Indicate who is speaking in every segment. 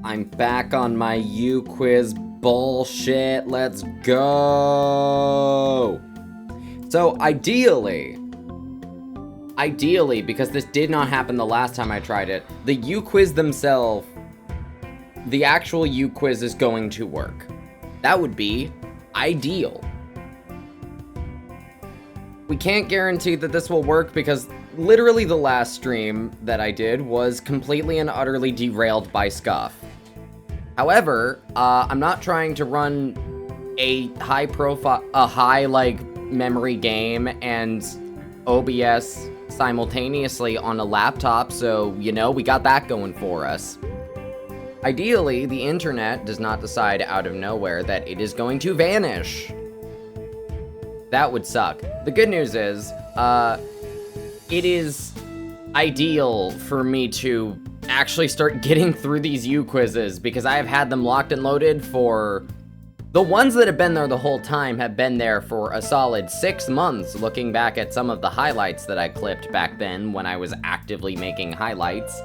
Speaker 1: I'm back on my uQuiz bullshit. Let's go. So ideally, because this did not happen the last time I tried it, the uQuiz themselves, the actual uQuiz is going to work. That would be ideal. We can't guarantee that this will work because literally the last stream that I did was completely and utterly derailed by scuff. However, I'm not trying to run a high memory game and OBS simultaneously on a laptop, so, you know, we got that going for us. Ideally, the internet does not decide out of nowhere that it is going to vanish. That would suck. The good news is, it is ideal for me to actually start getting through these uQuizzes because I have had them locked and loaded for... The ones that have been there the whole time have been there for a solid 6 months, looking back at some of the highlights that I clipped back then when I was actively making highlights.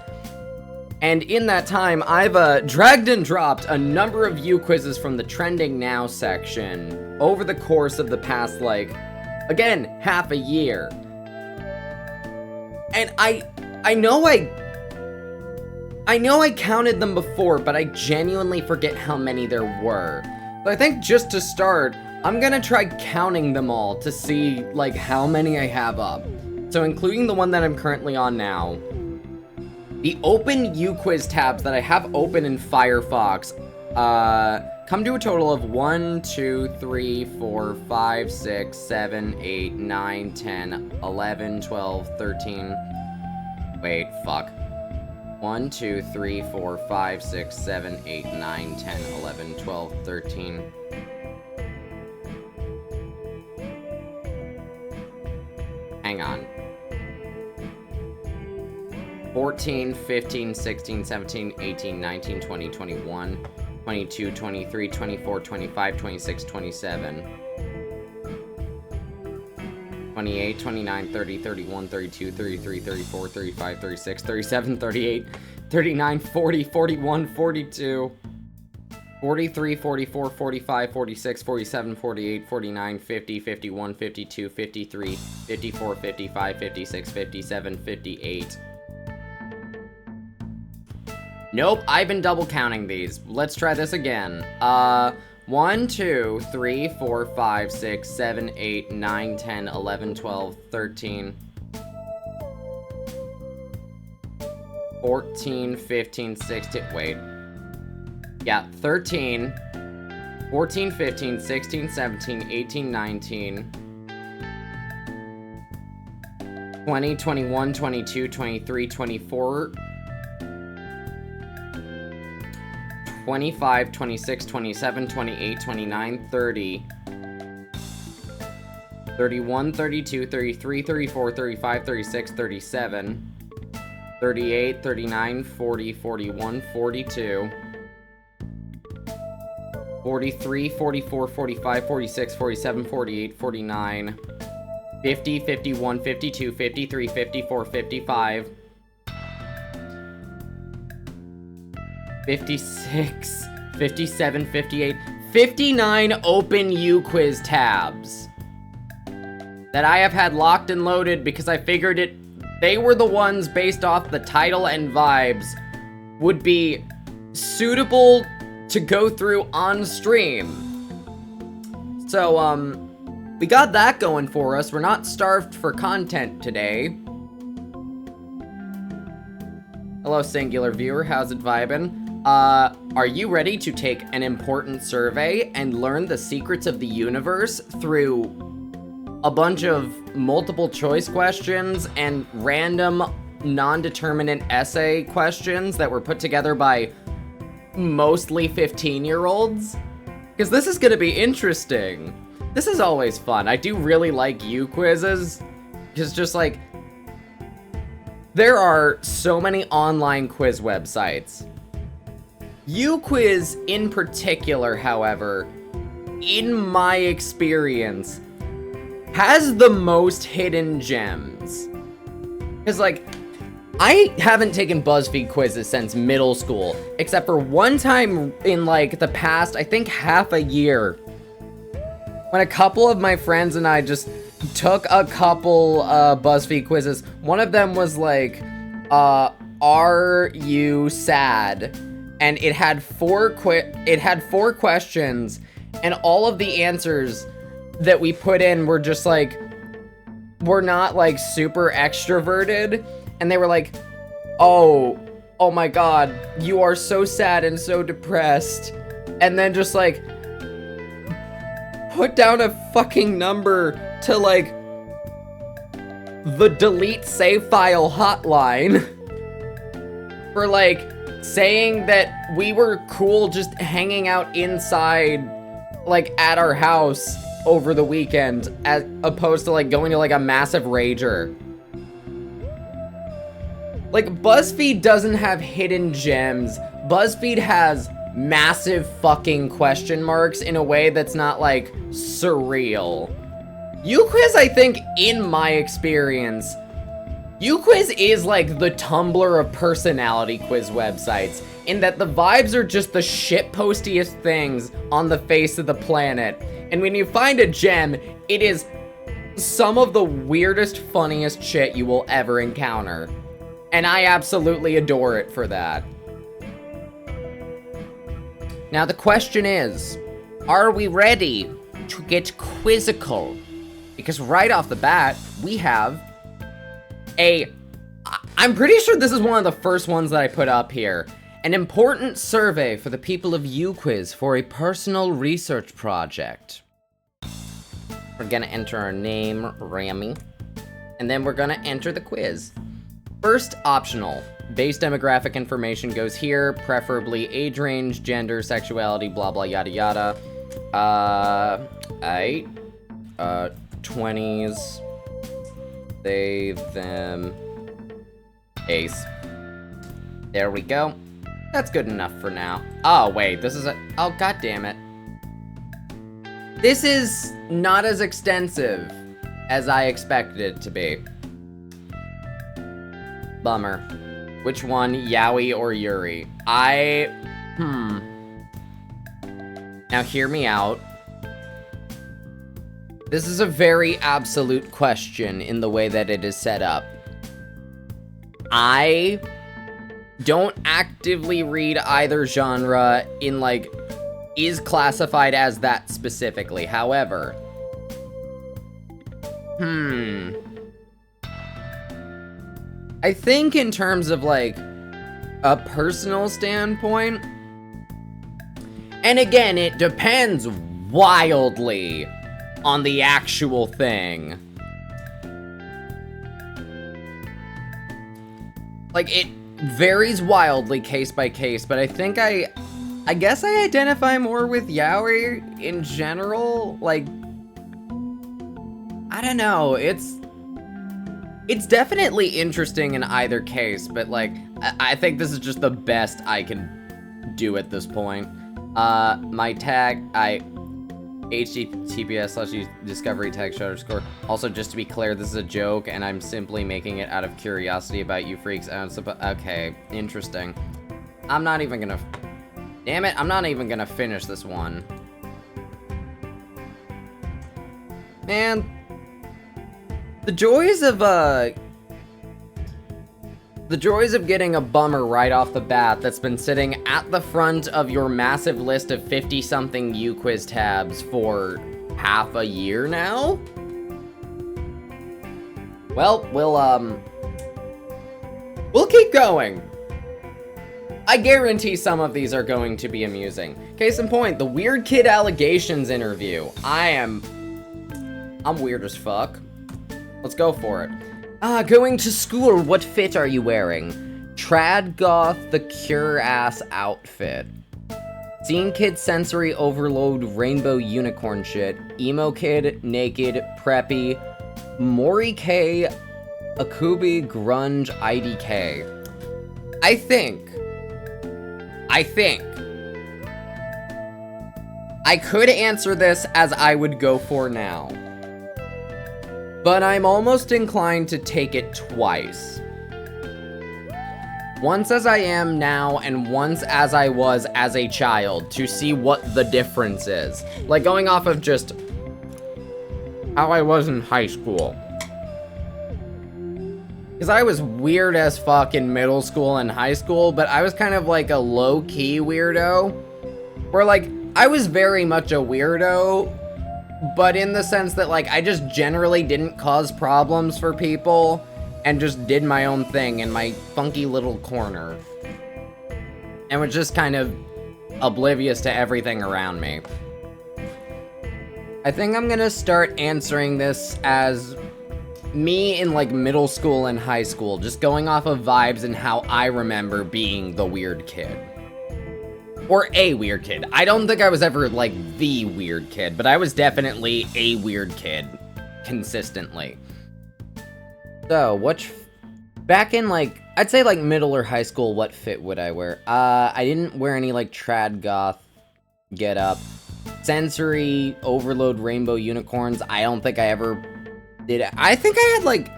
Speaker 1: And in that time, I've dragged and dropped a number of uQuizzes from the Trending Now section over the course of the past, again, half a year. And I know I counted them before, but I genuinely forget how many there were. So I think just to start, I'm gonna try counting them all to see, how many I have up. So including the one that I'm currently on now, the open uQuiz tabs that I have open in Firefox, come to a total of 1, 2, 3, 4, 5, 6, 7, 8, 9, 10, 11, 12, 13... Wait, fuck. 1, 2, 3, 4, 5, 6, 7, 8, 9, 10, 11, 12, 13. Hang on. 14, 15, 16, 17, 18, 19, 20, 21, 22, 23, 24, 25, 26, 27. 28, 29, 30, 31, 32, 33, 34, 35, 36, 37, 38, 39, 40, 41, 42, 43, 44, 45, 46, 47, 48, 49, 50, 51, 52, 53, 54, 55, 56, 57, 58. Nope, I've been double counting these. Let's try this again. 1, 2, 3, 4, 5, 6, 7, 8, 9, 10, 11, 12, 13, 14, 15, 16, wait. Yeah, 13, 14, 15, 16, 17, 18, 19, 20, 21, 22, 23, 24, 25, 26, 27, 28, 29, 30, 31, 32, 33, 34, 35, 36, 37, 38, 39, 40, 41, 42, 43, 44, 45, 46, 47, 48, 49, 50, 51, 52, 53, 54, 55, 56, 57, 58, 59 open uQuiz tabs that I have had locked and loaded because I figured they were the ones based off the title and vibes would be suitable to go through on stream. So, we got that going for us. We're not starved for content today. Hello, singular viewer. How's it vibin'? Are you ready to take an important survey and learn the secrets of the universe through a bunch of multiple choice questions and random non-determinate essay questions that were put together by mostly 15-year-olds? Because this is gonna be interesting. This is always fun. I do really like uQuizzes, because just there are so many online quiz websites. uQuiz in particular, however, in my experience, has the most hidden gems. Because, I haven't taken BuzzFeed quizzes since middle school, except for one time in like the past, I think half a year, when a couple of my friends and I just took a couple BuzzFeed quizzes. One of them was like, are you sad? And it had four questions, and all of the answers that we put in were just like, were not like super extroverted. And they were like, oh my god, you are so sad and so depressed. And then just like, put down a fucking number to like, the delete save file hotline. For like, saying that we were cool just hanging out inside, like at our house over the weekend, as opposed to like going to like a massive rager. Like, BuzzFeed doesn't have hidden gems. BuzzFeed has massive fucking question marks in a way that's not, like, surreal. uQuiz, I think, in my experience, uQuiz is, like, the Tumblr of personality quiz websites, in that the vibes are just the shitpostiest things on the face of the planet. And when you find a gem, it is some of the weirdest, funniest shit you will ever encounter. And I absolutely adore it for that. Now the question is, are we ready to get quizzical? Because right off the bat, we have I'm pretty sure this is one of the first ones that I put up here. An important survey for the people of uQuiz for a personal research project. We're gonna enter our name, Rami, and then we're gonna enter the quiz. First, optional. Base demographic information goes here, preferably age range, gender, sexuality, blah blah yada yada. 20s, they, them, ace. There we go. That's good enough for now. Oh wait, this is oh god damn it. This is not as extensive as I expected it to be. Bummer. Which one, Yowie or Yuri? Now hear me out. This is a very absolute question in the way that it is set up. I don't actively read either genre in like, is classified as that specifically. However, I think in terms of like a personal standpoint, and again, it depends wildly on the actual thing. Like, it varies wildly case by case, but I think I guess I identify more with yaoi in general. Like, I don't know, it's definitely interesting in either case, but like, I think this is just the best I can do at this point. My tag, https:/discovery tag _. Also, just to be clear, this is a joke, and I'm simply making it out of curiosity about you freaks. Okay, interesting. I'm not even gonna... Damn it, I'm not even gonna finish this one. Man, the joys of getting a bummer right off the bat that's been sitting at the front of your massive list of 50-something uQuiz tabs for half a year now? Well, we'll keep going. I guarantee some of these are going to be amusing. Case in point, the Weird Kid Allegations interview. I'm weird as fuck. Let's go for it. Going to school, what fit are you wearing? Trad goth, the cure-ass outfit. Scene kid sensory overload, rainbow unicorn shit. Emo kid, naked, preppy. Mori K, Akubi, grunge, IDK. I think. I could answer this as I would go for now. But I'm almost inclined to take it twice. once as I am now and once as I was as a child to see what the difference is. Like, going off of just how I was in high school. Because I was weird as fuck in middle school and high school, but I was kind of like a low-key weirdo. Where, like, I was very much a weirdo, but in the sense that, like, I just generally didn't cause problems for people and just did my own thing in my funky little corner. And was just kind of oblivious to everything around me. I think I'm gonna start answering this as me in, like, middle school and high school, just going off of vibes and how I remember being the weird kid. Or a weird kid. I don't think I was ever, like, the weird kid, but I was definitely a weird kid. Consistently. So, back in, like, I'd say, like, middle or high school, what fit would I wear? I didn't wear any, like, trad goth get up. Sensory, overload, rainbow unicorns, I don't think I ever did it. I think I had, like,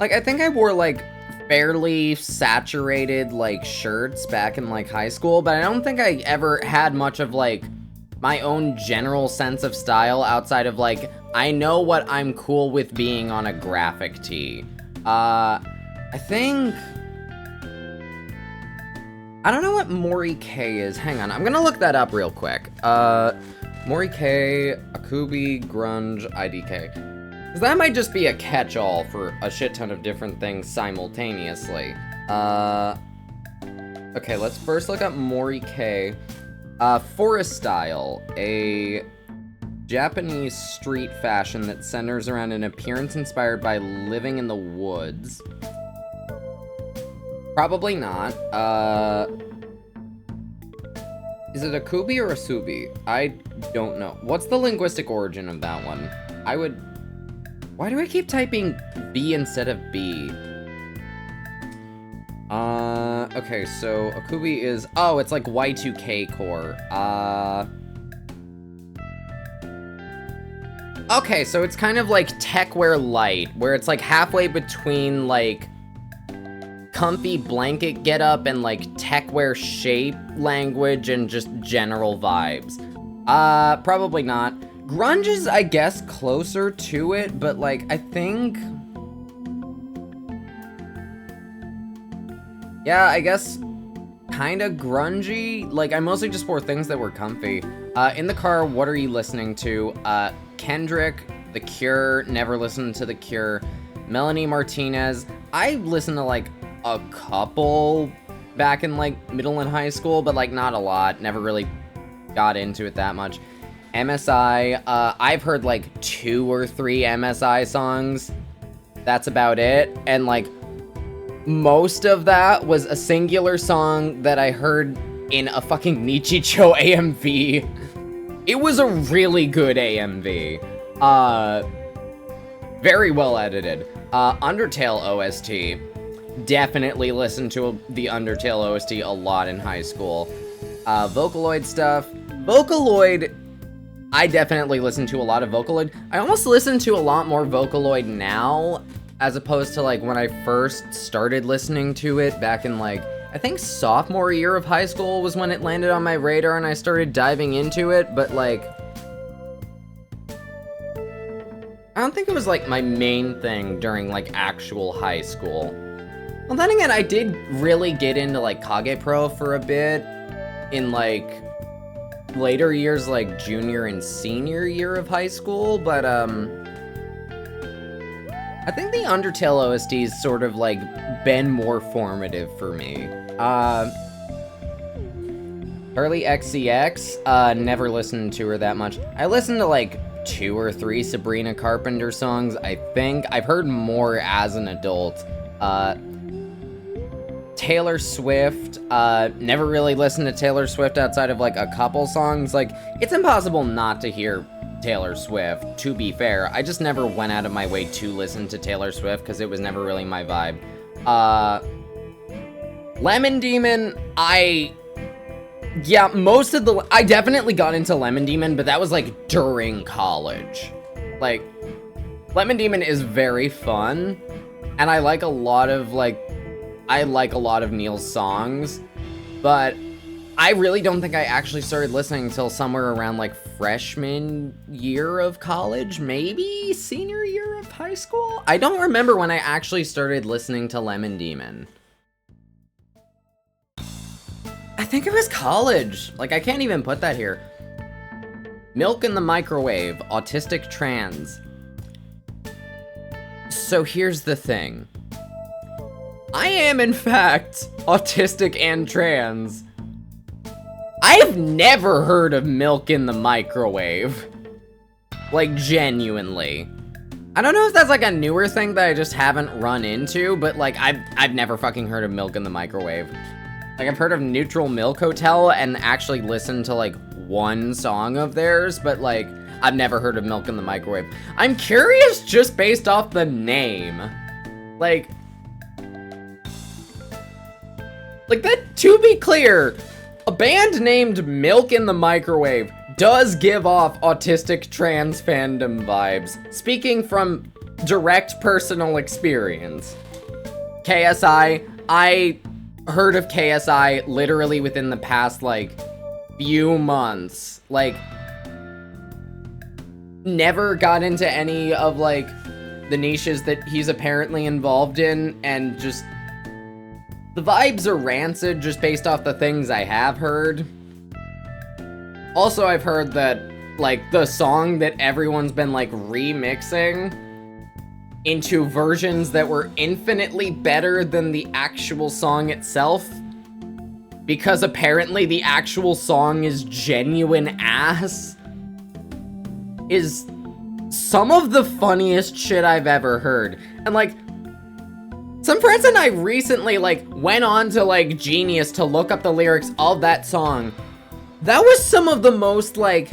Speaker 1: I think I wore, like, fairly saturated, like, shirts back in, like, high school, but I don't think I ever had much of, like, my own general sense of style outside of, like, I know what I'm cool with being on a graphic tee. I think... I don't know what Mori K is. Hang on, I'm gonna look that up real quick. Mori K, Akubi, Grunge, IDK. Because that might just be a catch-all for a shit ton of different things simultaneously. Okay, let's first look up Mori K. Forest Style, a Japanese street fashion that centers around an appearance inspired by living in the woods. Probably not. Is it Akubi or Asubi? I don't know. What's the linguistic origin of that one? Why do I keep typing B instead of B? Okay, so Akubi is... Oh, it's like Y2K core. Okay, so it's kind of like techwear light, where it's like halfway between, like, comfy blanket getup and, like, techwear shape, language, and just general vibes. Probably not. Grunge is, I guess, closer to it, but, like, I think... Yeah, I guess kinda grungy. Like, I mostly just wore things that were comfy. In the car, what are you listening to? Kendrick, The Cure, never listened to The Cure. Melanie Martinez. I listened to, like, a couple back in, like, middle and high school, but, like, not a lot. Never really got into it that much. MSI, I've heard, like, 2 or 3 MSI songs. That's about it. And, like, most of that was a singular song that I heard in a fucking Nichicho AMV. It was a really good AMV. Very well edited. Undertale OST. Definitely listened to the Undertale OST a lot in high school. Vocaloid stuff. Vocaloid, I definitely listen to a lot of Vocaloid. I almost listen to a lot more Vocaloid now, as opposed to, like, when I first started listening to it back in, like, I think sophomore year of high school was when it landed on my radar and I started diving into it, but, like, I don't think it was, like, my main thing during, like, actual high school. Well, then again, I did really get into, like, Kage Pro for a bit in, like, later years, like, junior and senior year of high school, but, I think the Undertale OST's sort of, like, been more formative for me. Charlie XCX, never listened to her that much. I listened to, like, 2 or 3 Sabrina Carpenter songs, I think. I've heard more as an adult. Taylor Swift, never really listened to Taylor Swift outside of, like, a couple songs. Like, it's impossible not to hear Taylor Swift, to be fair. I just never went out of my way to listen to Taylor Swift, because it was never really my vibe. Lemon Demon, I definitely got into Lemon Demon, but that was, like, during college. Like, Lemon Demon is very fun, and I like a lot of, like, I like a lot of Neil's songs, but I really don't think I actually started listening until somewhere around like freshman year of college, maybe senior year of high school. I don't remember when I actually started listening to Lemon Demon. I think it was college. Like, I can't even put that here. Milk in the Microwave, Autistic Trans. So here's the thing. I am, in fact, autistic and trans. I've never heard of Milk in the Microwave. Like, genuinely. I don't know if that's like a newer thing that I just haven't run into, but like, I've never fucking heard of Milk in the Microwave. Like, I've heard of Neutral Milk Hotel and actually listened to like one song of theirs, but like, I've never heard of Milk in the Microwave. I'm curious just based off the name. Like that, to be clear, a band named Milk in the Microwave does give off autistic trans fandom vibes, speaking from direct personal experience. KSI, I heard of KSI literally within the past, like, few months. Like, never got into any of, like, the niches that he's apparently involved in, and just, the vibes are rancid just based off the things I have heard. Also, I've heard that, like, the song that everyone's been, like, remixing into versions that were infinitely better than the actual song itself, because apparently the actual song is genuine ass, is some of the funniest shit I've ever heard. And, like, some friends and I recently, like, went on to, like, Genius to look up the lyrics of that song. That was some of the most, like...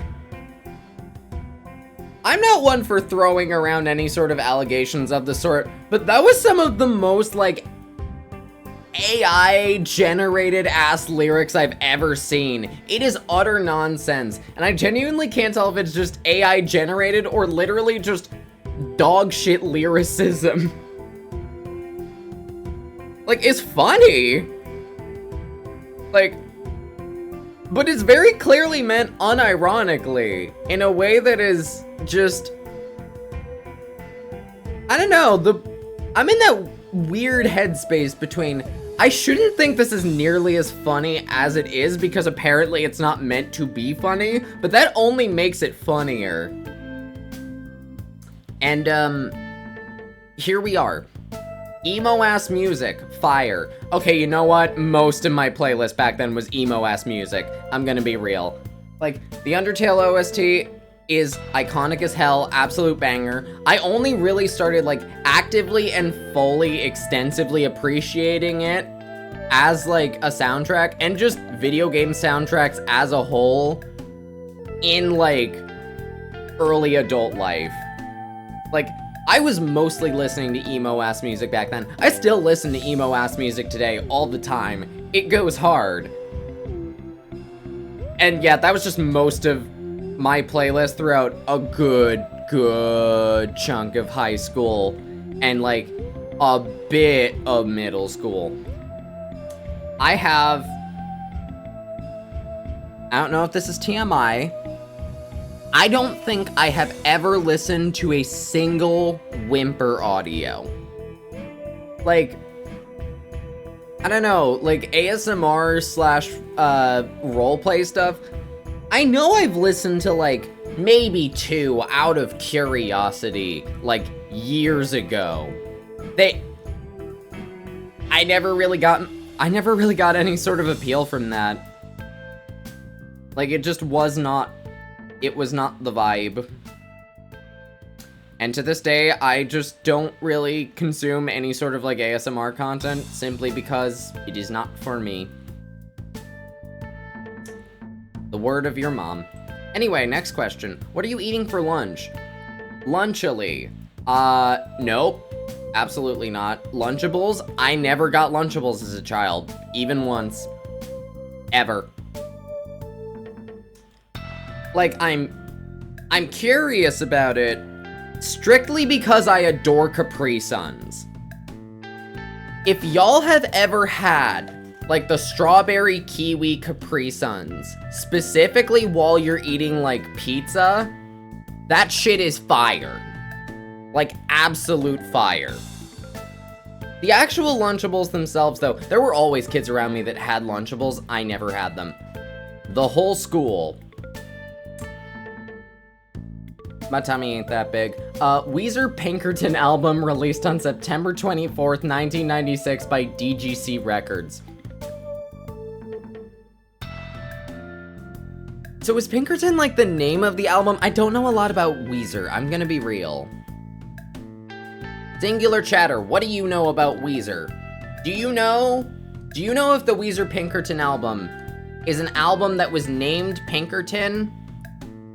Speaker 1: I'm not one for throwing around any sort of allegations of the sort, but that was some of the most, like, AI-generated ass lyrics I've ever seen. It is utter nonsense, and I genuinely can't tell if it's just AI-generated or literally just dog shit lyricism. Like, it's funny. Like... But it's very clearly meant unironically, in a way that is just... I don't know, I'm in that weird headspace between, I shouldn't think this is nearly as funny as it is, because apparently it's not meant to be funny, but that only makes it funnier. And, here we are. Emo-ass music, fire. Okay, you know what? Most of my playlist back then was emo-ass music. I'm gonna be real. Like, the Undertale OST is iconic as hell, absolute banger. I only really started, like, actively and fully, extensively appreciating it as, like, a soundtrack, and just video game soundtracks as a whole in, like, early adult life. Like, I was mostly listening to emo-ass music back then. I still listen to emo-ass music today all the time. It goes hard. And yeah, that was just most of my playlist throughout a good chunk of high school and like a bit of middle school. I don't know if this is TMI. I don't think I have ever listened to a single whimper audio. Like, I don't know, like ASMR slash roleplay stuff. I know I've listened to like maybe 2 out of curiosity, like years ago. I never really got any sort of appeal from that. Like, it just was not. It was not the vibe. And to this day, I just don't really consume any sort of like ASMR content simply because it is not for me. The word of your mom. Anyway, next question. What are you eating for lunch? Lunchily. Nope. Absolutely not. Lunchables? I never got Lunchables as a child. Even once. Ever. Like, I'm curious about it strictly because I adore Capri Suns. If y'all have ever had, like, the strawberry kiwi Capri Suns, specifically while you're eating, like, pizza, that shit is fire. Like, absolute fire. The actual Lunchables themselves, though, there were always kids around me that had Lunchables. I never had them. The whole school. My tummy ain't that big. Weezer Pinkerton album released on September 24th, 1996 by DGC Records. So is Pinkerton like the name of the album? I don't know a lot about Weezer, I'm gonna be real. Singular Chatter, what do you know about Weezer? Do you know if the Weezer Pinkerton album is an album that was named Pinkerton,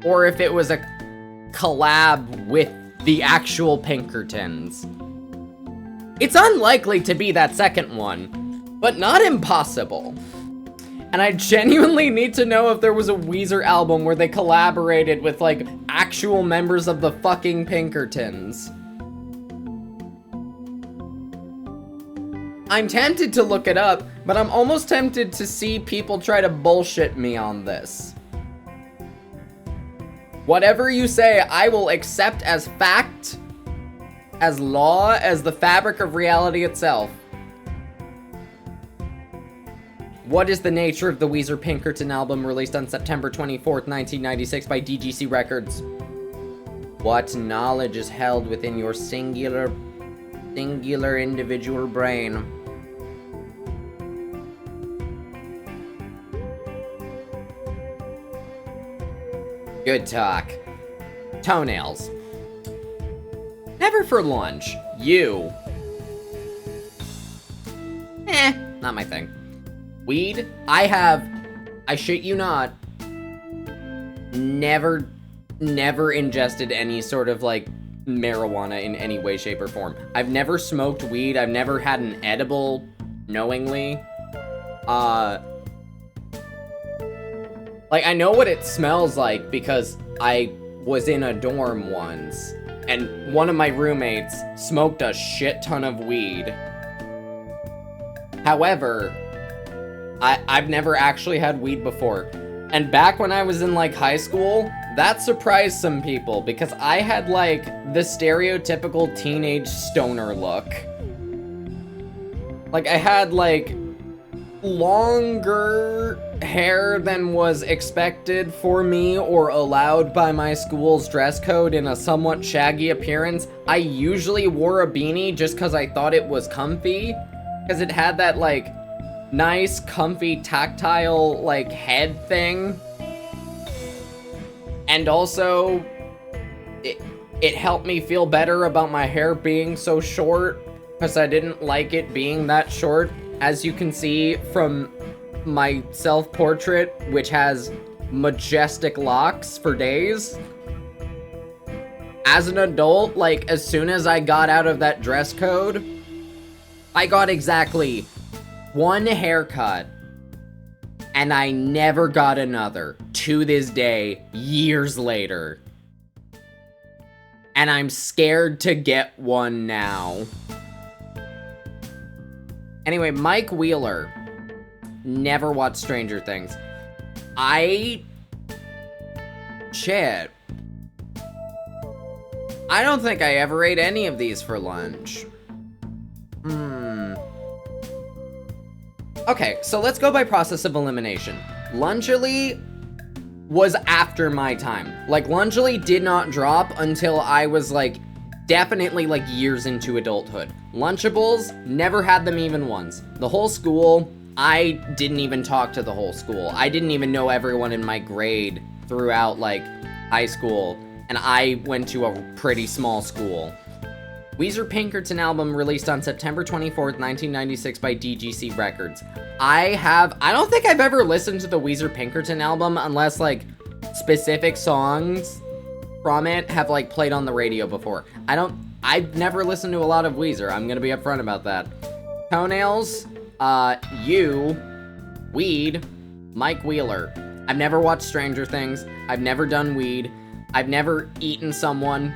Speaker 1: or if it was a collab with the actual Pinkertons? It's unlikely to be that second one, but not impossible. And I genuinely need to know if there was a Weezer album where they collaborated with, like, actual members of the fucking Pinkertons. I'm tempted to look it up, but I'm almost tempted to see people try to bullshit me on this. Whatever you say, I will accept as fact, as law, as the fabric of reality itself. What is the nature of the Weezer Pinkerton album released on September 24th, 1996 by DGC Records? What knowledge is held within your singular individual brain? Good talk. Toenails. Never for lunch. You. Not my thing. Weed? I shit you not, never ingested any sort of, like, marijuana in any way, shape, or form. I've never smoked weed. I've never had an edible knowingly. Like, I know what it smells like because I was in a dorm once, and one of my roommates smoked a shit ton of weed. However, I've never actually had weed before. And back when I was in, like, high school, that surprised some people because I had, like, the stereotypical teenage stoner look. Like, I had, like, longer hair than was expected for me or allowed by my school's dress code in a somewhat shaggy appearance. I usually wore a beanie just because I thought it was comfy, because it had that, like, nice, comfy, tactile, like, head thing. And also, it helped me feel better about my hair being so short, because I didn't like it being that short, as you can see from my self-portrait, which has majestic locks for days. As an adult, like, as soon as I got out of that dress code, I got exactly one haircut, and I never got another, to this day, years later. And I'm scared to get one now. Anyway, Mike Wheeler. Never watched Stranger Things. Shit. I don't think I ever ate any of these for lunch. Okay, so let's go by process of elimination. Lunchily was after my time. Like, Lunchily did not drop until I was, like, definitely, like, years into adulthood. Lunchables, never had them even once. The whole school, I didn't even talk to the whole school. I didn't even know everyone in my grade throughout, like, high school, and I went to a pretty small school. Weezer Pinkerton album released on September 24th, 1996 by DGC Records. I don't think I've ever listened to the Weezer Pinkerton album unless, like, specific songs from it have, like, played on the radio before. I've never listened to a lot of Weezer. I'm gonna be upfront about that. Toenails, you, weed, Mike Wheeler. I've never watched Stranger Things. I've never done weed. I've never eaten someone,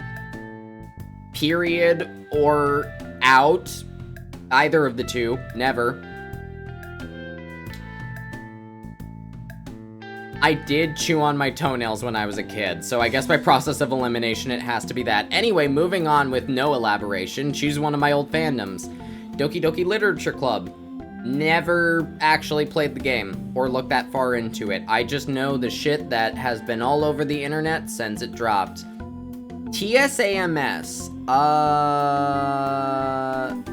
Speaker 1: period, or out. either of the two. Never. I did chew on my toenails when I was a kid, so I guess by process of elimination it has to be that. Anyway, moving on with no elaboration, choose one of my old fandoms. Doki Doki Literature Club. Never actually played the game, or looked that far into it. I just know the shit that has been all over the internet since it dropped. TSAMS. I'm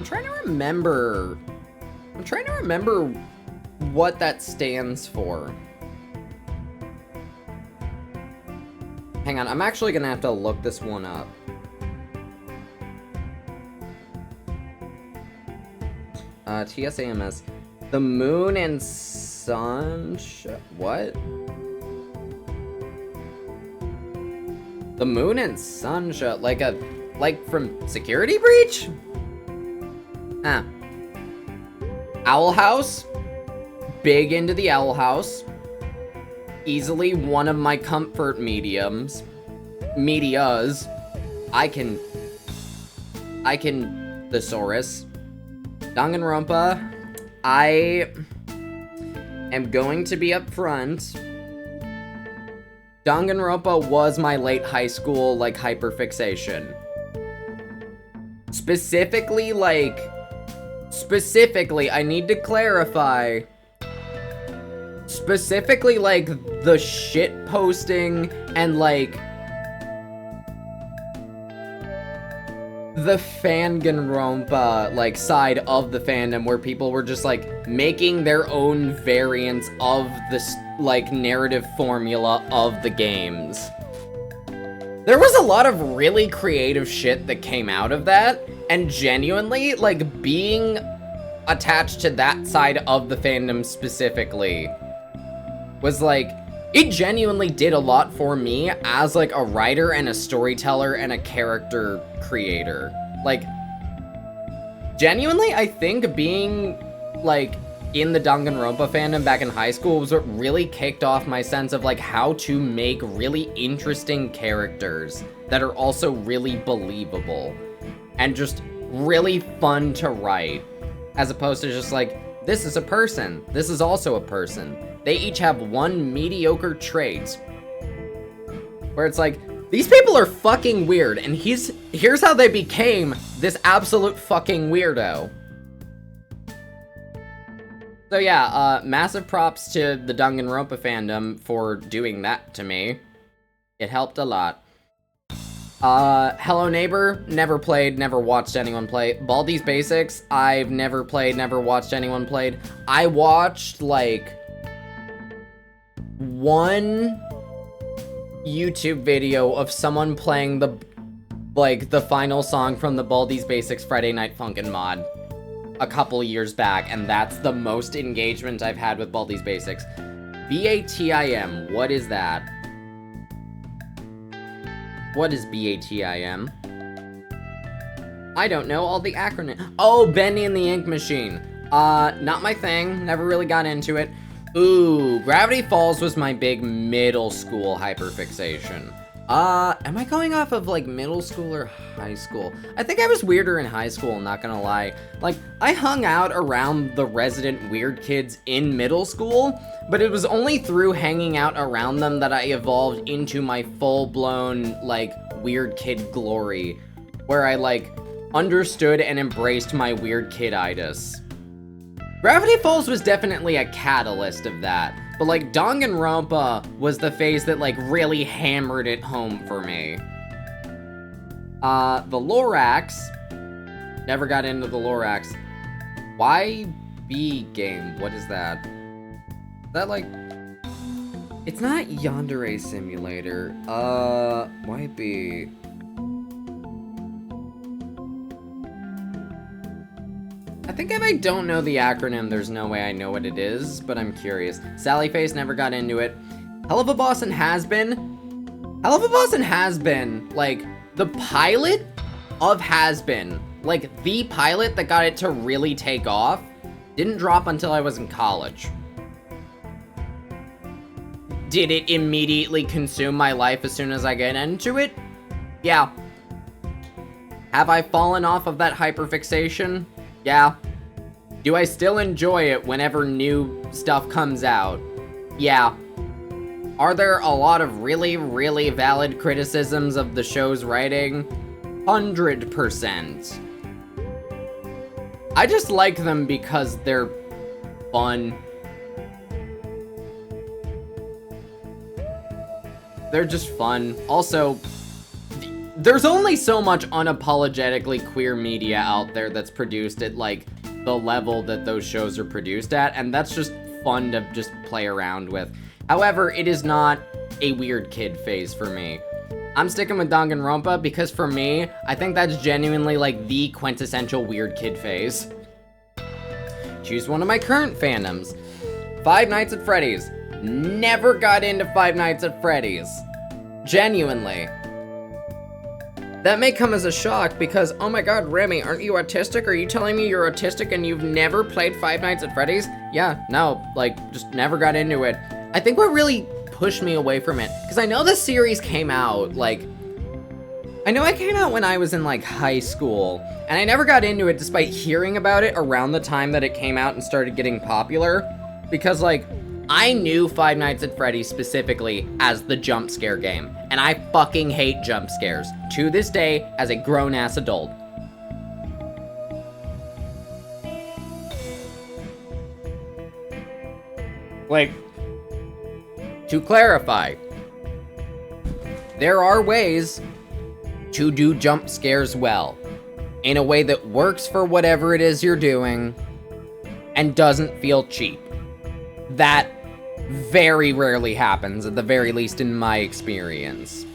Speaker 1: trying to remember what that stands for. Hang on, I'm actually gonna have to look this one up. TSAMS. The Moon and Sun what? The Moon and Sun Show, like from Security Breach? Ah. Owl House. Big into the Owl House. Easily one of my comfort medias. I can thesaurus. Danganronpa. I am going to be upfront. Danganronpa was my late high school, like, hyperfixation. Specifically, I need to clarify. Specifically, like, the shit posting and, like, the Fanganronpa, like, side of the fandom where people were just, like, making their own variants of this, like, narrative formula of the games. There was a lot of really creative shit that came out of that, and genuinely, like, being attached to that side of the fandom specifically was, like, it genuinely did a lot for me as, like, a writer and a storyteller and a character creator. Like, genuinely, I think being, like, in the Danganronpa fandom back in high school was what really kicked off my sense of, like, how to make really interesting characters that are also really believable and just really fun to write, as opposed to just, like, this is a person, this is also a person. They each have one mediocre trait. Where it's like, these people are fucking weird, and here's how they became this absolute fucking weirdo. So yeah, massive props to the Danganronpa fandom for doing that to me. It helped a lot. Hello Neighbor, never played, never watched anyone play. Baldi's Basics, I've never played, never watched anyone played. I watched, like, one YouTube video of someone playing the final song from the Baldi's Basics Friday Night Funkin' mod a couple years back, and that's the most engagement I've had with Baldi's Basics. BATIM, what is that? What is BATIM? I don't know all the acronym. Oh, Bendy and the Ink Machine. Not my thing, never really got into it. Ooh, Gravity Falls was my big middle school hyperfixation. Am I going off of, like, middle school or high school? I think I was weirder in high school, not gonna lie. Like, I hung out around the resident weird kids in middle school, but it was only through hanging out around them that I evolved into my full-blown, like, weird kid glory, where I, like, understood and embraced my weird kid-itis. Gravity Falls was definitely a catalyst of that, but, like, Danganronpa was the phase that, like, really hammered it home for me. The Lorax, never got into the Lorax. YB game, what is that? Is that, like, it's not Yandere Simulator, YB. I think if I don't know the acronym, there's no way I know what it is, but I'm curious. Sally Face, never got into it. Hell of a Boss and Has Been, like, the pilot of Has Been, like, the pilot that got it to really take off, didn't drop until I was in college. Did it immediately consume my life as soon as I get into it? Yeah. Have I fallen off of that hyperfixation? Yeah. Do I still enjoy it whenever new stuff comes out? Yeah. Are there a lot of really, really valid criticisms of the show's writing? 100%. I just like them because they're fun. They're just fun. Also, there's only so much unapologetically queer media out there that's produced at, like, the level that those shows are produced at, and that's just fun to just play around with. However, it is not a weird kid phase for me. I'm sticking with Danganronpa because for me, I think that's genuinely, like, the quintessential weird kid phase. Choose one of my current fandoms. Five Nights at Freddy's. Never got into Five Nights at Freddy's. Genuinely. That may come as a shock because, oh my god, Remy, aren't you autistic? Are you telling me you're autistic and you've never played Five Nights at Freddy's? Yeah, no, like, just never got into it. I think what really pushed me away from it, because I know the series came out, like, I know it came out when I was in, like, high school, and I never got into it despite hearing about it around the time that it came out and started getting popular, because, like, I knew Five Nights at Freddy's specifically as the jump scare game, and I fucking hate jump scares, to this day, as a grown-ass adult. Like, to clarify, there are ways to do jump scares well, in a way that works for whatever it is you're doing, and doesn't feel cheap. That very rarely happens, at the very least in my experience.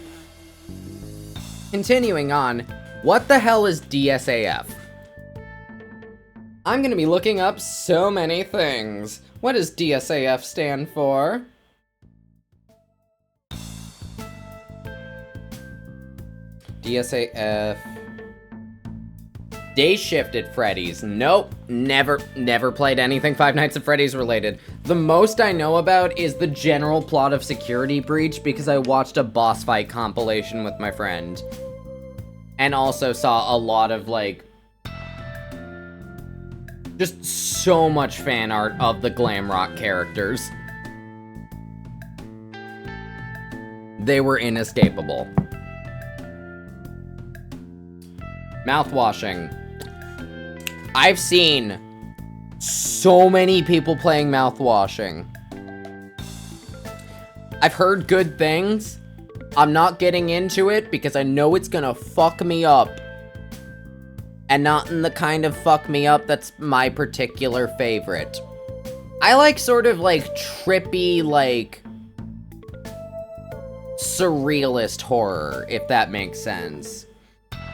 Speaker 1: Continuing on, what the hell is DSAF? I'm gonna be looking up so many things. What does DSAF stand for? DSAF. Day Shift at Freddy's. Nope, never played anything Five Nights at Freddy's related. The most I know about is the general plot of Security Breach because I watched a boss fight compilation with my friend. And also saw a lot of, like, just so much fan art of the glam rock characters. They were inescapable. Mouthwashing. I've seen so many people playing mouthwashing. I've heard good things. I'm not getting into it because I know it's gonna fuck me up. And not in the kind of fuck me up that's my particular favorite. I like sort of like trippy, like surrealist horror, if that makes sense.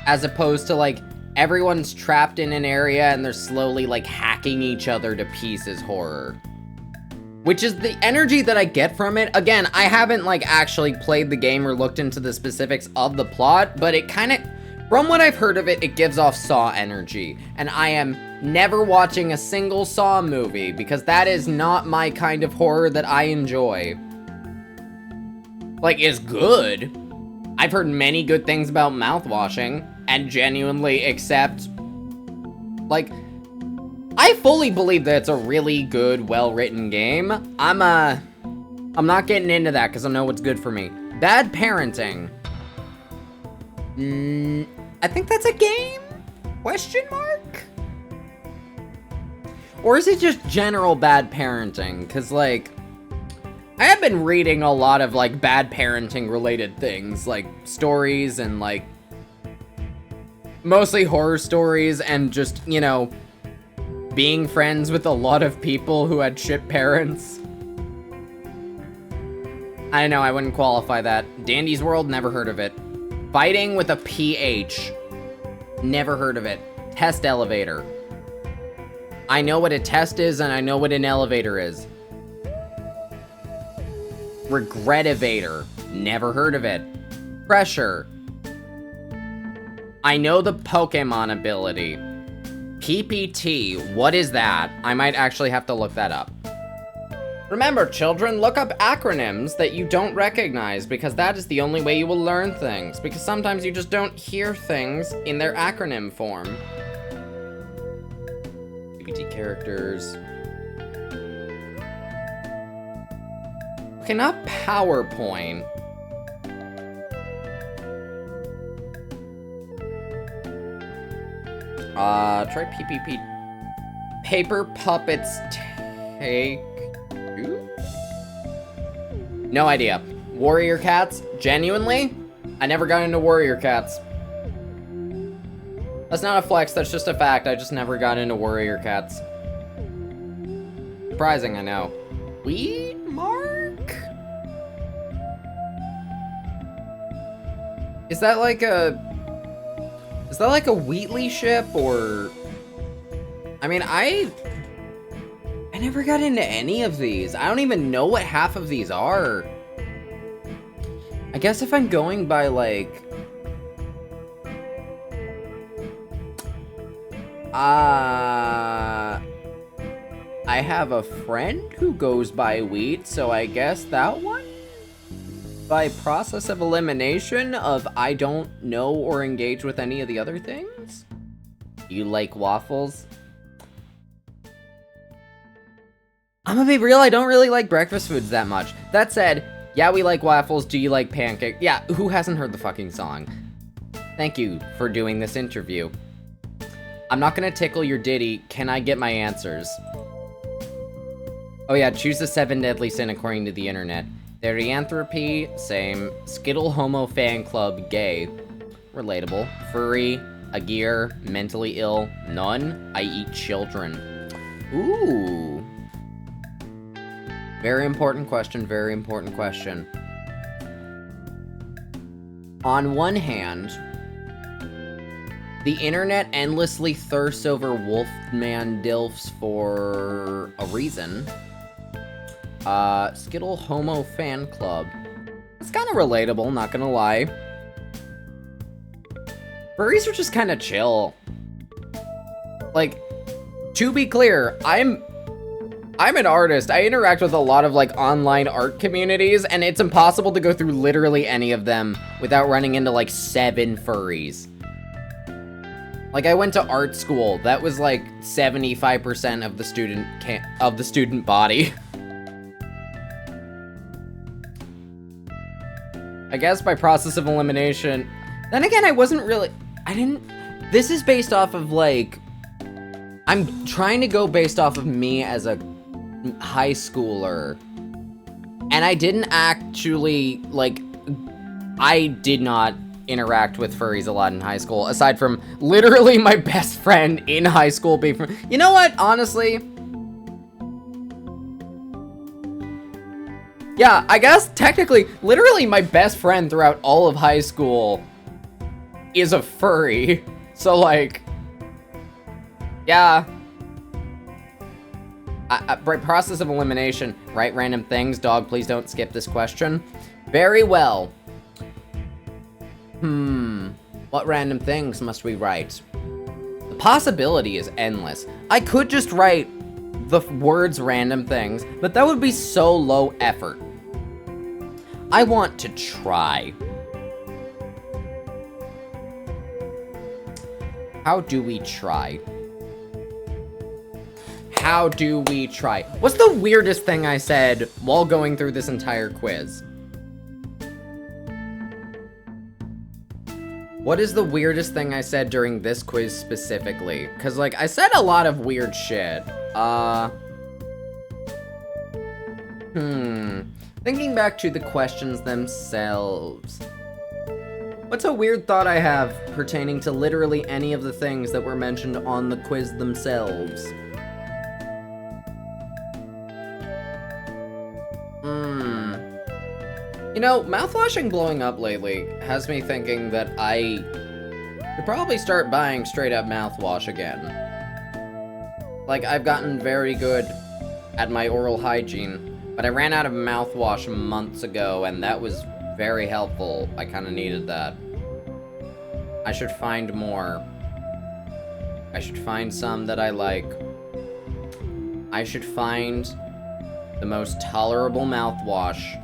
Speaker 1: As opposed to like everyone's trapped in an area and they're slowly like hacking each other to pieces horror. Which is the energy that I get from it. Again, I haven't like actually played the game or looked into the specifics of the plot, but it kind of, from what I've heard of it, it gives off Saw energy. And I am never watching a single Saw movie because that is not my kind of horror that I enjoy. Like, it's good. I've heard many good things about mouthwashing and genuinely accept, like, I fully believe that it's a really good, well-written game. I'm not getting into that because I know what's good for me. Bad parenting. I think that's a game? Question mark? Or is it just general bad parenting? Because, like, I have been reading a lot of, like, bad parenting related things, like, stories and, like, mostly horror stories and just, you know, being friends with a lot of people who had shit parents. I don't know, I wouldn't qualify that. Dandy's World, never heard of it. Fighting with a PH. Never heard of it. Test elevator. I know what a test is and I know what an elevator is. Regretivator. Never heard of it. Pressure. I know the Pokemon ability. PPT. What is that? I might actually have to look that up. Remember, children, look up acronyms that you don't recognize, because that is the only way you will learn things, because sometimes you just don't hear things in their acronym form. GPT characters. Okay, not PowerPoint. Try PPP. Paper Puppets Take Two? No idea. Warrior Cats? Genuinely? I never got into Warrior Cats. That's not a flex, that's just a fact. I just never got into Warrior Cats. Surprising, I know. Weed Mark? Is that like a Wheatley ship, or... I mean, I never got into any of these. I don't even know what half of these are. I guess if I'm going by, like... I have a friend who goes by Wheat, so I guess that one? By process of elimination of I don't know or engage with any of the other things? Do you like waffles? I'm gonna be real, I don't really like breakfast foods that much. That said, yeah, we like waffles. Do you like pancake? Yeah, who hasn't heard the fucking song? Thank you for doing this interview. I'm not gonna tickle your ditty. Can I get my answers? Oh yeah, choose the 7 deadly sin according to the internet. Therianthropy, same. Skittle homo fan club, gay. Relatable. Furry, a gear, mentally ill, none. I eat children. Ooh. Very important question, very important question. On one hand, the internet endlessly thirsts over Wolfman Dilfs for a reason. Skittle Homo Fan Club. It's kind of relatable, not gonna lie. Furries are just kind of chill. Like, to be clear, I'm an artist. I interact with a lot of, like, online art communities, and it's impossible to go through literally any of them without running into, like, 7 furries. Like, I went to art school. That was, like, 75% of the student body. I guess by process of elimination. Then again, this is based off of, like, I'm trying to go based off of me as a high schooler. And I didn't actually, like, I did not interact with furries a lot in high school, aside from literally my best friend in high school being from, you know what, honestly? Yeah, I guess technically, literally my best friend throughout all of high school is a furry. So, like, yeah. Process of elimination, write random things. Dog, please don't skip this question. Very well. What random things must we write? The possibility is endless. I could just write the words random things, but that would be so low effort. I want to try. How do we try? How do we try? What's the weirdest thing I said while going through this entire quiz? What is the weirdest thing I said during this quiz specifically? Because, like, I said a lot of weird shit. Thinking back to the questions themselves. What's a weird thought I have pertaining to literally any of the things that were mentioned on the quiz themselves? You know, mouthwashing blowing up lately has me thinking that I could probably start buying straight up mouthwash again. Like, I've gotten very good at my oral hygiene, but I ran out of mouthwash months ago, and that was very helpful. I kind of needed that. I should find more. I should find some that I like. I should find the most tolerable mouthwash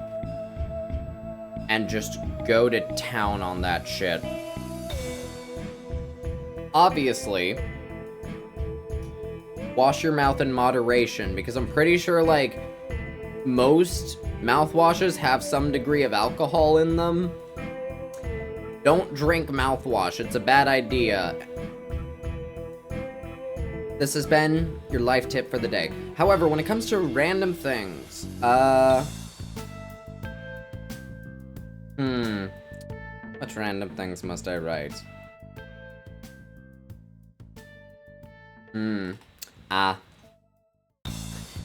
Speaker 1: and just go to town on that shit. Obviously, wash your mouth in moderation, because I'm pretty sure, like, most mouthwashes have some degree of alcohol in them. Don't drink mouthwash, it's a bad idea. This has been your life tip for the day. However, when it comes to random things, what random things must I write?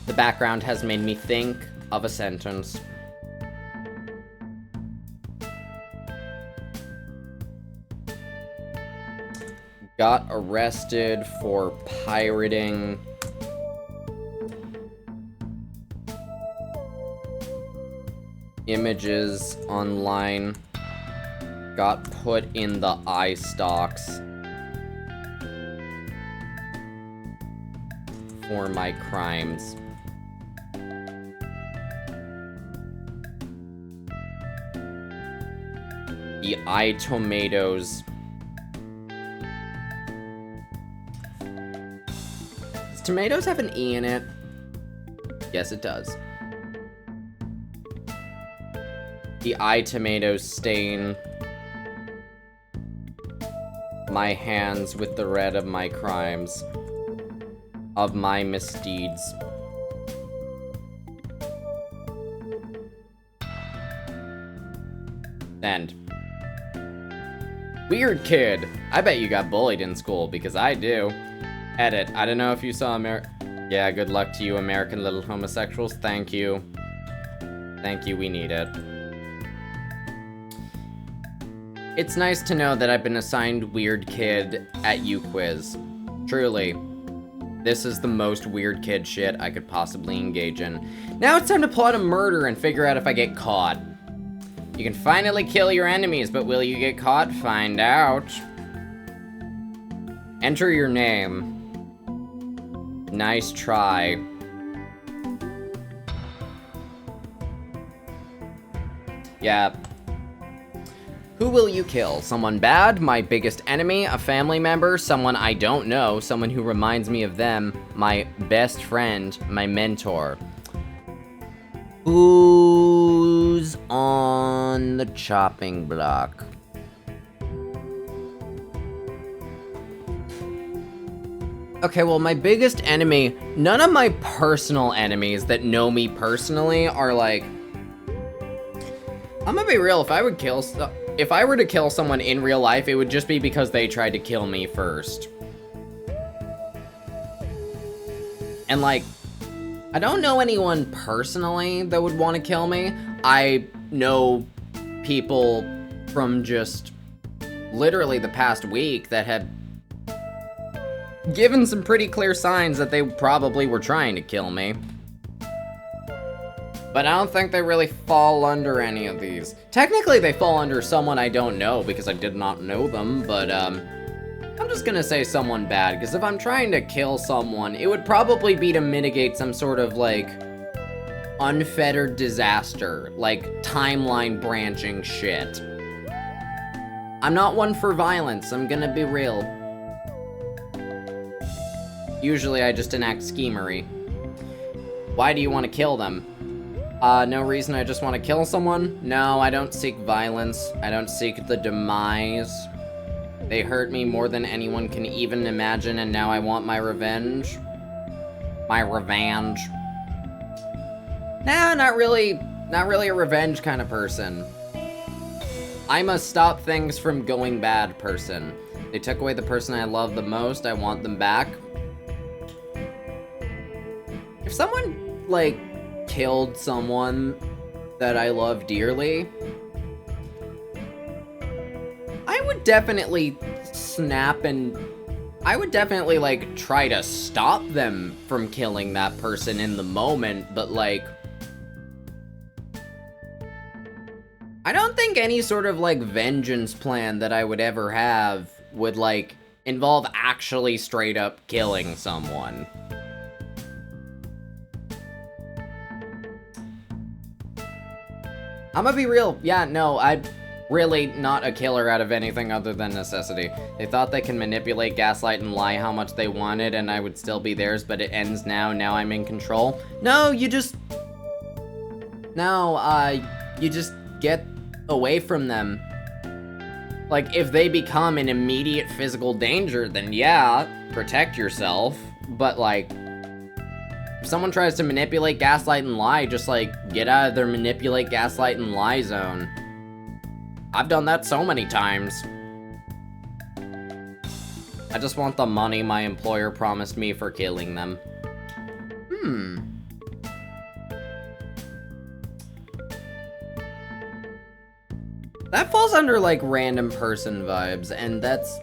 Speaker 1: The background has made me think of a sentence. Got arrested for pirating images online. Got put in the eye stocks for my crimes. The eye tomatoes. Does tomatoes have an E in it? Yes, it does. The eye tomatoes stain my hands with the red of my crimes, of my misdeeds. End. Weird kid. I bet you got bullied in school, because I do. Edit. I don't know if you saw Yeah, good luck to you, American little homosexuals. Thank you. Thank you, we need it. It's nice to know that I've been assigned weird kid at uQuiz. Truly. This is the most weird kid shit I could possibly engage in. Now it's time to plot a murder and figure out if I get caught. You can finally kill your enemies, but will you get caught? Find out. Enter your name. Nice try. Yeah. Who will you kill? Someone bad? My biggest enemy? A family member? Someone I don't know? Someone who reminds me of them? My best friend? My mentor? Who's on the chopping block? Okay, well, my biggest enemy, none of my personal enemies that know me personally are like, I'm gonna be real, if I were to kill someone in real life, it would just be because they tried to kill me first. And like, I don't know anyone personally that would want to kill me. I know people from just literally the past week that have given some pretty clear signs that they probably were trying to kill me. But I don't think they really fall under any of these. Technically, they fall under someone I don't know because I did not know them, but I'm just gonna say someone bad, because if I'm trying to kill someone, it would probably be to mitigate some sort of, like, unfettered disaster, like timeline branching shit. I'm not one for violence, I'm gonna be real. Usually I just enact schemery. Why do you want to kill them? No reason, I just want to kill someone? No, I don't seek violence. I don't seek the demise. They hurt me more than anyone can even imagine, and now I want my revenge. My revenge. Nah, not really a revenge kind of person. I'm a stop things from going bad person. They took away the person I love the most, I want them back. If someone, like, killed someone that I love dearly, I would definitely snap and I would definitely, like, try to stop them from killing that person in the moment, but, like, I don't think any sort of, like, vengeance plan that I would ever have would, like, involve actually straight up killing someone. I'm gonna be real. Yeah, no, I'm really not a killer out of anything other than necessity. They thought they can manipulate, gaslight, and lie how much they wanted, and I would still be theirs, but it ends now. Now I'm in control. No, you just... No, you just get away from them. Like, if they become an immediate physical danger, then yeah, protect yourself. But, like, if someone tries to manipulate, gaslight, and lie, just, like, get out of their manipulate, gaslight, and lie zone. I've done that so many times. I just want the money my employer promised me for killing them. That falls under, like, random person vibes, and that's...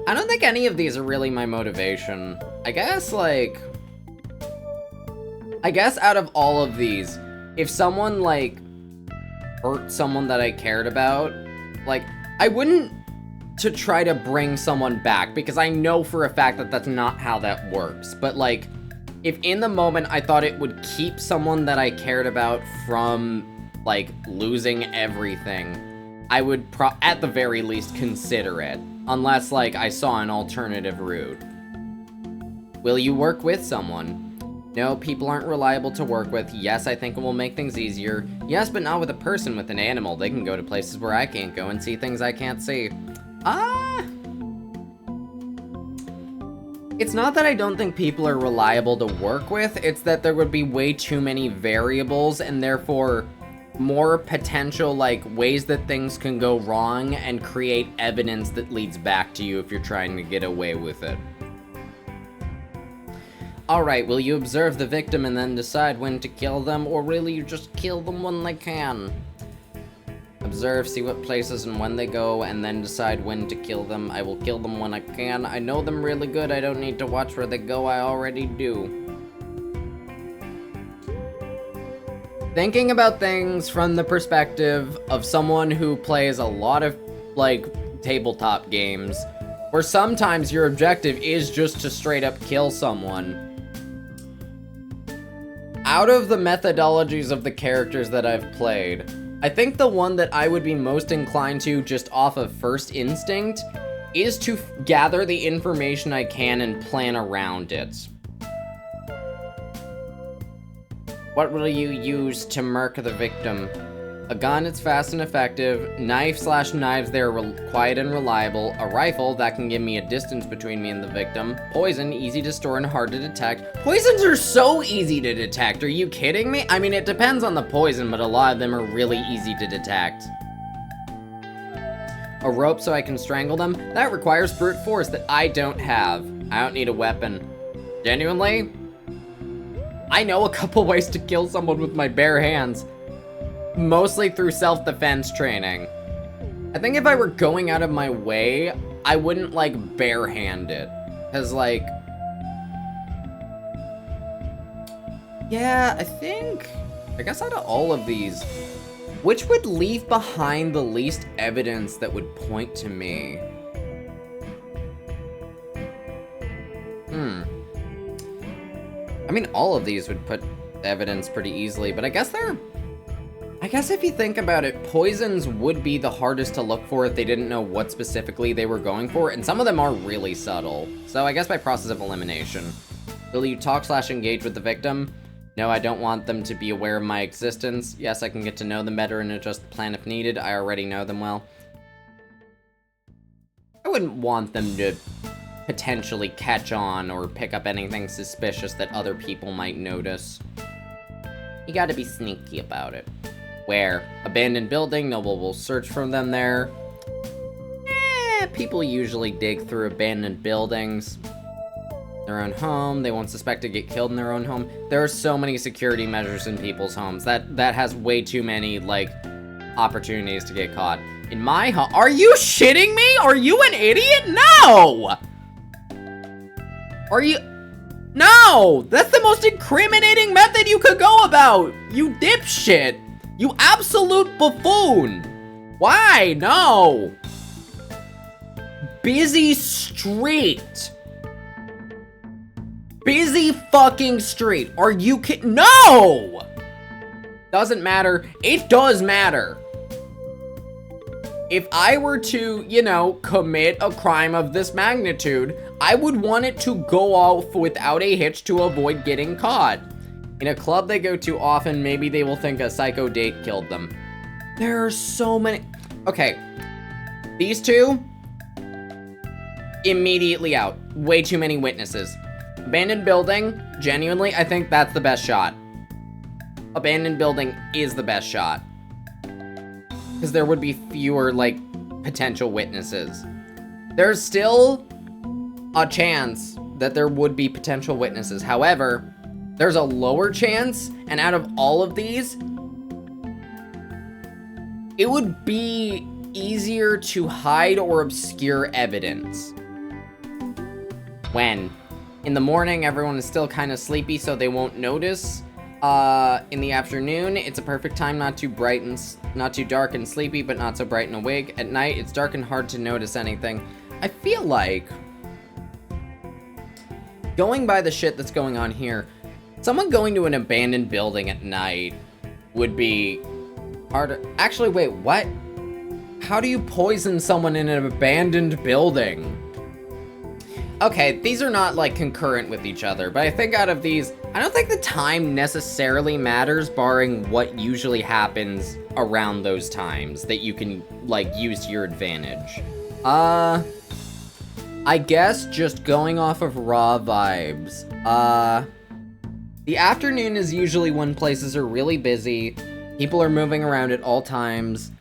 Speaker 1: I don't think any of these are really my motivation. I guess, like... I guess out of all of these, if someone, like, hurt someone that I cared about, like, I wouldn't to try to bring someone back, because I know for a fact that that's not how that works. But, like, if in the moment I thought it would keep someone that I cared about from, like, losing everything, I would at the very least consider it, unless, like, I saw an alternative route. Will you work with someone? No, people aren't reliable to work with. Yes, I think it will make things easier. Yes, but not with a person, with an animal. They can go to places where I can't go and see things I can't see. It's not that I don't think people are reliable to work with, it's that there would be way too many variables, and therefore more potential, like, ways that things can go wrong and create evidence that leads back to you if you're trying to get away with it. Alright, will you observe the victim and then decide when to kill them, or will you just kill them when they can? Observe, see what places and when they go, and then decide when to kill them. I will kill them when I can. I know them really good, I don't need to watch where they go, I already do. Thinking about things from the perspective of someone who plays a lot of, like, tabletop games, where sometimes your objective is just to straight up kill someone. Out of the methodologies of the characters that I've played, I think the one that I would be most inclined to, just off of first instinct, is to gather the information I can and plan around it. What will you use to murk the victim? A gun, it's fast and effective. Knife/knives, they're quiet and reliable. A rifle, that can give me a distance between me and the victim. Poison, easy to store and hard to detect. Poisons are so easy to detect, are you kidding me? I mean, it depends on the poison, but a lot of them are really easy to detect. A rope so I can strangle them? That requires brute force that I don't have. I don't need a weapon. Genuinely? I know a couple ways to kill someone with my bare hands. Mostly through self-defense training. I think if I were going out of my way, I wouldn't, like, barehand it. Cause, like... Yeah, I guess out of all of these, which would leave behind the least evidence that would point to me? I mean, all of these would put evidence pretty easily, but I guess if you think about it, poisons would be the hardest to look for if they didn't know what specifically they were going for, and some of them are really subtle. So I guess by process of elimination. Will you talk/engage with the victim? No, I don't want them to be aware of my existence. Yes, I can get to know them better and adjust the plan if needed. I already know them well. I wouldn't want them to potentially catch on or pick up anything suspicious that other people might notice. You gotta be sneaky about it. Where? Abandoned building, Noble will search for them there. People usually dig through abandoned buildings. Their own home, they won't suspect to get killed in their own home. There are so many security measures in people's homes. That has way too many, like, opportunities to get caught. In my home, are you shitting me? Are you an idiot? No! Are you? No! That's the most incriminating method you could go about! You dipshit! You absolute buffoon! Why? No! Busy street! Busy fucking street! Are you kidding? No! Doesn't matter. It does matter. If I were to, you know, commit a crime of this magnitude, I would want it to go off without a hitch to avoid getting caught. In a club they go to often, maybe they will think a psycho date killed them. There are so many. Okay. These two, immediately out. Way too many witnesses. Abandoned building, genuinely, I think that's the best shot. Abandoned building is the best shot. Because there would be fewer, like, potential witnesses. There's still a chance that there would be potential witnesses. However, there's a lower chance, and out of all of these, it would be easier to hide or obscure evidence. When? In the morning, everyone is still kind of sleepy, so they won't notice. In the afternoon, it's a perfect time, not too dark and sleepy, but not so bright and awake. At night, it's dark and hard to notice anything. I feel like, going by the shit that's going on here, someone going to an abandoned building at night would be harder. Actually, wait, what? How do you poison someone in an abandoned building? Okay, these are not, like, concurrent with each other, but I think out of these, I don't think the time necessarily matters, barring what usually happens around those times that you can, like, use to your advantage. I guess just going off of raw vibes. The afternoon is usually when places are really busy, people are moving around at all times,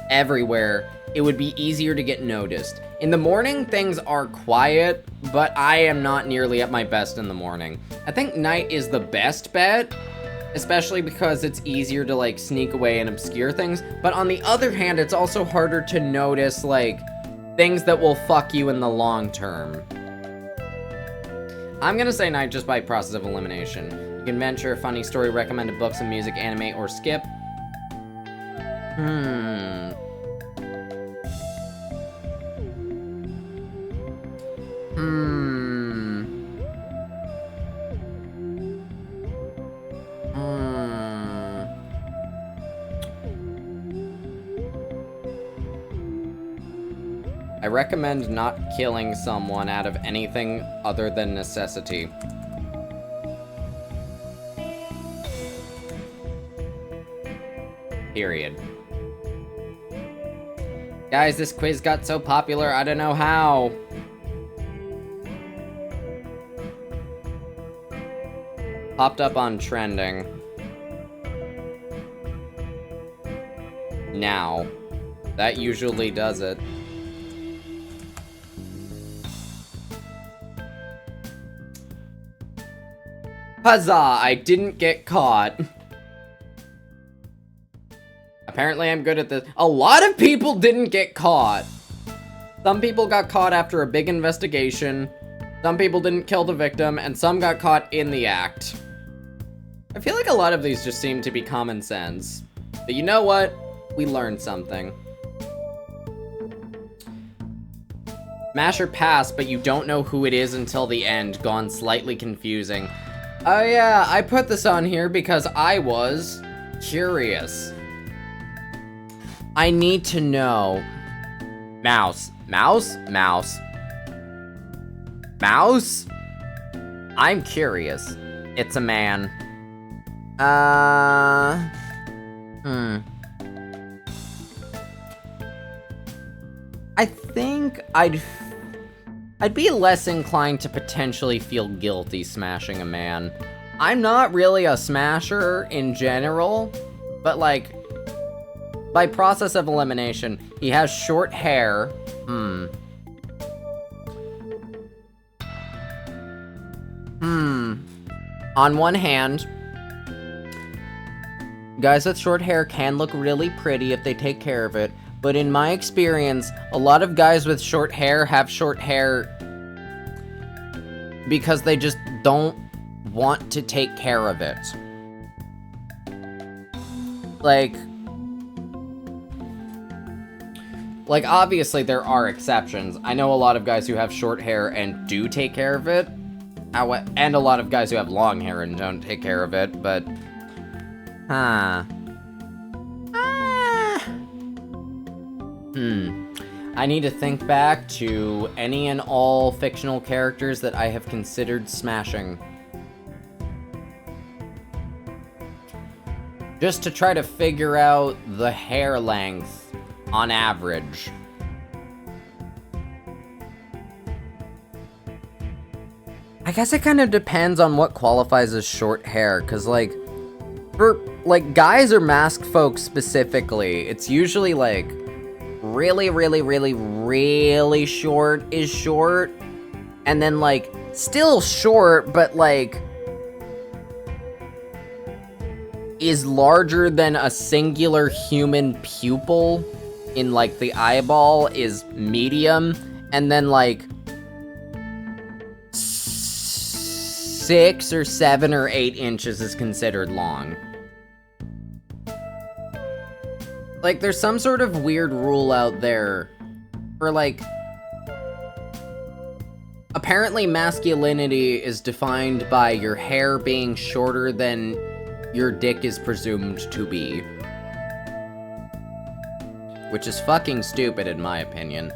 Speaker 1: everywhere. It would be easier to get noticed. In the morning, things are quiet, but I am not nearly at my best in the morning. I think night is the best bet, especially because it's easier to, like, sneak away and obscure things. But on the other hand, it's also harder to notice, like, things that will fuck you in the long term. I'm gonna say night just by process of elimination. You can venture a funny story, recommended books and music, anime, or skip. I recommend not killing someone out of anything other than necessity. Period. Guys, this quiz got so popular, I don't know how. Popped up on trending. Now. That usually does it. Huzzah! I didn't get caught. Apparently I'm good at this. A lot of people didn't get caught. Some people got caught after a big investigation. Some people didn't kill the victim, and some got caught in the act. I feel like a lot of these just seem to be common sense. But you know what? We learned something. Smash or pass, but you don't know who it is until the end. Gone slightly confusing. Oh yeah, I put this on here because I was curious. I need to know. Mouse. Mouse? Mouse. Mouse? I'm curious. It's a man. I think I'd be less inclined to potentially feel guilty smashing a man. I'm not really a smasher in general, but like, by process of elimination, he has short hair. On one hand, guys with short hair can look really pretty if they take care of it, but in my experience, a lot of guys with short hair have short hair because they just don't want to take care of it. Like obviously there are exceptions. I know a lot of guys who have short hair and do take care of it, and a lot of guys who have long hair and don't take care of it, but I need to think back to any and all fictional characters that I have considered smashing. Just to try to figure out the hair length on average. I guess it kind of depends on what qualifies as short hair, because, like, for, like, guys or masked folks specifically, it's usually, like, really, really, really, really short is short, and then, like, still short, but, like, is larger than a singular human pupil in, like, the eyeball is medium, and then, like, 6 or 7 or 8 inches is considered long. Like, there's some sort of weird rule out there for, like, apparently masculinity is defined by your hair being shorter than your dick is presumed to be. Which is fucking stupid in my opinion.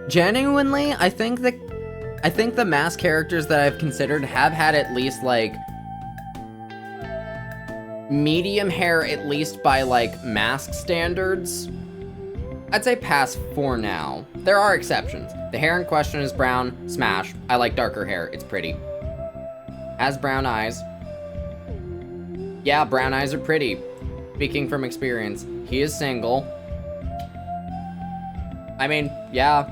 Speaker 1: Genuinely, I think the mask characters that I've considered have had at least, like, medium hair, at least by, like, mask standards. I'd say pass for now. There are exceptions. The hair in question is brown, smash. I like darker hair, it's pretty. Has brown eyes. Yeah, brown eyes are pretty. Speaking from experience. He is single. I mean, yeah.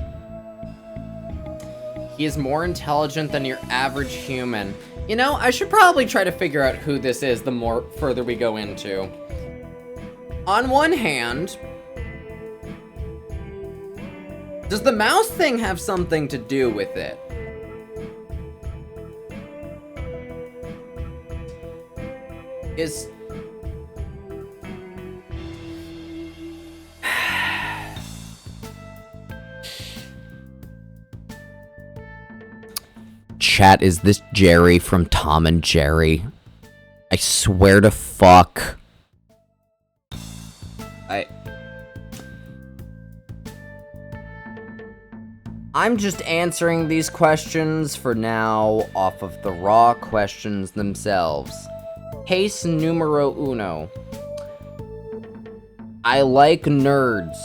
Speaker 1: He is more intelligent than your average human. You know, I should probably try to figure out who this is the more further we go into. On one hand, does the mouse thing have something to do with it? Chat, is this Jerry from Tom and Jerry? I swear to fuck. I'm just answering these questions for now off of the raw questions themselves. Case numero uno. I like nerds.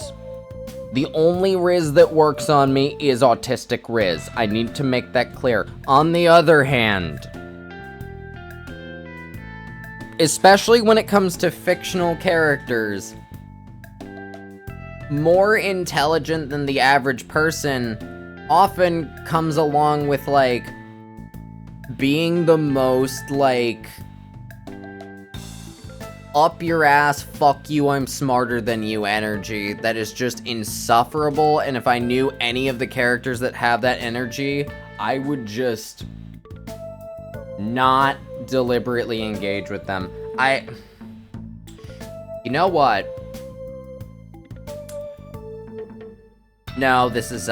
Speaker 1: The only Riz that works on me is autistic Riz. I need to make that clear. On the other hand, especially when it comes to fictional characters, more intelligent than the average person often comes along with, like, being the most, like, up your ass, fuck you, I'm smarter than you energy that is just insufferable. And if I knew any of the characters that have that energy, I would just not deliberately engage with them. You know what? No, this is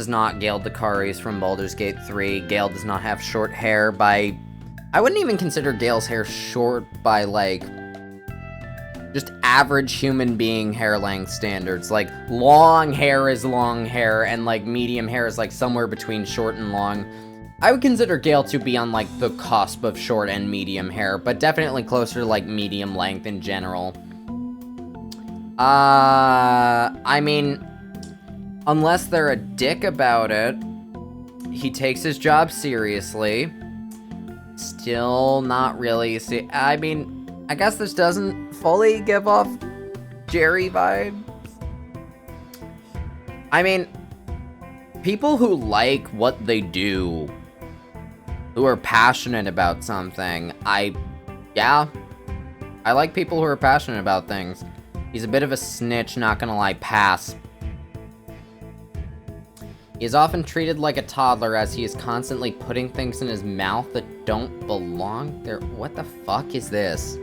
Speaker 1: not Gale Dakari's from Baldur's Gate 3. Gale does not have short hair by... I wouldn't even consider Gale's hair short by, like, just average human being hair length standards. Like, long hair is long hair, and, like, medium hair is, like, somewhere between short and long. I would consider Gale to be on, like, the cusp of short and medium hair, but definitely closer to, like, medium length in general. I mean, unless they're a dick about it, he takes his job seriously. Still not really. See, I mean, I guess this doesn't fully give off Jerry vibes. I mean, people who like what they do, who are passionate about something, I like people who are passionate about things. He's a bit of a snitch, not gonna lie, pass. He is often treated like a toddler as he is constantly putting things in his mouth that don't belong there. What the fuck is this?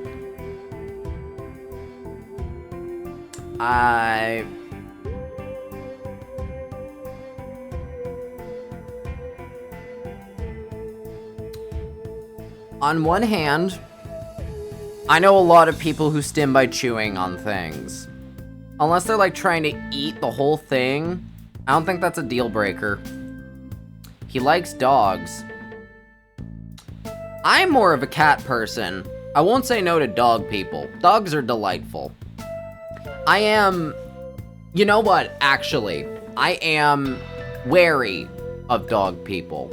Speaker 1: On one hand, I know a lot of people who stim by chewing on things. Unless they're, like, trying to eat the whole thing, I don't think that's a deal breaker. He likes dogs. I'm more of a cat person. I won't say no to dog people. Dogs are delightful. I am... You know what? Actually, I am wary of dog people.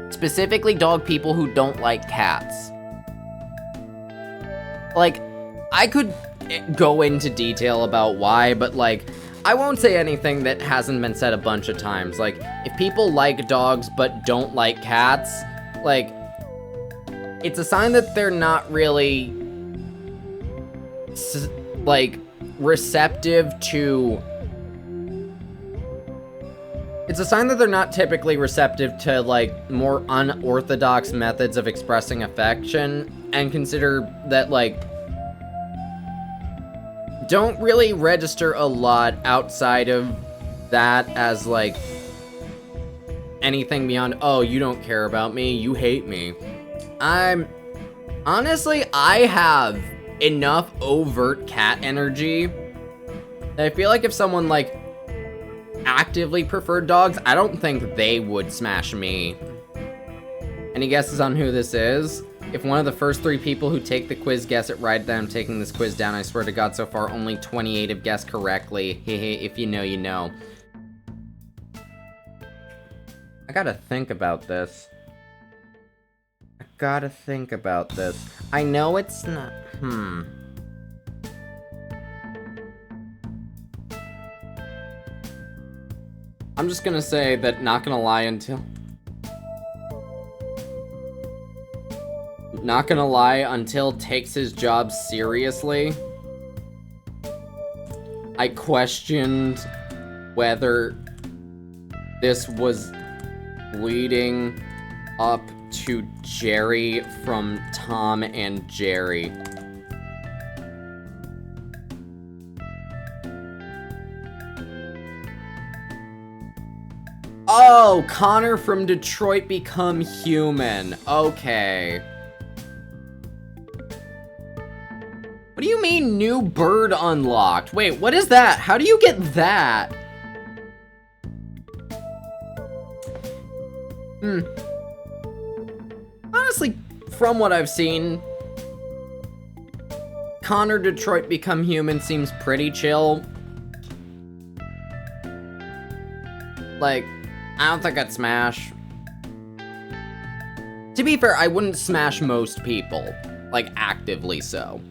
Speaker 1: Specifically dog people who don't like cats. Like, I could go into detail about why, but like, I won't say anything that hasn't been said a bunch of times. Like, if people like dogs but don't like cats, like, it's a sign that they're not really, like, receptive to... It's a sign that they're not typically receptive to, like, more unorthodox methods of expressing affection, and consider that, like, don't really register a lot outside of that as, like, anything beyond, oh, you don't care about me, you hate me. Honestly, I have enough overt cat energy that I feel like if someone, like, actively preferred dogs, I don't think they would smash me. Any guesses on who this is? If one of the first 3 people who take the quiz guess it right, then I'm taking this quiz down. I swear to God, so far only 28 have guessed correctly. Hehe, if you know, you know. I gotta think about this. I know it's not... I'm just gonna say that not gonna lie until takes his job seriously, I questioned whether this was leading up to Jerry from Tom and Jerry. Oh, Connor from Detroit Become Human. Okay. What do you mean new bird unlocked? Wait, what is that? How do you get that? Honestly, from what I've seen, Connor Detroit Become Human seems pretty chill. Like, I don't think I'd smash. To be fair, I wouldn't smash most people. Like, actively so.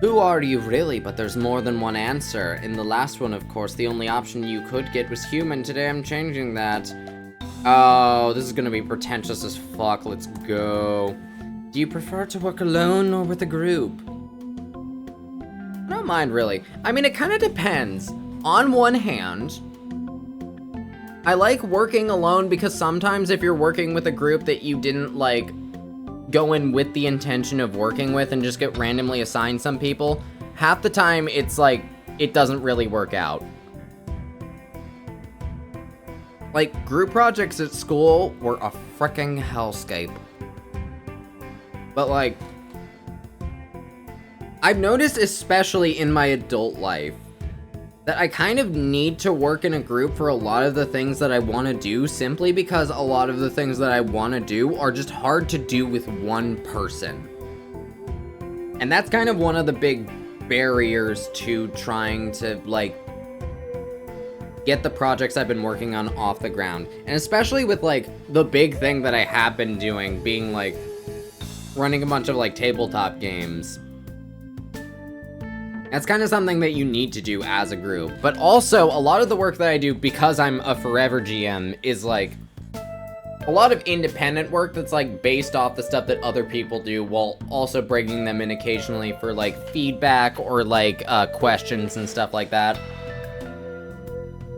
Speaker 1: Who are you really? But there's more than one answer. In the last one, of course, the only option you could get was human. Today I'm changing that. Oh, this is gonna be pretentious as fuck. Let's go. Do you prefer to work alone or with a group? I don't mind, really. I mean, it kind of depends. On one hand, I like working alone because sometimes if you're working with a group that you didn't, like, go in with the intention of working with and just get randomly assigned some people, half the time it's like, it doesn't really work out. Like, group projects at school were a frickin' hellscape. But, like, I've noticed, especially in my adult life, that I kind of need to work in a group for a lot of the things that I want to do, simply because a lot of the things that I want to do are just hard to do with one person. And that's kind of one of the big barriers to trying to, like, get the projects I've been working on off the ground. And especially with, like, the big thing that I have been doing being, like, running a bunch of, like, tabletop games. That's kind of something that you need to do as a group. But also, a lot of the work that I do, because I'm a forever GM, is, like, a lot of independent work that's, like, based off the stuff that other people do, while also bringing them in occasionally for, like, feedback or, like, questions and stuff like that.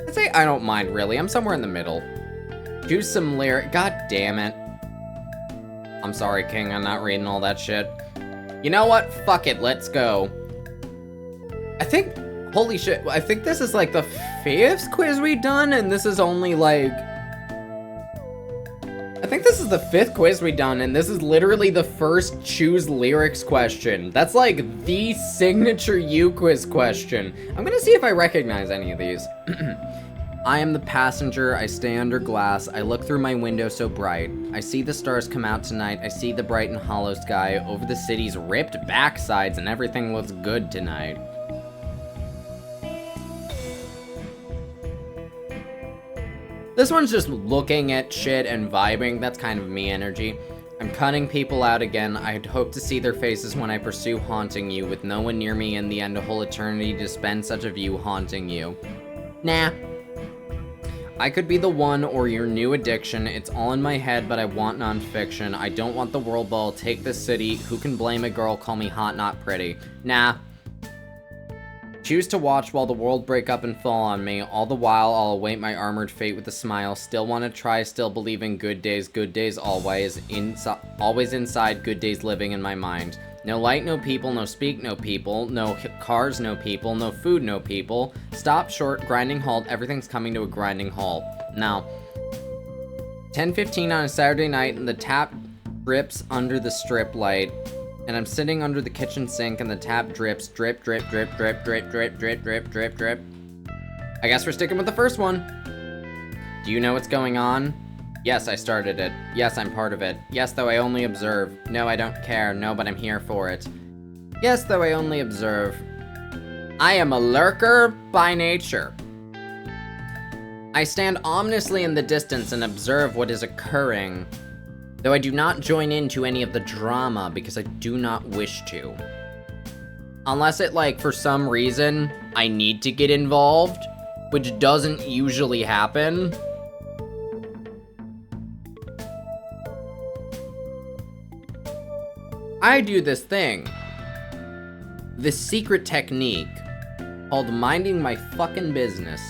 Speaker 1: I'd say I don't mind, really. I'm somewhere in the middle. Do some lyric. God damn it. I'm sorry, King. I'm not reading all that shit. You know what? Fuck it. Let's go. I think, holy shit, I think this is like the 5th quiz we've done, and this is only like, I think this is the 5th quiz we've done, and this is literally the first choose lyrics question. That's like the signature uQuiz question. I'm gonna see if I recognize any of these. I am the passenger, I stay under glass, I look through my window so bright. I see the stars come out tonight, I see the bright and hollow sky over the city's ripped backsides, and everything looks good tonight. This one's just looking at shit and vibing. That's kind of me energy. I'm cutting people out again. I'd hope to see their faces when I pursue haunting you. With no one near me in the end, a whole eternity to spend such a view haunting you. Nah. I could be the one or your new addiction. It's all in my head, but I want nonfiction. I don't want the world, but I'll take this city. Who can blame a girl? Call me hot, not pretty. Nah. Choose to watch while the world break up and fall on me. All the while, I'll await my armored fate with a smile. Still want to try, still believe in good days always. Always inside, good days living in my mind. No light, no people, no speak, no people. No cars, no people. No food, no people. Stop, short, grinding halt. Everything's coming to a grinding halt. Now, 10:15 on a Saturday night, and the tap drips under the strip light. And I'm sitting under the kitchen sink and the tap drips, drip, drip, drip, drip, drip, drip, drip, drip, drip, drip. I guess we're sticking with the first one. Do you know what's going on? Yes, I started it. Yes, I'm part of it. Yes, though I only observe. No, I don't care. No, but I'm here for it. Yes, though I only observe. I am a lurker by nature. I stand ominously in the distance and observe what is occurring. Though I do not join into any of the drama because I do not wish to. Unless it, like, for some reason, I need to get involved, which doesn't usually happen. I do this thing. This secret technique called minding my fucking business.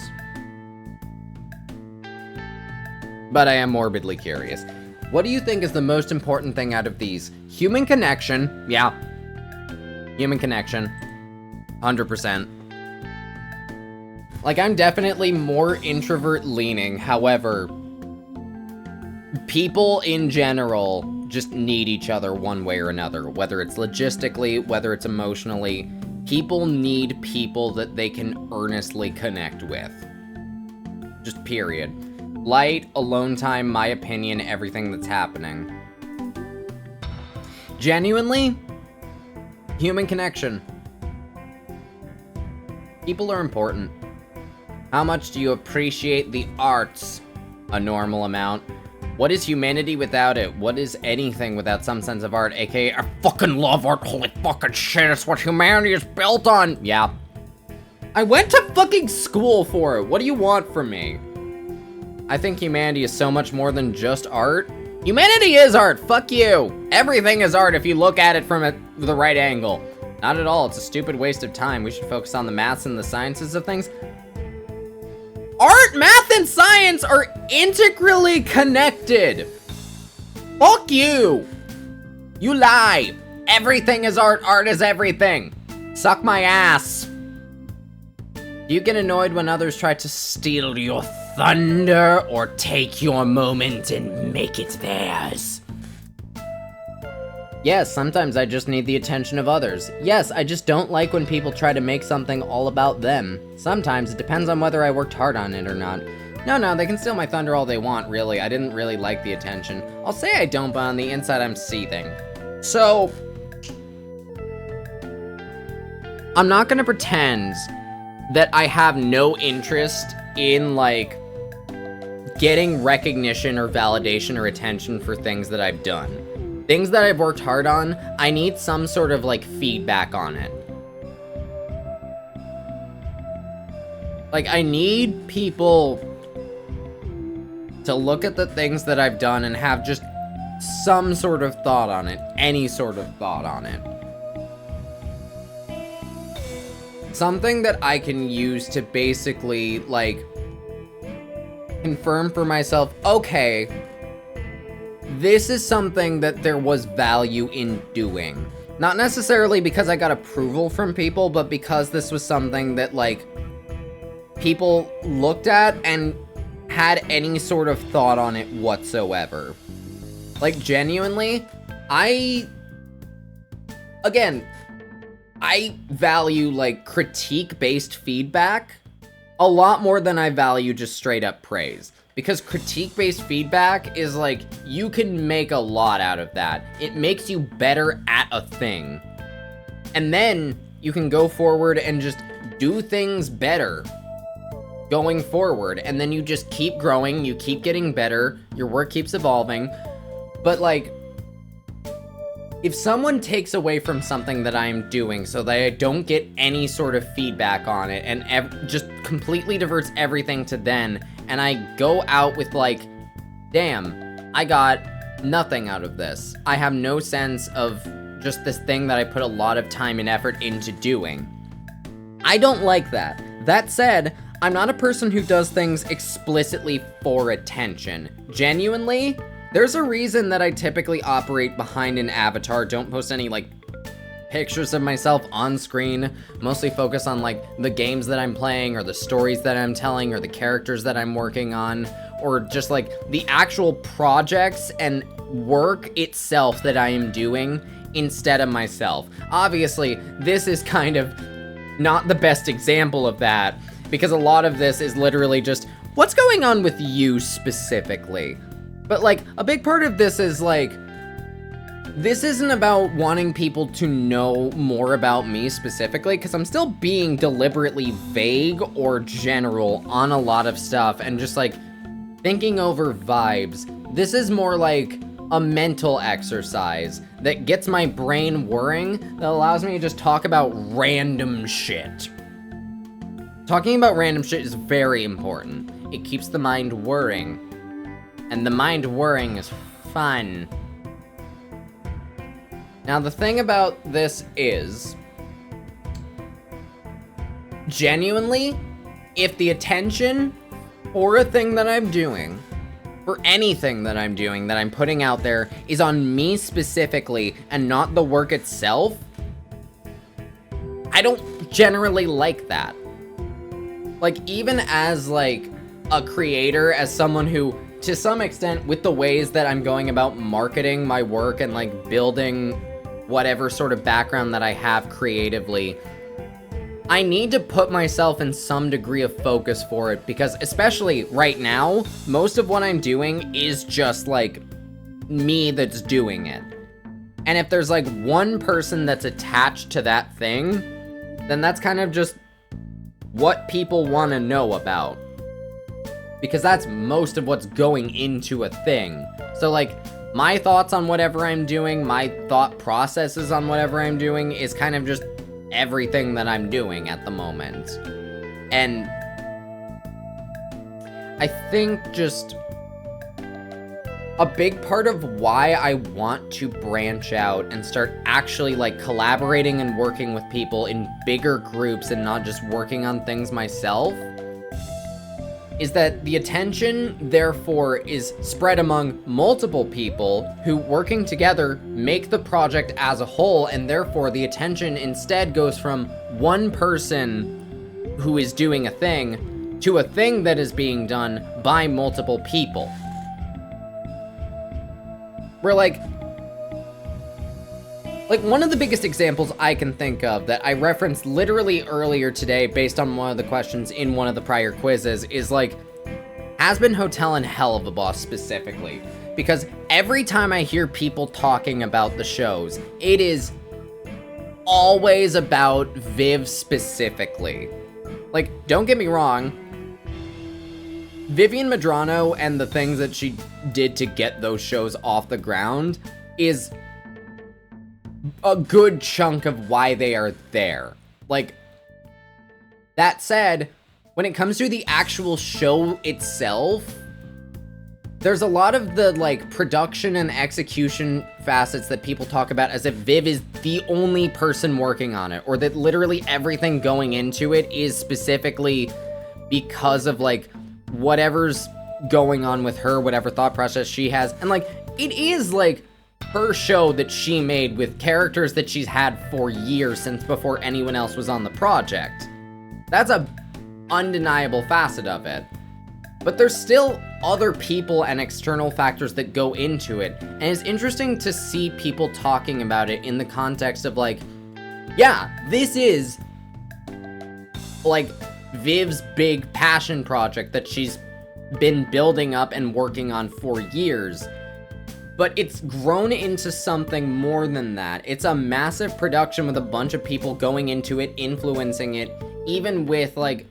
Speaker 1: But I am morbidly curious. What do you think is the most important thing out of these? Human connection. Yeah. Human connection. 100%. Like, I'm definitely more introvert leaning. However, people in general just need each other one way or another. Whether it's logistically, whether it's emotionally. People need people that they can earnestly connect with. Just period. Light, alone time, my opinion, everything that's happening. Genuinely, human connection. People are important. How much do you appreciate the arts? A normal amount. What is humanity without it? What is anything without some sense of art? AKA, I fucking love art, holy fucking shit, it's what humanity is built on! Yeah. I went to fucking school for it, what do you want from me? I think humanity is so much more than just art. Humanity is art, fuck you! Everything is art if you look at it from the right angle. Not at all, it's a stupid waste of time. We should focus on the maths and the sciences of things. Art, math, and science are integrally connected. Fuck you! You lie! Everything is art, art is everything. Suck my ass. Do you get annoyed when others try to steal your thunder or take your moment and make it theirs? Yes, sometimes I just need the attention of others. Yes, I just don't like when people try to make something all about them. Sometimes it depends on whether I worked hard on it or not. No, they can steal my thunder all they want, really. I didn't really like the attention. I'll say I don't, but on the inside I'm seething. So, I'm not gonna pretend that I have no interest in, like, getting recognition or validation or attention for things that I've done. Things that I've worked hard on, I need some sort of, like, feedback on it. Like, I need people to look at the things that I've done and have just some sort of thought on it. Any sort of thought on it. Something that I can use to basically, like, confirm for myself, okay, this is something that there was value in doing. Not necessarily because I got approval from people, but because this was something that, like, people looked at and had any sort of thought on it whatsoever. Like, genuinely, I value, like, critique-based feedback a lot more than I value just straight-up praise. Because critique-based feedback is, like, you can make a lot out of that. It makes you better at a thing. And then you can go forward and just do things better going forward. And then you just keep growing, you keep getting better, your work keeps evolving. But, like, if someone takes away from something that I'm doing so that I don't get any sort of feedback on it and just completely diverts everything to then, and I go out with, like, damn, I got nothing out of this. I have no sense of just this thing that I put a lot of time and effort into doing. I don't like that. That said, I'm not a person who does things explicitly for attention. Genuinely, there's a reason that I typically operate behind an avatar, don't post any, like, pictures of myself on screen, mostly focus on, like, the games that I'm playing, or the stories that I'm telling, or the characters that I'm working on, or just, like, the actual projects and work itself that I am doing instead of myself. Obviously, this is kind of not the best example of that, because a lot of this is literally just, what's going on with you specifically? But, like, a big part of this is, like, this isn't about wanting people to know more about me specifically, because I'm still being deliberately vague or general on a lot of stuff, and just, like, thinking over vibes. This is more like a mental exercise that gets my brain whirring, that allows me to just talk about random shit. Talking about random shit is very important. It keeps the mind whirring. And the mind whirring is fun. Now, the thing about this is, genuinely, if the attention for a thing that I'm doing, for anything that I'm doing, that I'm putting out there, is on me specifically and not the work itself, I don't generally like that. Like, even as, like, a creator, as someone who, to some extent, with the ways that I'm going about marketing my work and, like, building whatever sort of background that I have creatively, I need to put myself in some degree of focus for it, because especially right now, most of what I'm doing is just, like, me that's doing it. And if there's, like, one person that's attached to that thing, then that's kind of just what people want to know about. Because that's most of what's going into a thing. So, like, my thoughts on whatever I'm doing, my thought processes on whatever I'm doing is kind of just everything that I'm doing at the moment. And I think just a big part of why I want to branch out and start actually, like, collaborating and working with people in bigger groups and not just working on things myself is that the attention, therefore, is spread among multiple people who, working together, make the project as a whole, and therefore the attention instead goes from one person who is doing a thing to a thing that is being done by multiple people. Where, like, one of the biggest examples I can think of that I referenced literally earlier today based on one of the questions in one of the prior quizzes is, like, Has-Been Hotel and Hell of the Boss specifically. Because every time I hear people talking about the shows, it is always about Viv specifically. Like, don't get me wrong, Vivian Medrano and the things that she did to get those shows off the ground is a good chunk of why they are there. Like, that said, when it comes to the actual show itself, there's a lot of the, like, production and execution facets that people talk about as if Viv is the only person working on it, or that literally everything going into it is specifically because of, like, whatever's going on with her, whatever thought process she has. And, like, it is, like, her show that she made with characters that she's had for years since before anyone else was on the project. That's a undeniable facet of it. But there's still other people and external factors that go into it. And it's interesting to see people talking about it in the context of like, yeah, this is like Viv's big passion project that she's been building up and working on for years. But it's grown into something more than that. It's a massive production with a bunch of people going into it, influencing it, even with like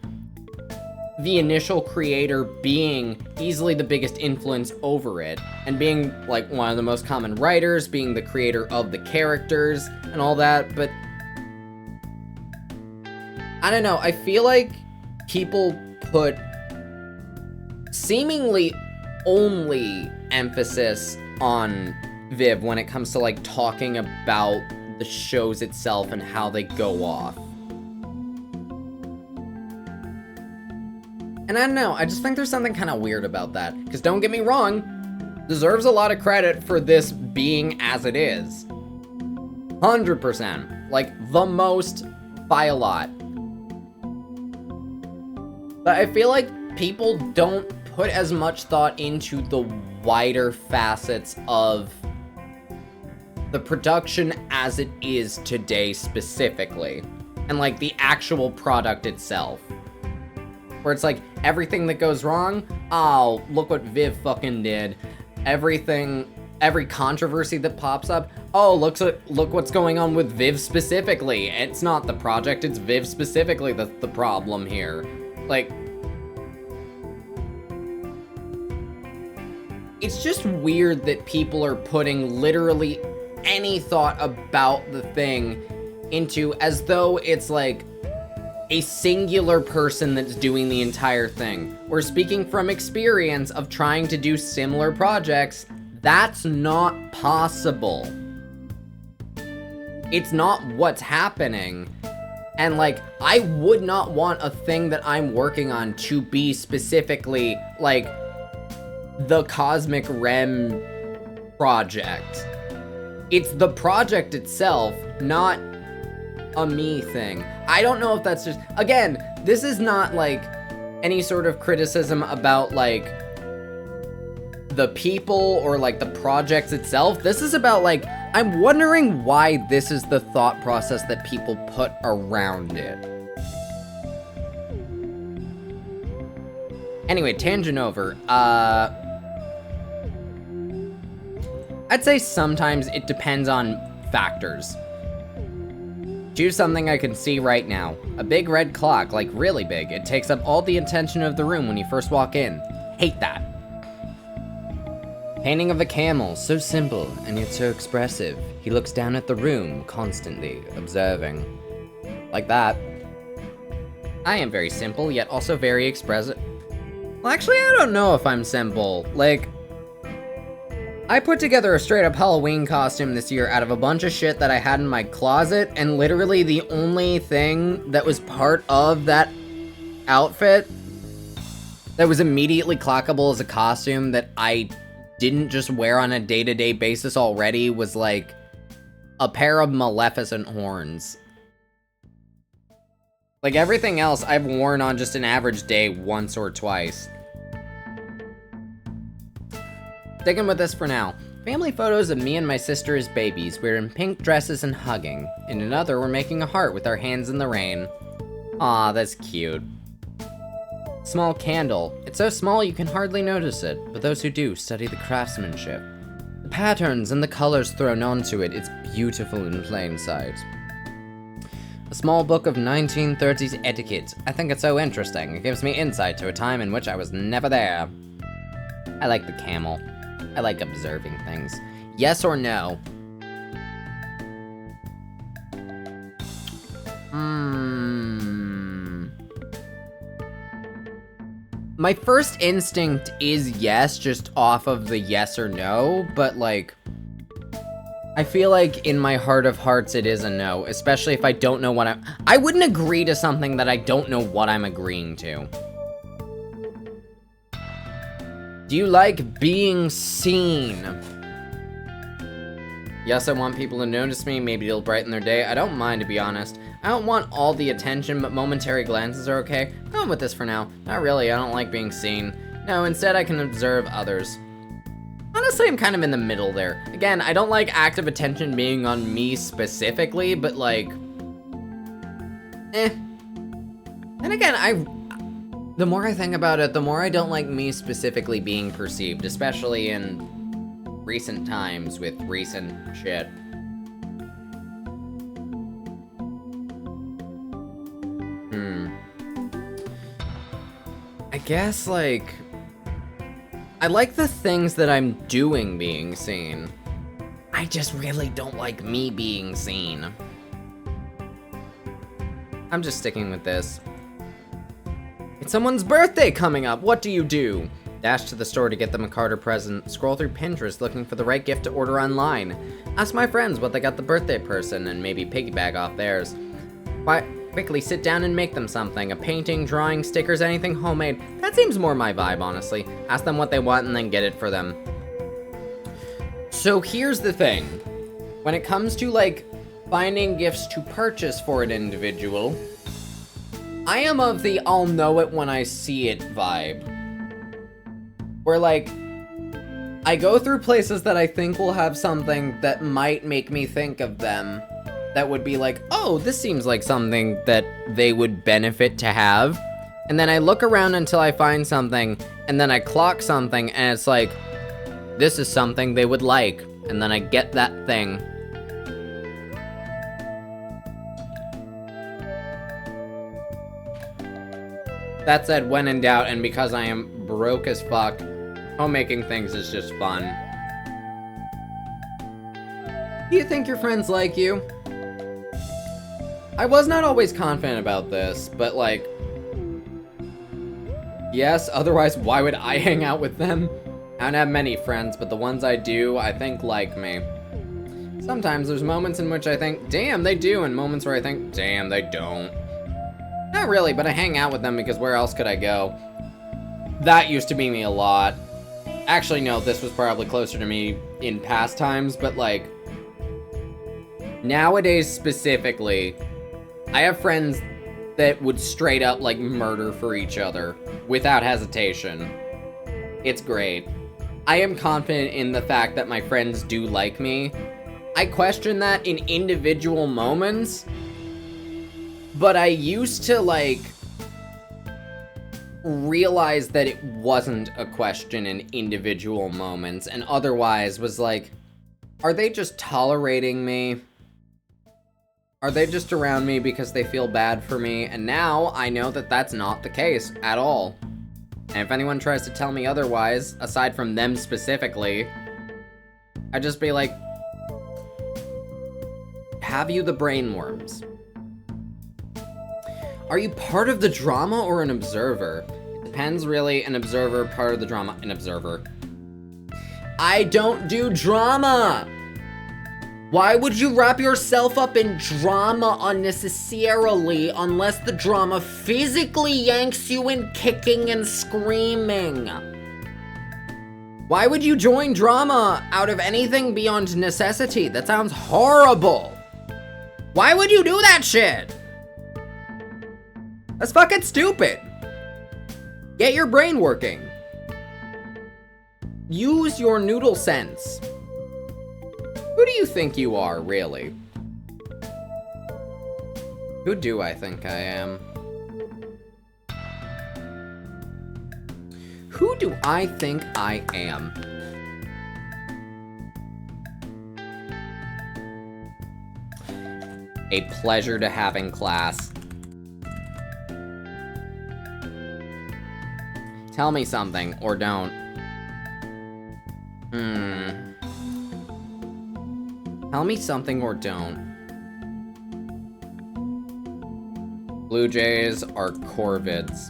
Speaker 1: the initial creator being easily the biggest influence over it, and being like one of the most common writers, being the creator of the characters and all that. But I don't know, I feel like people put seemingly only emphasis on Viv when it comes to like talking about the shows itself and how they go off. And I don't know, I just think there's something kind of weird about that. Because don't get me wrong, deserves a lot of credit for this being as it is. 100%. Like, the most by a lot. But I feel like people don't put as much thought into the wider facets of the production as it is today specifically. And like the actual product itself. Where it's like, everything that goes wrong, oh, look what Viv fucking did. Every controversy that pops up, oh, look what's going on with Viv specifically. It's not the project, it's Viv specifically that's the problem here. Like, it's just weird that people are putting literally any thought about the thing into as though it's like a singular person that's doing the entire thing. We're speaking from experience of trying to do similar projects. That's not possible. It's not what's happening. And like, I would not want a thing that I'm working on to be specifically like the Cosmic Rem project. It's the project itself, not a me thing. I don't know if that's just, again, this is not like any sort of criticism about like the people or like the project itself. This is about like, I'm wondering why this is the thought process that people put around it. Anyway, tangent over. I'd say sometimes it depends on factors. Choose something I can see right now. A big red clock, like really big. It takes up all the attention of the room when you first walk in. Hate that. Painting of a camel, so simple and yet so expressive. He looks down at the room, constantly observing. Like that. I am very simple, yet also very expressive. Well, actually, I don't know if I'm simple. Like, I put together a straight up Halloween costume this year out of a bunch of shit that I had in my closet, and literally the only thing that was part of that outfit that was immediately clockable as a costume that I didn't just wear on a day-to-day basis already was like a pair of Maleficent horns. Like everything else I've worn on just an average day once or twice. Sticking with this for now. Family photos of me and my sister as babies. We're in pink dresses and hugging. In another, we're making a heart with our hands in the rain. Aw, that's cute. Small candle. It's so small you can hardly notice it, but those who do study the craftsmanship. The patterns and the colors thrown onto it, it's beautiful in plain sight. A small book of 1930s etiquette. I think it's so interesting. It gives me insight to a time in which I was never there. I like the camel. I like observing things. Yes or no? My first instinct is yes, just off of the yes or no, but like, I feel like in my heart of hearts it is a no, especially if I don't know what I wouldn't agree to something that I don't know what I'm agreeing to. Do you like being seen? Yes, I want people to notice me, maybe it'll brighten their day. I don't mind, to be honest. I don't want all the attention, but momentary glances are okay. Going with this for now. Not really, I don't like being seen. No, instead I can observe others. Honestly, I'm kind of in the middle there. Again, I don't like active attention being on me specifically, but like, And again, the more I think about it, the more I don't like me specifically being perceived, especially in recent times with recent shit. I guess, like, I like the things that I'm doing being seen. I just really don't like me being seen. I'm just sticking with this. It's someone's birthday coming up. What do you do? Dash to the store to get them a card or present. Scroll through Pinterest looking for the right gift to order online. Ask my friends what they got the birthday person and maybe piggyback off theirs. Quickly sit down and make them something. A painting, drawing, stickers, anything homemade. That seems more my vibe, honestly. Ask them what they want and then get it for them. So here's the thing. When it comes to, like, finding gifts to purchase for an individual, I am of the I'll know it when I see it vibe. Where, like, I go through places that I think will have something that might make me think of them. That would be like, oh, this seems like something that they would benefit to have. And then I look around until I find something, and then I clock something, and it's like, this is something they would like. And then I get that thing. That said, when in doubt, and because I am broke as fuck, homemaking things is just fun. Do you think your friends like you? I was not always confident about this, but like, yes, otherwise why would I hang out with them? I don't have many friends, but the ones I do, I think like me. Sometimes there's moments in which I think, damn, they do, and moments where I think, damn, they don't. Not really, but I hang out with them because where else could I go? That used to be me a lot. Actually, no, this was probably closer to me in past times, but like, nowadays specifically, I have friends that would straight up, like, murder for each other without hesitation. It's great. I am confident in the fact that my friends do like me. I question that in individual moments, but I used to, like, realize that it wasn't a question in individual moments, and otherwise was like, are they just tolerating me? Are they just around me because they feel bad for me? And now I know that that's not the case at all. And if anyone tries to tell me otherwise, aside from them specifically, I'd just be like, have you the brainworms? Are you part of the drama or an observer? It depends, really. An observer, part of the drama, an observer. I don't do drama! Why would you wrap yourself up in drama unnecessarily unless the drama physically yanks you in kicking and screaming? Why would you join drama out of anything beyond necessity? That sounds horrible. Why would you do that shit? That's fucking stupid. Get your brain working. Use your noodle sense. Who do you think you are, really? Who do I think I am? Who do I think I am? A pleasure to have in class. Tell me something, or don't. Tell me something or don't. Blue Jays are corvids.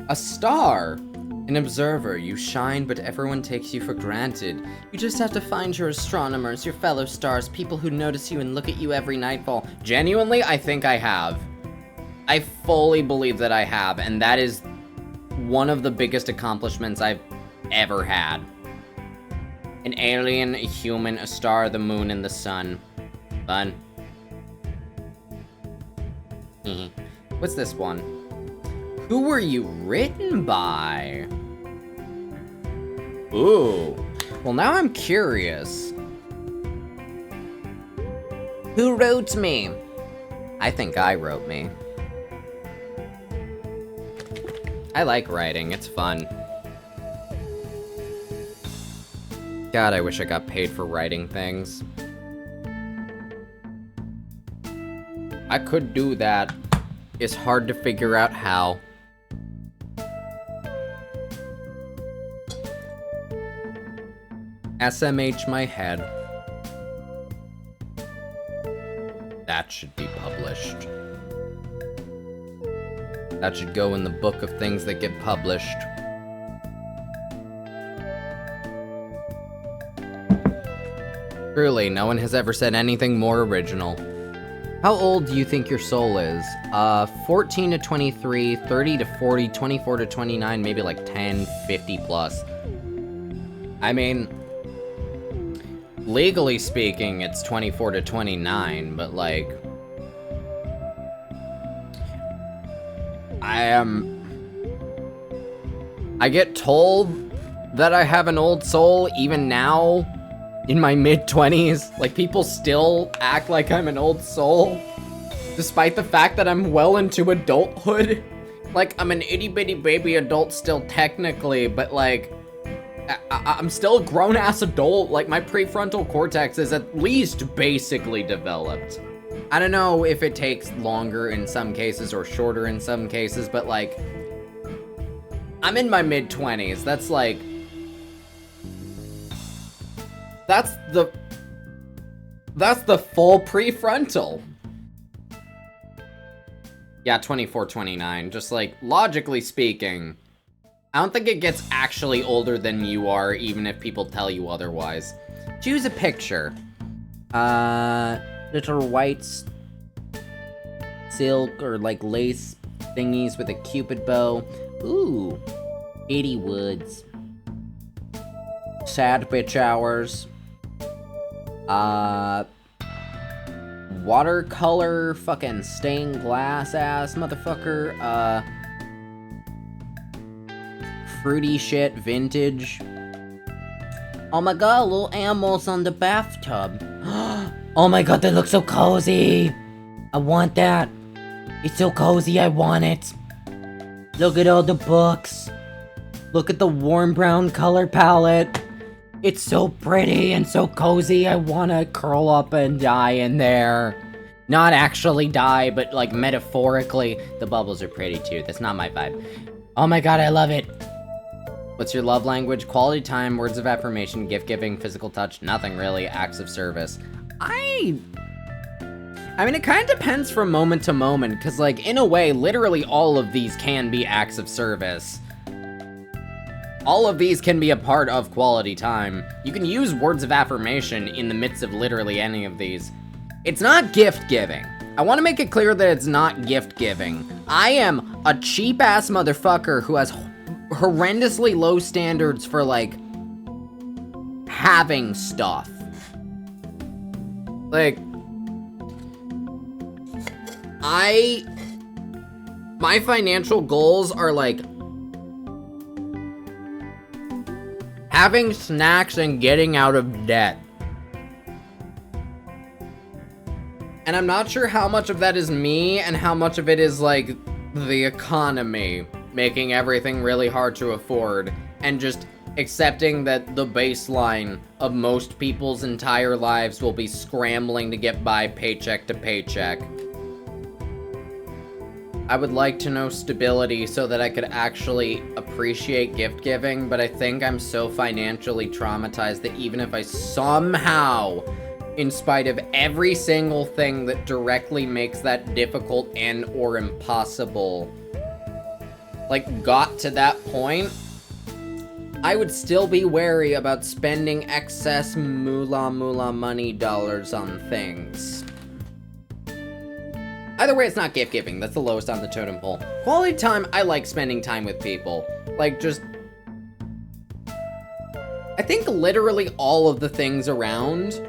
Speaker 1: A star! An observer, you shine, but everyone takes you for granted. You just have to find your astronomers, your fellow stars, people who notice you and look at you every nightfall. Genuinely, I think I have. I fully believe that I have, and that is one of the biggest accomplishments I've ever had. An alien, a human, a star, the moon, and the sun. Fun. What's this one? Who were you written by? Ooh. Well, now I'm curious. Who wrote me? I think I wrote me. I like writing, it's fun. God, I wish I got paid for writing things. I could do that. It's hard to figure out how. SMH my head. That should be published. That should go in the book of things that get published. Truly, no one has ever said anything more original. How old do you think your soul is? 14 to 23, 30 to 40, 24 to 29, maybe like 10, 50 plus. I mean, legally speaking, it's 24 to 29, but like, I get told that I have an old soul even now in my mid-20s. Like, people still act like I'm an old soul, despite the fact that I'm well into adulthood. Like, I'm an itty-bitty baby adult still technically, but like, I'm still a grown-ass adult. Like, my prefrontal cortex is at least basically developed. I don't know if it takes longer in some cases or shorter in some cases, but like, I'm in my mid-20s. That's like, that's the full prefrontal. Yeah, 24, 29. Just like, logically speaking, I don't think it gets actually older than you are, even if people tell you otherwise. Choose a picture. Little white silk or like lace thingies with a cupid bow. Ooh, 80 woods. Sad bitch hours. Watercolor fucking stained glass ass motherfucker. Fruity shit vintage. Oh my god, little animals on the bathtub. Oh my god, they look so cozy. I want that. It's so cozy, I want it. Look at all the books. Look at the warm brown color palette. It's so pretty and so cozy, I wanna curl up and die in there. Not actually die, but like metaphorically. The bubbles are pretty too, that's not my vibe. Oh my god, I love it. What's your love language? Quality time, words of affirmation, gift giving, physical touch, nothing really, acts of service. I mean, it kind of depends from moment to moment, because like, in a way, literally all of these can be acts of service. All of these can be a part of quality time. You can use words of affirmation in the midst of literally any of these. It's not gift giving. I want to make it clear that it's not gift giving. I am a cheap ass motherfucker who has horrendously low standards for like having stuff. Like, my financial goals are like having snacks and getting out of debt. And I'm not sure how much of that is me and how much of it is like the economy making everything really hard to afford, and just accepting that the baseline of most people's entire lives will be scrambling to get by paycheck to paycheck. I would like to know stability so that I could actually appreciate gift giving, but I think I'm so financially traumatized that even if I somehow, in spite of every single thing that directly makes that difficult and or impossible, like got to that point, I would still be wary about spending excess moolah money dollars on things. Either way, it's not gift giving. That's the lowest on the totem pole. Quality time, I like spending time with people. Like, just, I think literally all of the things around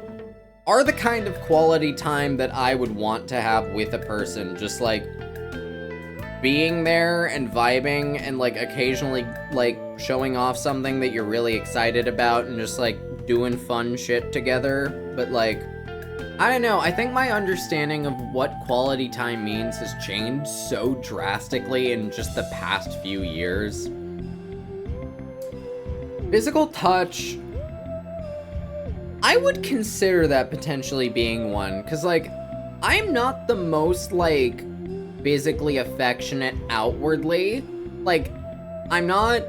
Speaker 1: are the kind of quality time that I would want to have with a person. Just like being there and vibing and, like, occasionally, like, showing off something that you're really excited about and just, like, doing fun shit together. But, like, I don't know, I think my understanding of what quality time means has changed so drastically in just the past few years. Physical touch, I would consider that potentially being one, because, like, I'm not the most, like, physically affectionate outwardly. Like, I'm not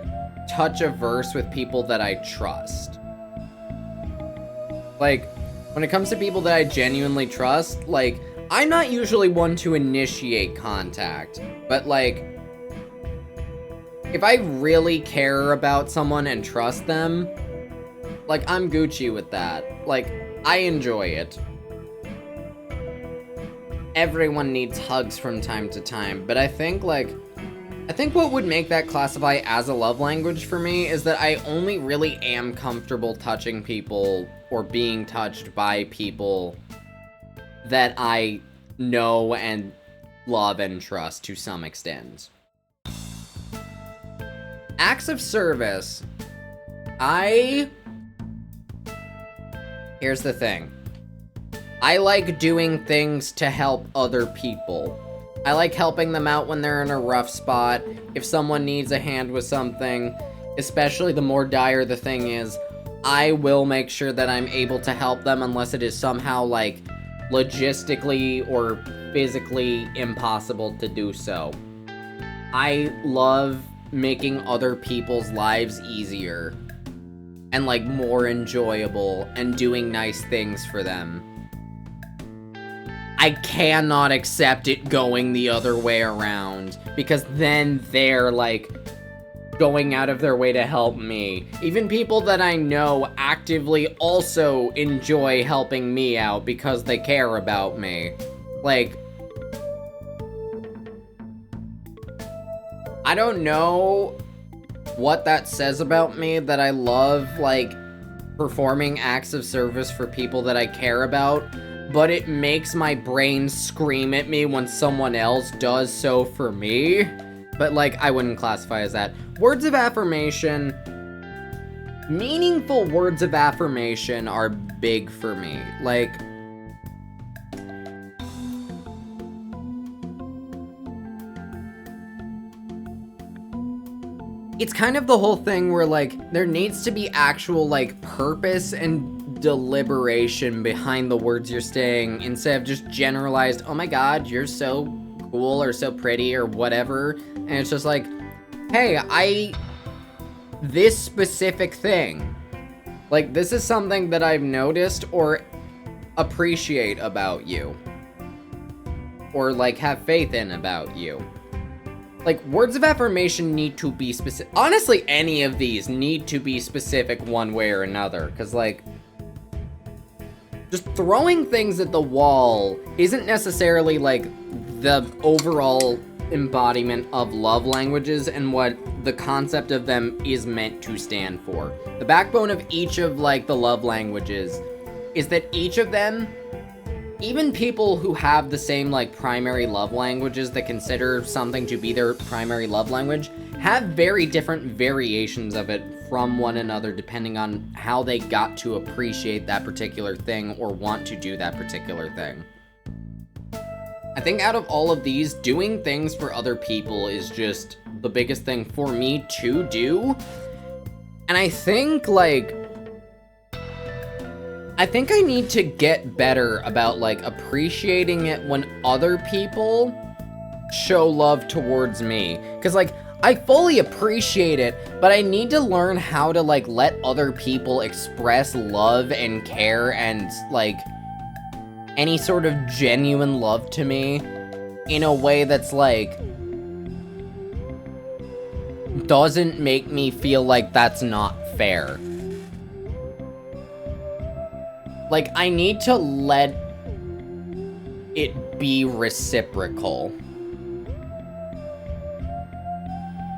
Speaker 1: touch-averse with people that I trust. Like, when it comes to people that I genuinely trust, like, I'm not usually one to initiate contact, but, like, if I really care about someone and trust them, like, I'm Gucci with that. Like, I enjoy it. Everyone needs hugs from time to time, but I think what would make that classify as a love language for me is that I only really am comfortable touching people or being touched by people that I know and love and trust to some extent. Acts of service. Here's the thing. I like doing things to help other people. I like helping them out when they're in a rough spot. If someone needs a hand with something, especially the more dire the thing is, I will make sure that I'm able to help them unless it is somehow, like, logistically or physically impossible to do so. I love making other people's lives easier and, like, more enjoyable and doing nice things for them. I cannot accept it going the other way around, because then they're, like, going out of their way to help me. Even people that I know actively also enjoy helping me out because they care about me. Like, I don't know what that says about me, that I love, like, performing acts of service for people that I care about, but it makes my brain scream at me when someone else does so for me. But, like, I wouldn't classify as that. Words of affirmation. Meaningful words of affirmation are big for me. Like, it's kind of the whole thing where, like, there needs to be actual, like, purpose and deliberation behind the words you're saying, instead of just generalized, oh my god, you're so cool or so pretty or whatever, and it's just like, hey, this specific thing, like, this is something that I've noticed or appreciate about you, or, like, have faith in about you. Like, words of affirmation need to be specific. Honestly, any of these need to be specific one way or another, because, like, just throwing things at the wall isn't necessarily, like, the overall embodiment of love languages and what the concept of them is meant to stand for. The backbone of each of, like, the love languages is that each of them, even people who have the same, like, primary love languages that consider something to be their primary love language, have very different variations of it from one another depending on how they got to appreciate that particular thing or want to do that particular thing. I think out of all of these, doing things for other people is just the biggest thing for me to do. And I think, like, I need to get better about, like, appreciating it when other people show love towards me. Because, like, I fully appreciate it, but I need to learn how to, like, let other people express love and care and, like, any sort of genuine love to me in a way that's, like, doesn't make me feel like that's not fair. Like, I need to let it be reciprocal.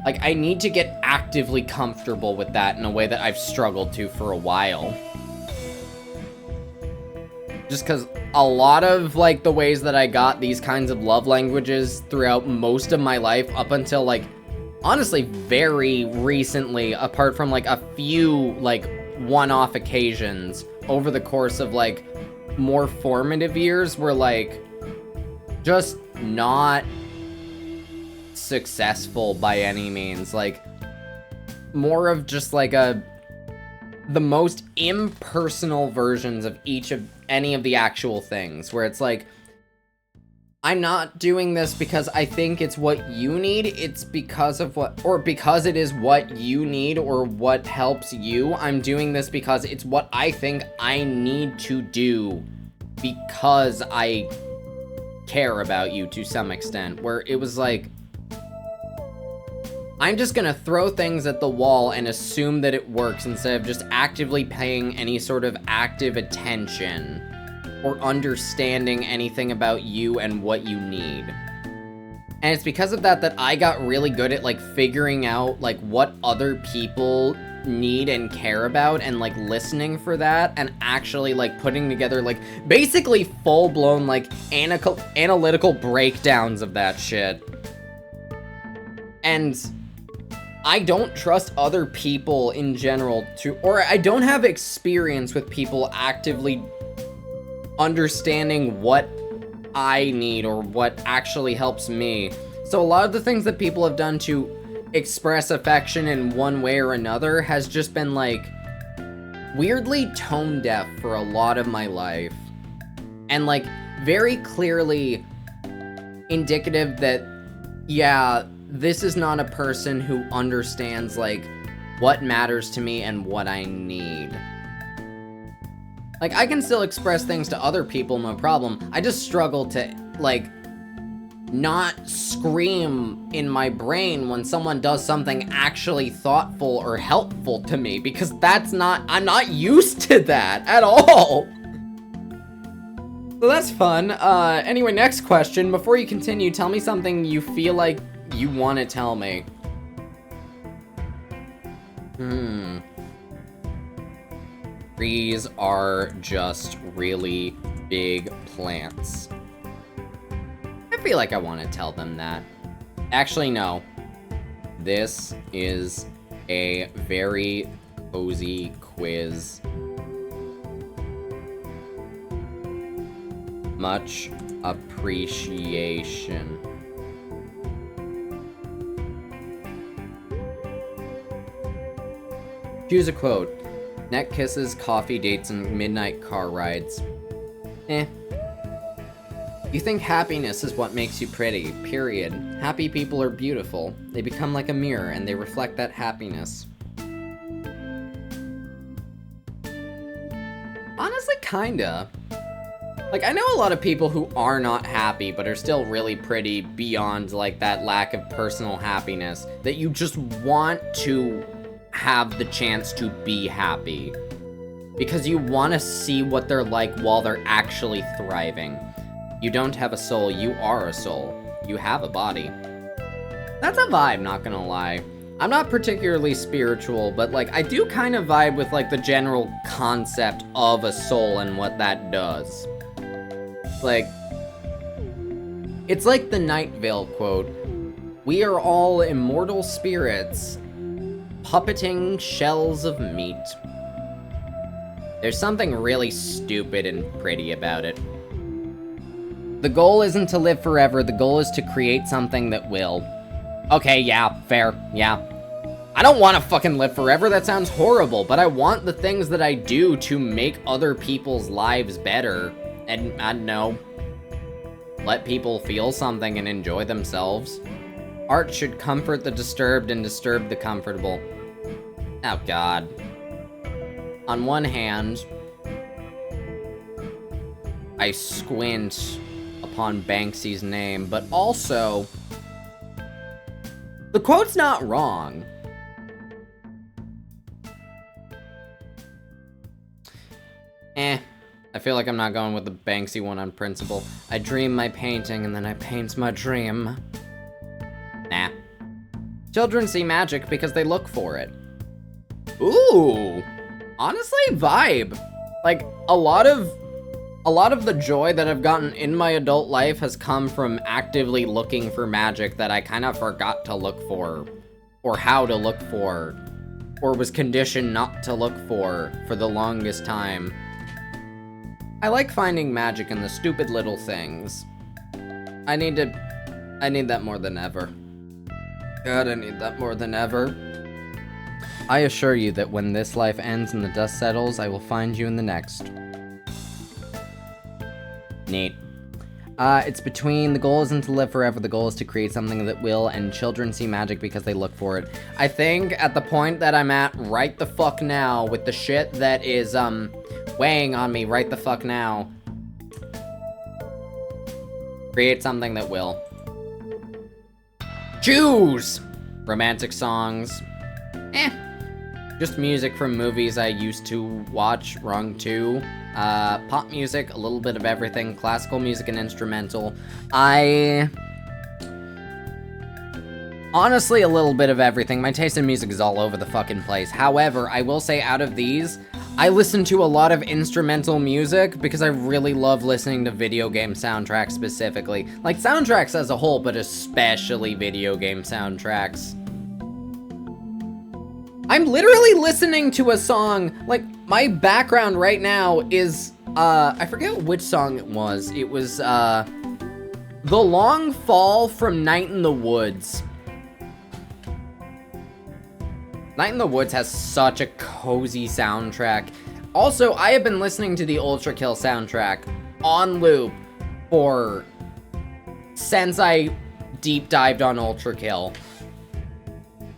Speaker 1: Like, I need to get actively comfortable with that in a way that I've struggled to for a while. Just because a lot of, like, the ways that I got these kinds of love languages throughout most of my life, up until, like, honestly, very recently, apart from, like, a few, like, one-off occasions over the course of, like, more formative years, were, like, just not successful by any means. Like, more of just, like, the most impersonal versions of any of the actual things, where it's like, I'm not doing this because I think it's what you need, it's because it is what you need or what helps you. I'm doing this because it's what I think I need to do because I care about you to some extent, where it was like, I'm just gonna throw things at the wall and assume that it works instead of just actively paying any sort of active attention or understanding anything about you and what you need. And it's because of that I got really good at, like, figuring out, like, what other people need and care about, and, like, listening for that, and actually, like, putting together, like, basically full-blown, like, analytical breakdowns of that shit. And I don't trust other people in general or I don't have experience with people actively understanding what I need or what actually helps me. So a lot of the things that people have done to express affection in one way or another has just been, like, weirdly tone deaf for a lot of my life. And, like, very clearly indicative that, yeah, this is not a person who understands, like, what matters to me and what I need. Like, I can still express things to other people, no problem. I just struggle to, like, not scream in my brain when someone does something actually thoughtful or helpful to me, because I'm not used to that at all. So that's fun. Anyway, next question. Before you continue, tell me something you feel like you want to tell me. Trees are just really big plants. I feel like I want to tell them that. Actually, no. This is a very cozy quiz. Much appreciation. Choose a quote. Neck kisses, coffee dates, and midnight car rides. You think happiness is what makes you pretty, period. Happy people are beautiful. They become like a mirror, and they reflect that happiness. Honestly, kinda. Like, I know a lot of people who are not happy, but are still really pretty beyond, like, that lack of personal happiness, that you just want to have the chance to be happy. Because you want to see what they're like while they're actually thriving. You don't have a soul, you are a soul. You have a body. That's a vibe, not gonna lie. I'm not particularly spiritual, but, like, I do kind of vibe with, like, the general concept of a soul and what that does. Like, it's like the Night Vale quote. We are all immortal spirits, puppeting shells of meat. There's something really stupid and pretty about it. The goal isn't to live forever, the goal is to create something that will. Okay, yeah, fair, yeah. I don't want to fucking live forever, that sounds horrible, but I want the things that I do to make other people's lives better. And, I don't know, let people feel something and enjoy themselves. Art should comfort the disturbed and disturb the comfortable. Oh, God. On one hand, I squint upon Banksy's name, but also, the quote's not wrong. I feel like I'm not going with the Banksy one on principle. I dream my painting and then I paint my dream. Nah. Children see magic because they look for it. Ooh! Honestly, vibe. Like, a lot of A lot of the joy that I've gotten in my adult life has come from actively looking for magic that I kind of forgot to look for, or how to look for, or was conditioned not to look for the longest time. I like finding magic in the stupid little things. I need that more than ever. God, I need that more than ever. I assure you that when this life ends and the dust settles, I will find you in the next. Neat. It's between the goal isn't to live forever, the goal is to create something that will, and children see magic because they look for it. I think at the point that I'm at right the fuck now, with the shit that is, weighing on me right the fuck now, create something that will. Choose! Romantic songs. Just music from movies I used to watch. Wrong too. Pop music, a little bit of everything. Classical music and instrumental. Honestly, a little bit of everything. My taste in music is all over the fucking place. However, I will say out of these, I listen to a lot of instrumental music because I really love listening to video game soundtracks specifically. Like, soundtracks as a whole, but especially video game soundtracks. I'm literally listening to a song, like, my background right now is, I forget which song it was. It was, The Long Fall from Night in the Woods. Night in the Woods has such a cozy soundtrack. Also, I have been listening to the Ultra Kill soundtrack on loop since I deep dived on Ultra Kill.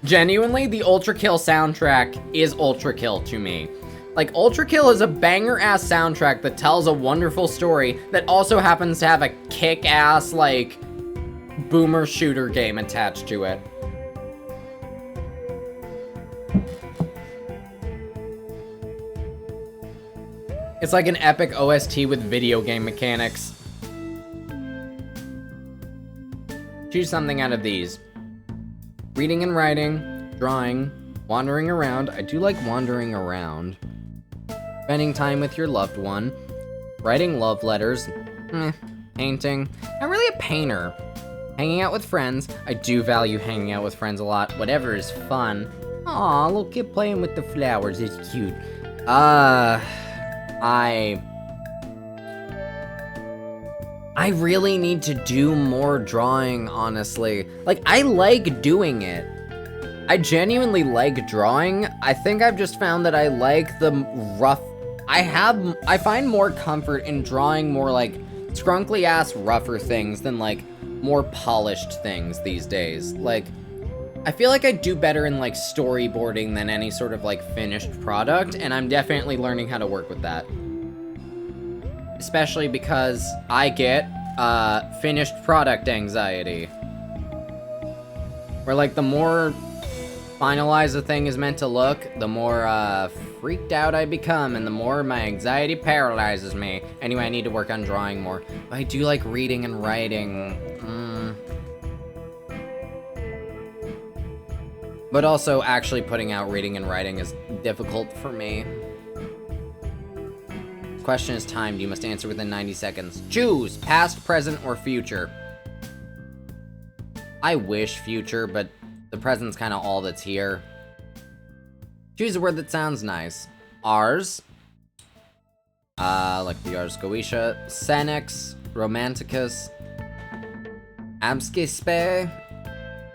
Speaker 1: Genuinely, the Ultra Kill soundtrack is Ultra Kill to me. Like, Ultra Kill is a banger-ass soundtrack that tells a wonderful story that also happens to have a kick-ass, like, boomer shooter game attached to it. It's like an epic OST with video game mechanics. Choose something out of these. Reading and writing, drawing, wandering around. I do like wandering around. Spending time with your loved one. Writing love letters. Painting. I'm really a painter. Hanging out with friends. I do value hanging out with friends a lot. Whatever is fun. Aw, little kid playing with the flowers. It's cute. I really need to do more drawing, honestly. Like, I like doing it. I genuinely like drawing. I think I've just found that I like the rough... I find more comfort in drawing more, like, scrunkly-ass rougher things than, like, more polished things these days. Like, I feel like I do better in, like, storyboarding than any sort of, like, finished product, and I'm definitely learning how to work with that. Especially because I get, finished product anxiety. Where, like, the more finalized a thing is meant to look, the more, freaked out I become, and the more my anxiety paralyzes me. Anyway, I need to work on drawing more. But I do like reading and writing. But also, actually putting out reading and writing is difficult for me. Question is timed. You must answer within 90 seconds. Choose past, present, or future. I wish future, but the present's kind of all that's here. Choose a word that sounds nice. Ars. Like the Ars Goetia. Senex. Romanticus. Abscispe.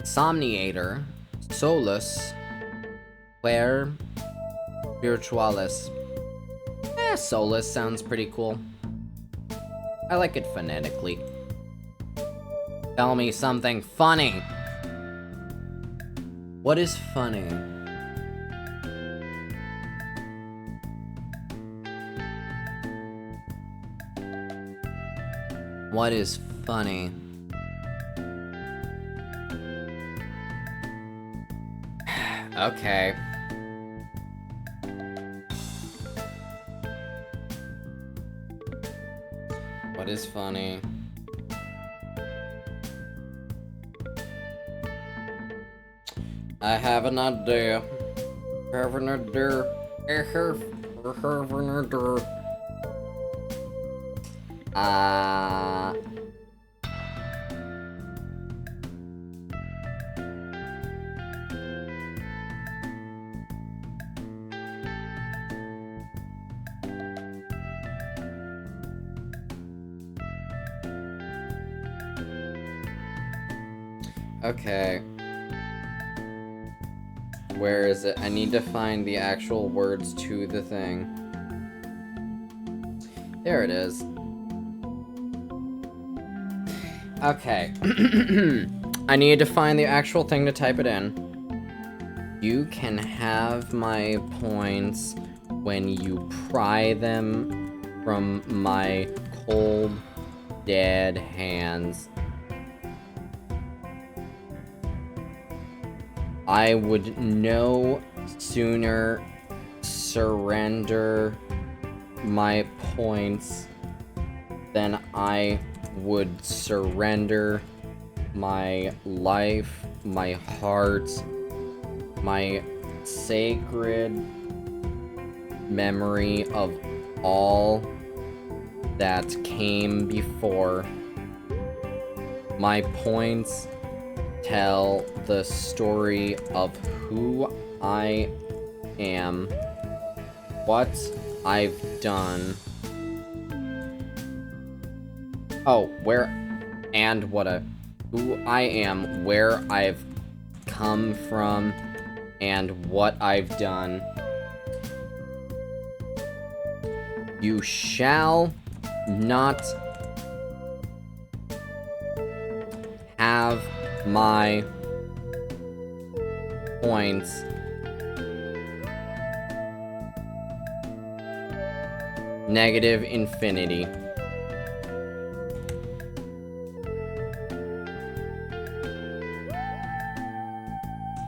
Speaker 1: Somniator. Solus. Claire. Spiritualis. Solus sounds pretty cool. I like it phonetically. Tell me something funny. What is funny? What is funny? Okay. What is funny? I have an idea. Have an idea. Okay. Where is it? I need to find the actual words to the thing. There it is. Okay. I need to find the actual thing to type it in. You can have my points when you pry them from my cold, dead hands. I would no sooner surrender my points than I would surrender my life, my heart, my sacred memory of all that came before. My points tell the story of who I am, what I've done. Oh, who I am, where I've come from, and what I've done. You shall not have my points. Negative infinity.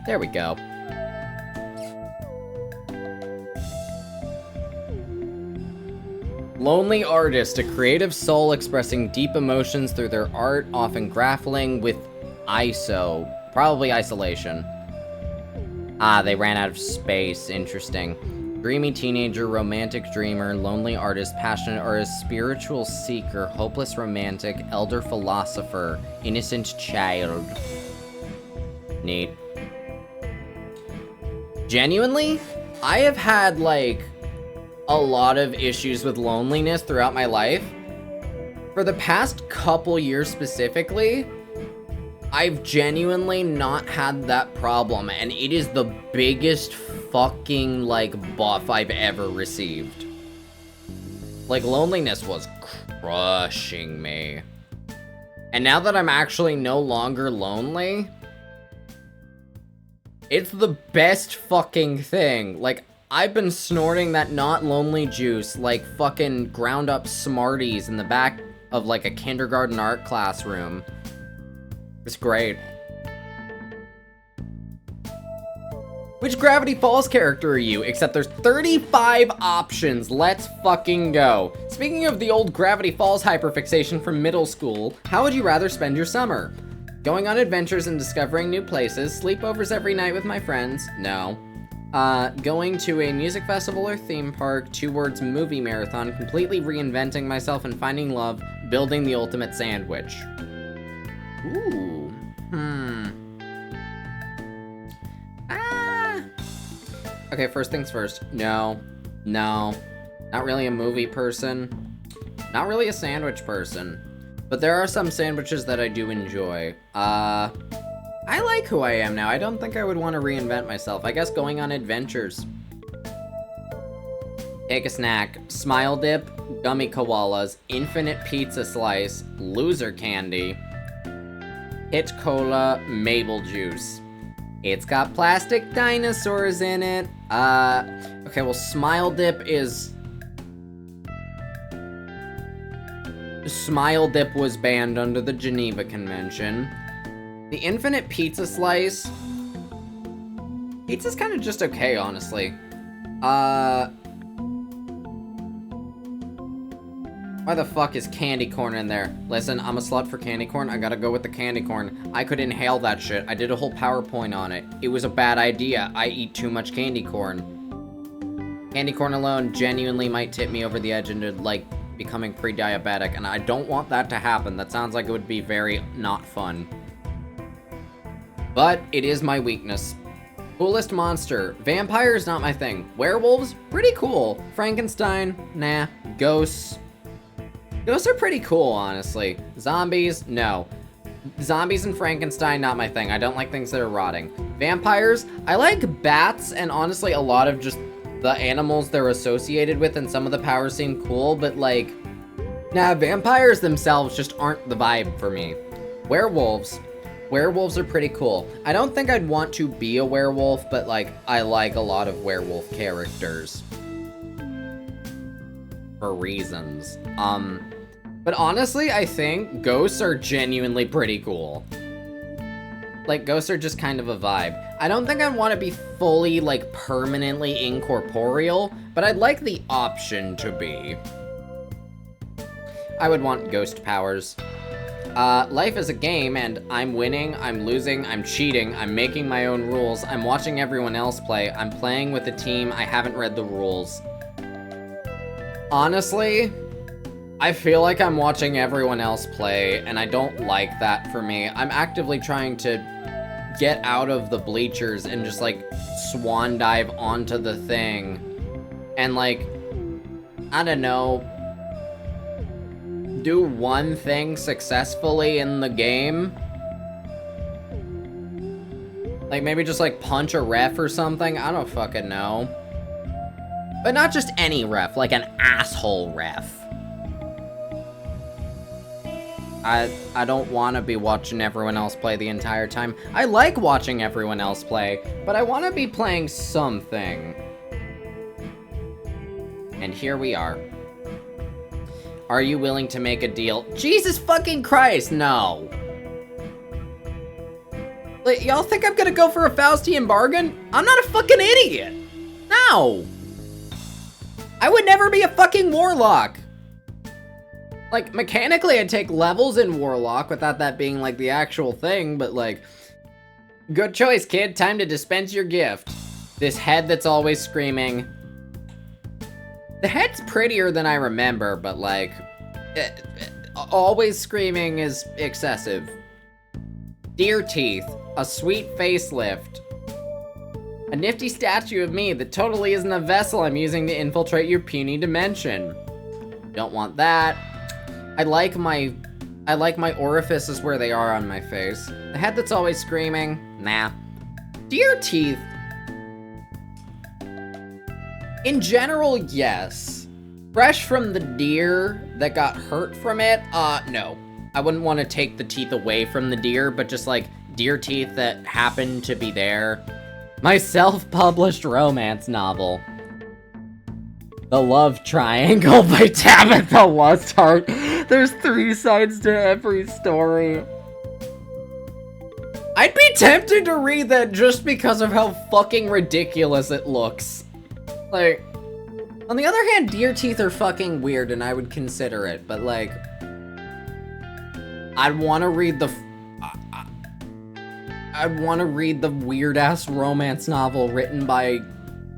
Speaker 1: There we go. Lonely artist, a creative soul expressing deep emotions through their art, often grappling with probably isolation. Ah, they ran out of space. Interesting. Dreamy teenager, romantic dreamer, lonely artist, passionate artist, spiritual seeker, hopeless romantic, elder philosopher, innocent child. Neat. Genuinely, I have had, like, a lot of issues with loneliness throughout my life. For the past couple years specifically, I've genuinely not had that problem, and it is the biggest fucking, like, buff I've ever received. Like, loneliness was crushing me. And now that I'm actually no longer lonely, it's the best fucking thing. Like, I've been snorting that not lonely juice like fucking ground up Smarties in the back of, like, a kindergarten art classroom. It's great. Which Gravity Falls character are you? Except there's 35 options. Let's fucking go. Speaking of the old Gravity Falls hyperfixation from middle school, how would you rather spend your summer? Going on adventures and discovering new places, sleepovers every night with my friends? No. Going to a music festival or theme park, 2 words movie marathon, completely reinventing myself and finding love, building the ultimate sandwich. Ooh. Okay, first things first. No. Not really a movie person. Not really a sandwich person. But there are some sandwiches that I do enjoy. I like who I am now. I don't think I would want to reinvent myself. I guess going on adventures. Take a snack. Smile dip, gummy koalas, infinite pizza slice, loser candy, hit cola, maple juice. It's got plastic dinosaurs in it. Okay, well, Smile Dip is... Smile Dip was banned under the Geneva Convention. The Infinite Pizza Slice... Pizza's kind of just okay, honestly. Why the fuck is candy corn in there? Listen, I'm a slut for candy corn. I gotta go with the candy corn. I could inhale that shit. I did a whole PowerPoint on it. It was a bad idea. I eat too much candy corn. Candy corn alone genuinely might tip me over the edge into, like, becoming pre-diabetic, and I don't want that to happen. That sounds like it would be very not fun. But it is my weakness. Coolest monster. Vampires, not my thing. Werewolves, pretty cool. Frankenstein, nah. Ghosts. Ghosts are pretty cool, honestly. Zombies, no. Zombies and Frankenstein, not my thing. I don't like things that are rotting. Vampires, I like bats, and honestly, a lot of just the animals they're associated with, and some of the powers seem cool, but like, nah, vampires themselves just aren't the vibe for me. Werewolves. Werewolves are pretty cool. I don't think I'd want to be a werewolf, but like, I like a lot of werewolf characters. For reasons. But honestly, I think ghosts are genuinely pretty cool. Like, ghosts are just kind of a vibe. I don't think I'd want to be fully, like, permanently incorporeal, but I'd like the option to be. I would want ghost powers. Life is a game, and I'm winning, I'm losing, I'm cheating, I'm making my own rules, I'm watching everyone else play, I'm playing with a team, I haven't read the rules. Honestly, I feel like I'm watching everyone else play, and I don't like that for me. I'm actively trying to get out of the bleachers and just, like, swan dive onto the thing. And, like, I don't know, do one thing successfully in the game. Like, maybe just, like, punch a ref or something? I don't fucking know. But not just any ref, like an asshole ref. I don't want to be watching everyone else play the entire time. I like watching everyone else play, but I want to be playing something. And here we are. Are you willing to make a deal? Jesus fucking Christ, no. Like, y'all think I'm gonna go for a Faustian bargain? I'm not a fucking idiot. No. I would never be a fucking warlock. Like, mechanically, I'd take levels in Warlock without that being, like, the actual thing, but, like, good choice, kid. Time to dispense your gift. This head that's always screaming. The head's prettier than I remember, but, like, always screaming is excessive. Deer teeth. A sweet facelift. A nifty statue of me that totally isn't a vessel I'm using to infiltrate your puny dimension. Don't want that. I like my orifices where they are on my face. The head that's always screaming, nah. Deer teeth. In general, yes. Fresh from the deer that got hurt from it, no. I wouldn't want to take the teeth away from the deer, but just like deer teeth that happen to be there. My self-published romance novel. The Love Triangle by Tabitha Lusthart. There's 3 sides to every story. I'd be tempted to read that just because of how fucking ridiculous it looks. Like, on the other hand, deer teeth are fucking weird and I would consider it, but like, I'd want to read the weird-ass romance novel written by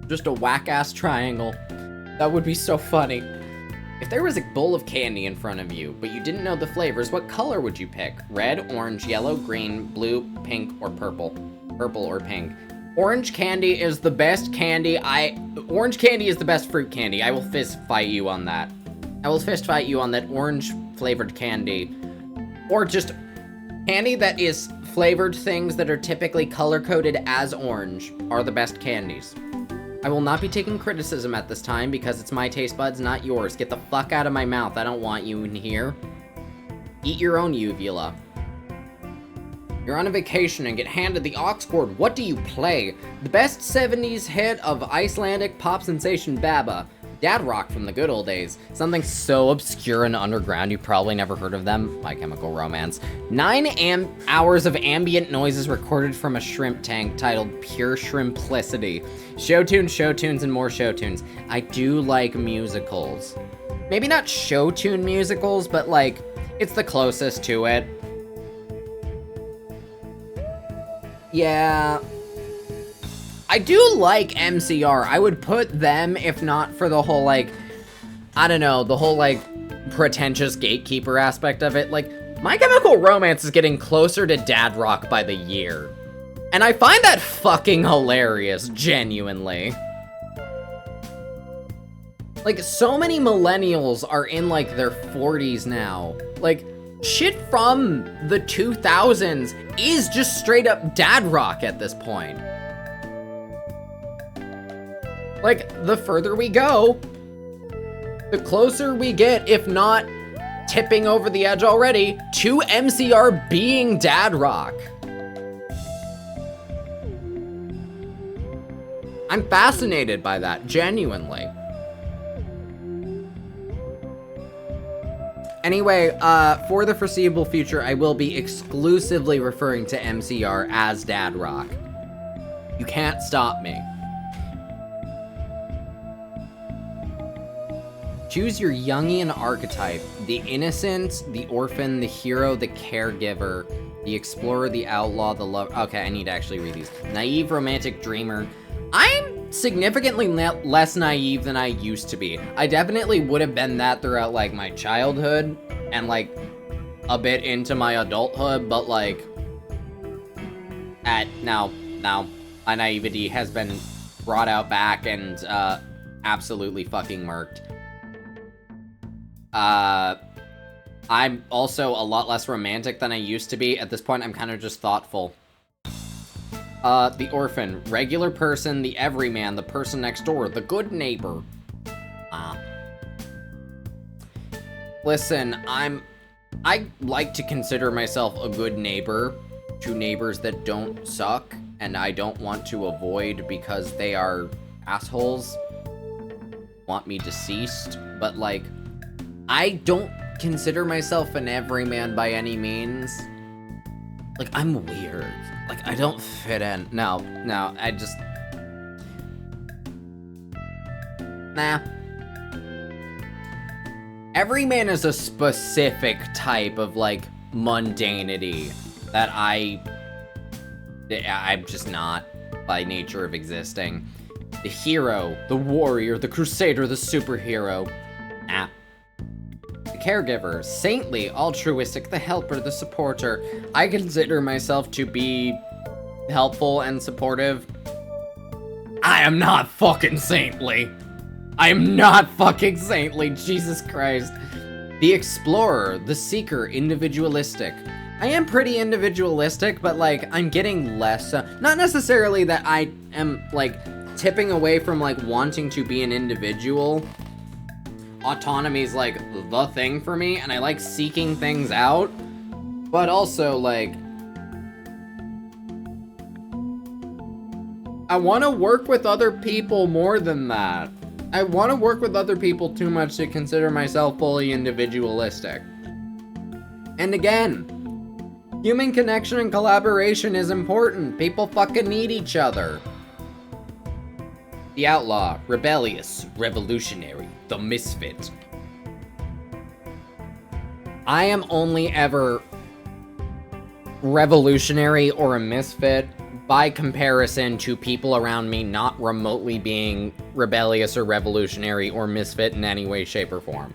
Speaker 1: just a whack-ass triangle. That would be so funny. If there was a bowl of candy in front of you, but you didn't know the flavors, what color would you pick? Red, orange, yellow, green, blue, pink, or purple? Purple or pink. Orange candy is the best candy. Orange candy is the best fruit candy. I will fist fight you on that. I will fist fight you on that orange flavored candy. Or just candy that is flavored things that are typically color-coded as orange are the best candies. I will not be taking criticism at this time because it's my taste buds, not yours. Get the fuck out of my mouth. I don't want you in here. Eat your own uvula. You're on a vacation and get handed the aux cord. What do you play? The best 70s hit of Icelandic pop sensation Baba. Dad rock from the good old days. Something so obscure and underground you probably never heard of them. My Chemical Romance. 9 hours of ambient noises recorded from a shrimp tank titled Pure Shrimplicity. Show tunes, and more show tunes. I do like musicals. Maybe not show tune musicals, but like, it's the closest to it. Yeah. I do like MCR. I would put them, if not for the whole, like, I don't know, the whole, like, pretentious gatekeeper aspect of it, like, My Chemical Romance is getting closer to dad rock by the year. And I find that fucking hilarious, genuinely. Like, so many millennials are in, like, their 40s now. Like, shit from the 2000s is just straight up dad rock at this point. Like, the further we go, the closer we get, if not tipping over the edge already, to MCR being dad rock. I'm fascinated by that, genuinely. Anyway, for the foreseeable future, I will be exclusively referring to MCR as dad rock. You can't stop me. Choose your Jungian archetype: the innocent, the orphan, the hero, the caregiver, the explorer, the outlaw, the lover. Okay, I need to actually read these. Naive, romantic, dreamer. I'm significantly less naive than I used to be. I definitely would have been that throughout, like, my childhood and, like, a bit into my adulthood, but, like, now, my naivety has been brought out back and, absolutely fucking murked. I'm also a lot less romantic than I used to be. At this point, I'm kind of just thoughtful. The orphan, regular person, the everyman, the person next door, the good neighbor. Listen, I like to consider myself a good neighbor to neighbors that don't suck, and I don't want to avoid because they are assholes, want me deceased, but, like, I don't consider myself an everyman by any means. Like, I'm weird. Like, I don't fit in. No, I just... Nah. Everyman is a specific type of, like, mundanity that I'm just not by nature of existing. The hero, the warrior, the crusader, the superhero. Nah. The caregiver, saintly, altruistic, the helper, the supporter. I consider myself to be helpful and supportive. I am not fucking saintly. I am not fucking saintly, Jesus Christ. The explorer, the seeker, individualistic. I am pretty individualistic, but, like, I'm getting less, not necessarily that I am, like, tipping away from, like, wanting to be an individual. Autonomy is, like, the thing for me, and I like seeking things out, but also, like, I want to work with other people more than that. I want to work with other people too much to consider myself fully individualistic. And again, human connection and collaboration is important. People fucking need each other. The outlaw, rebellious, revolutionary, the misfit. I am only ever revolutionary or a misfit by comparison to people around me not remotely being rebellious or revolutionary or misfit in any way, shape, or form.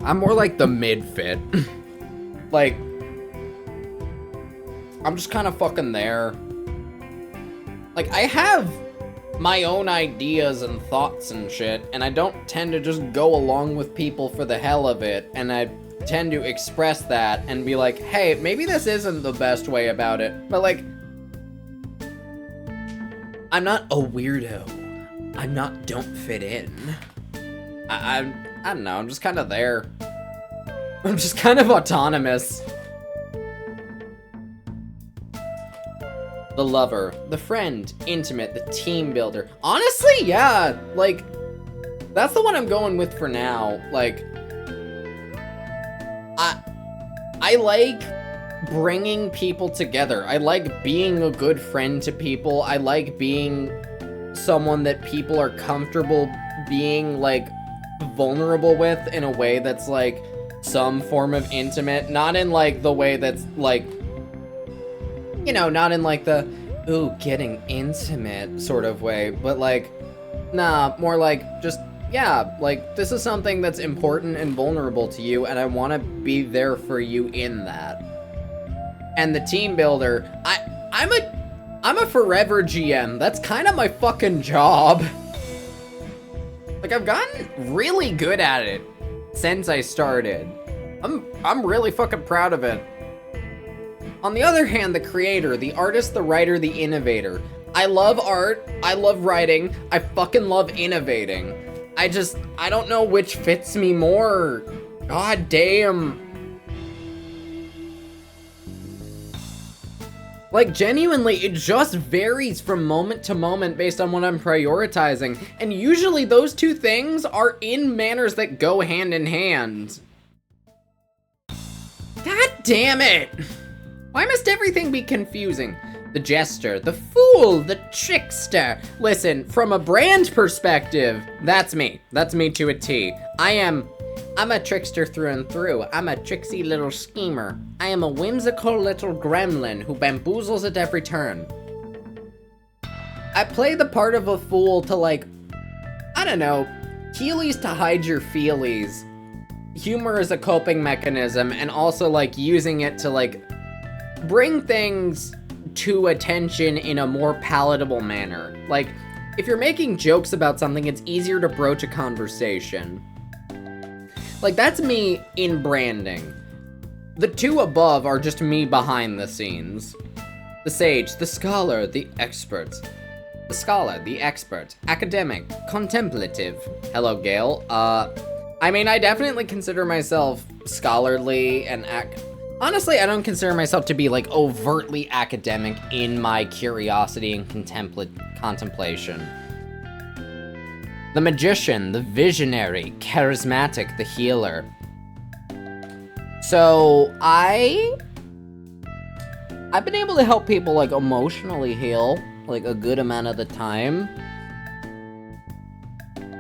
Speaker 1: I'm more like the mid-fit. Like, I'm just kind of fucking there. Like, I have my own ideas and thoughts and shit, and I don't tend to just go along with people for the hell of it, and I tend to express that and be like, hey, maybe this isn't the best way about it, but, like, I'm not a weirdo. I'm not don't fit in. I don't know, I'm just kind of there. I'm just kind of autonomous. The lover, the friend, intimate, the team builder. Honestly, yeah, like, that's the one I'm going with for now. Like, I like bringing people together. I like being a good friend to people. I like being someone that people are comfortable being, like, vulnerable with in a way that's, like, some form of intimate. Not in, like, the way that's, like, you know, not in, like, the, ooh, getting intimate sort of way, but, like, nah, more like just, yeah, like, this is something that's important and vulnerable to you, and I want to be there for you in that. And the team builder, I'm a forever GM. That's kind of my fucking job. Like, I've gotten really good at it since I started. I'm really fucking proud of it. On the other hand, the creator, the artist, the writer, the innovator. I love art, I love writing, I fucking love innovating. I don't know which fits me more. God damn. Like, genuinely, it just varies from moment to moment based on what I'm prioritizing. And usually those two things are in manners that go hand in hand. God damn it! Why must everything be confusing? The jester, the fool, the trickster. Listen, from a brand perspective, that's me. That's me to a T. I'm a trickster through and through. I'm a tricksy little schemer. I am a whimsical little gremlin who bamboozles at every turn. I play the part of a fool to, like, I don't know, Keelys to hide your feelies. Humor is a coping mechanism, and also, like, using it to, like, bring things to attention in a more palatable manner. Like, if you're making jokes about something, it's easier to broach a conversation. Like, that's me in branding. The two above are just me behind the scenes. The sage, the scholar, the expert. The scholar, the expert, academic, contemplative. Hello, Gale. I mean, I definitely consider myself scholarly and honestly, I don't consider myself to be, like, overtly academic in my curiosity and contemplation. The magician, the visionary, charismatic, the healer. So, I've been able to help people, like, emotionally heal, like, a good amount of the time.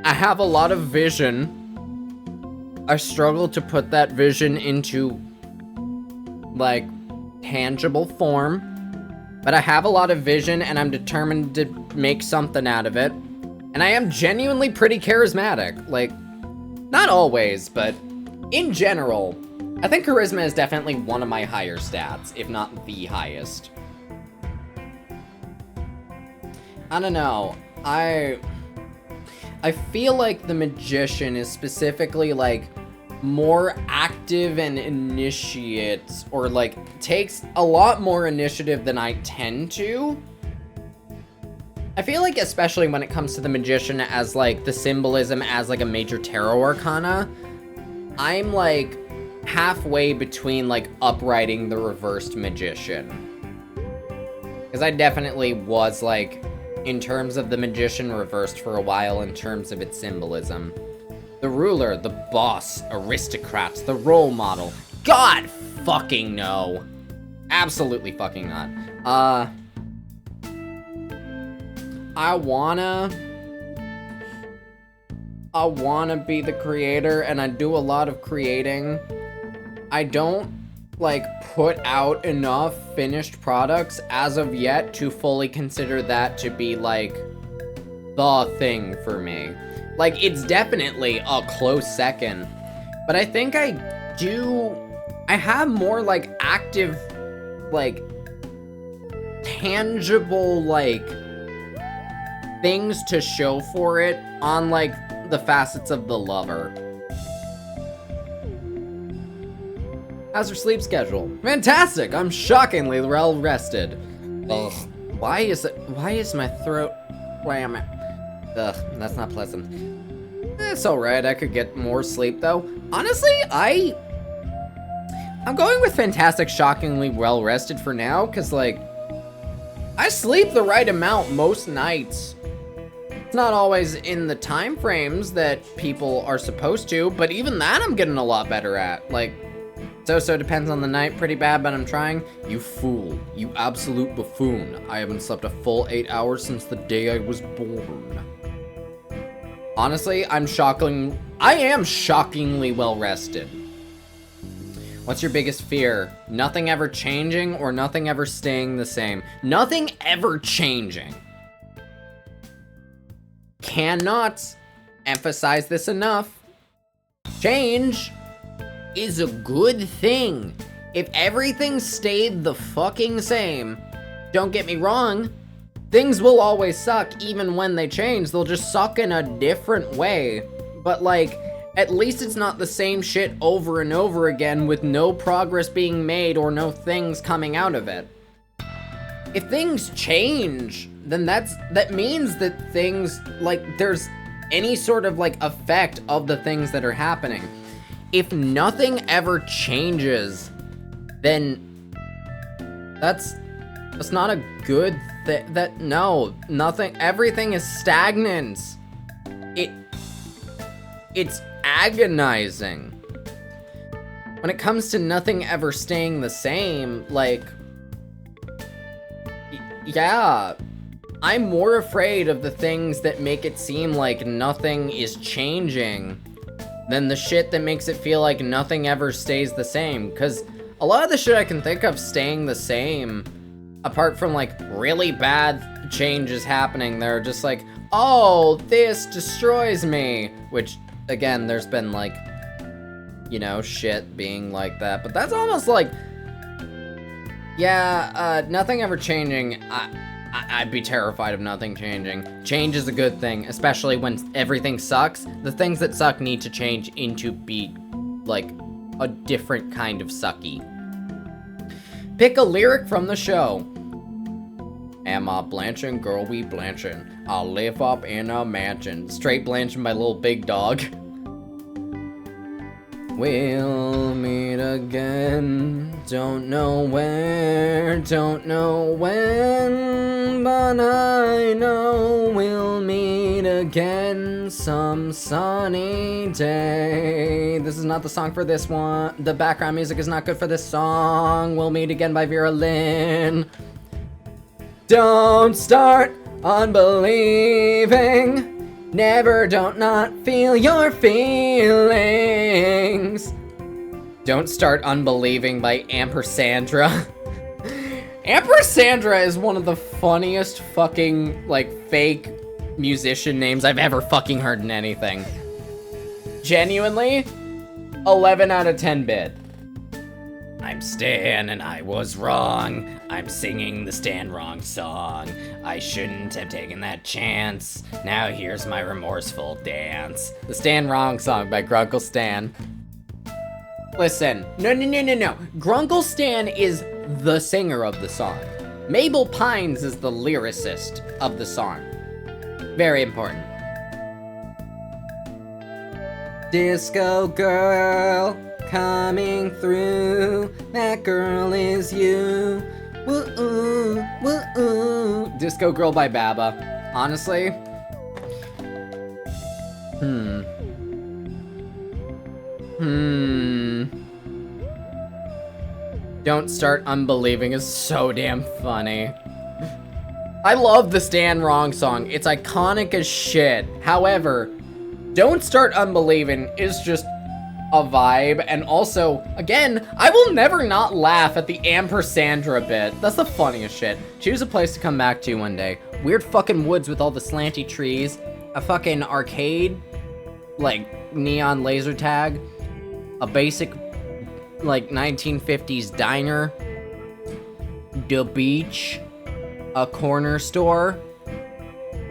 Speaker 1: I have a lot of vision. I struggle to put that vision into, like, tangible form, but I have a lot of vision and I'm determined to make something out of it. And I am genuinely pretty charismatic. Like, not always, but in general, I think charisma is definitely one of my higher stats, if not the highest. I don't know. I feel like the magician is specifically, like, more active and initiates, or, like, takes a lot more initiative than I tend to. I feel like, especially when it comes to the magician as, like, the symbolism as, like, a major tarot arcana, I'm, like, halfway between, like, uprighting the reversed magician. Because I definitely was, like, in terms of the magician reversed for a while in terms of its symbolism. The ruler, the boss, aristocrat, the role model. God fucking no. Absolutely fucking not. I wanna be the creator, and I do a lot of creating. I don't, like, put out enough finished products as of yet to fully consider that to be, like, the thing for me. Like, it's definitely a close second, but I think I have more, like, active, like, tangible, like, things to show for it on, like, the facets of the lover. How's your sleep schedule? Fantastic! I'm shockingly well rested. Ugh, why is my throat... Ugh, that's not pleasant. It's alright, I could get more sleep though. Honestly, I'm going with fantastic, shockingly well rested for now, cause, like, I sleep the right amount most nights. It's not always in the time frames that people are supposed to, but even that I'm getting a lot better at. Like, so depends on the night, pretty bad, but I'm trying. You fool. You absolute buffoon. I haven't slept a full 8 hours since the day I was born. Honestly, I am shockingly well rested. What's your biggest fear? Nothing ever changing or nothing ever staying the same? Nothing ever changing. Cannot emphasize this enough. Change is a good thing. If everything stayed the fucking same, don't get me wrong, things will always suck even when they change. They'll just suck in a different way. But like, at least it's not the same shit over and over again with no progress being made or no things coming out of it. If things change, then that means that things, like, there's any sort of like effect of the things that are happening. If nothing ever changes, then that's not a good thing. Nothing, everything is stagnant. It's agonizing. When it comes to nothing ever staying the same, like, yeah, I'm more afraid of the things that make it seem like nothing is changing than the shit that makes it feel like nothing ever stays the same. Because a lot of the shit I can think of staying the same, apart from like really bad changes happening, they're just like, oh, this destroys me. Which, again, there's been like, you know, shit being like that. But that's almost like, yeah, nothing ever changing. I'd be terrified of nothing changing. Change is a good thing, especially when everything sucks. The things that suck need to change into be, like, a different kind of sucky. Pick a lyric from the show. Am I blanching? Girl, we blanching. I'll live up in a mansion. Straight blanching by Little Big Dog. We'll meet again, don't know where, don't know when, but I know we'll meet again some sunny day. This is not the song for this one. The background music is not good for this song. We'll meet again by Vera Lynn. Don't start unbelieving. Never, don't not feel your feelings. Don't start unbelieving by Ampersandra. Ampersandra is one of the funniest fucking, like, fake musician names I've ever fucking heard in anything. Genuinely, 11 out of 10 bit. I'm Stan and I was wrong. I'm singing the Stan Wrong song. I shouldn't have taken that chance. Now here's my remorseful dance. The Stan Wrong song by Grunkle Stan. Listen, no. Grunkle Stan is the singer of the song. Mabel Pines is the lyricist of the song. Very important. Disco girl coming through, that girl is you. Woo-oo, woo-oo. Disco Girl by Baba. Honestly, Don't Start Unbelieving is so damn funny. I love the Stan Wrong song. It's iconic as shit. However, Don't Start Unbelieving is just a vibe, and also, again, I will never not laugh at the Ampersandra bit. That's the funniest shit. Choose a place to come back to one day. Weird fucking woods with all the slanty trees, a fucking arcade, like, neon laser tag, a basic, like, 1950s diner, the beach, a corner store,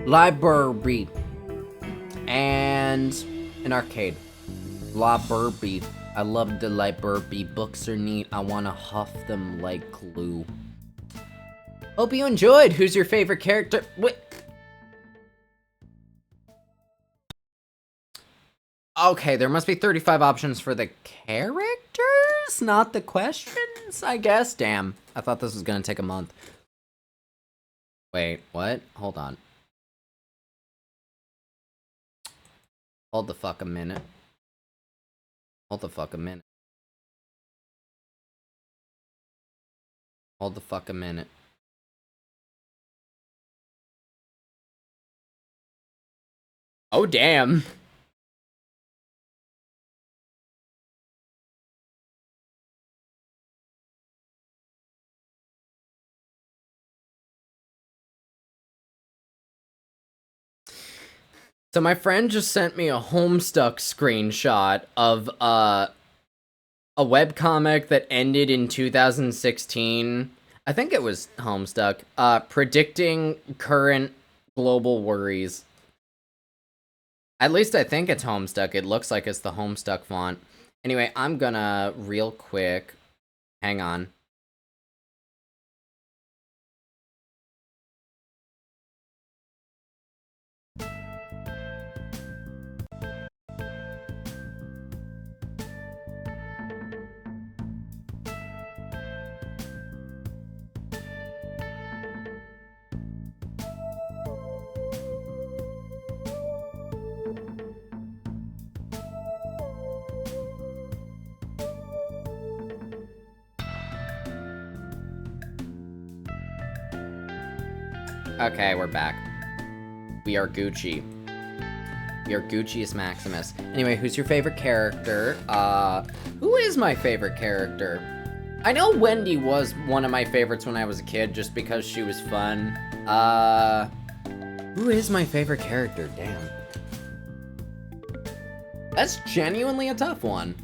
Speaker 1: library, and an arcade. Library. I love the library. Books are neat. I want to huff them like glue. Hope you enjoyed. Who's your favorite character? Wait. Okay, there must be 35 options for the characters, not the questions, I guess. Damn, I thought this was gonna take a month. Wait, what? Hold on. Hold the fuck a minute. Hold the fuck a minute. Hold the fuck a minute. Oh, damn. So my friend just sent me a Homestuck screenshot of a webcomic that ended in 2016. I think it was Homestuck, predicting current global worries. At least I think it's Homestuck. It looks like it's the Homestuck font. Anyway, I'm gonna real quick, hang on. Okay, we're back. We are Gucci. We are Guccius Maximus. Anyway, who's your favorite character? Who is my favorite character? I know Wendy was one of my favorites when I was a kid, just because she was fun. Who is my favorite character? Damn. That's genuinely a tough one.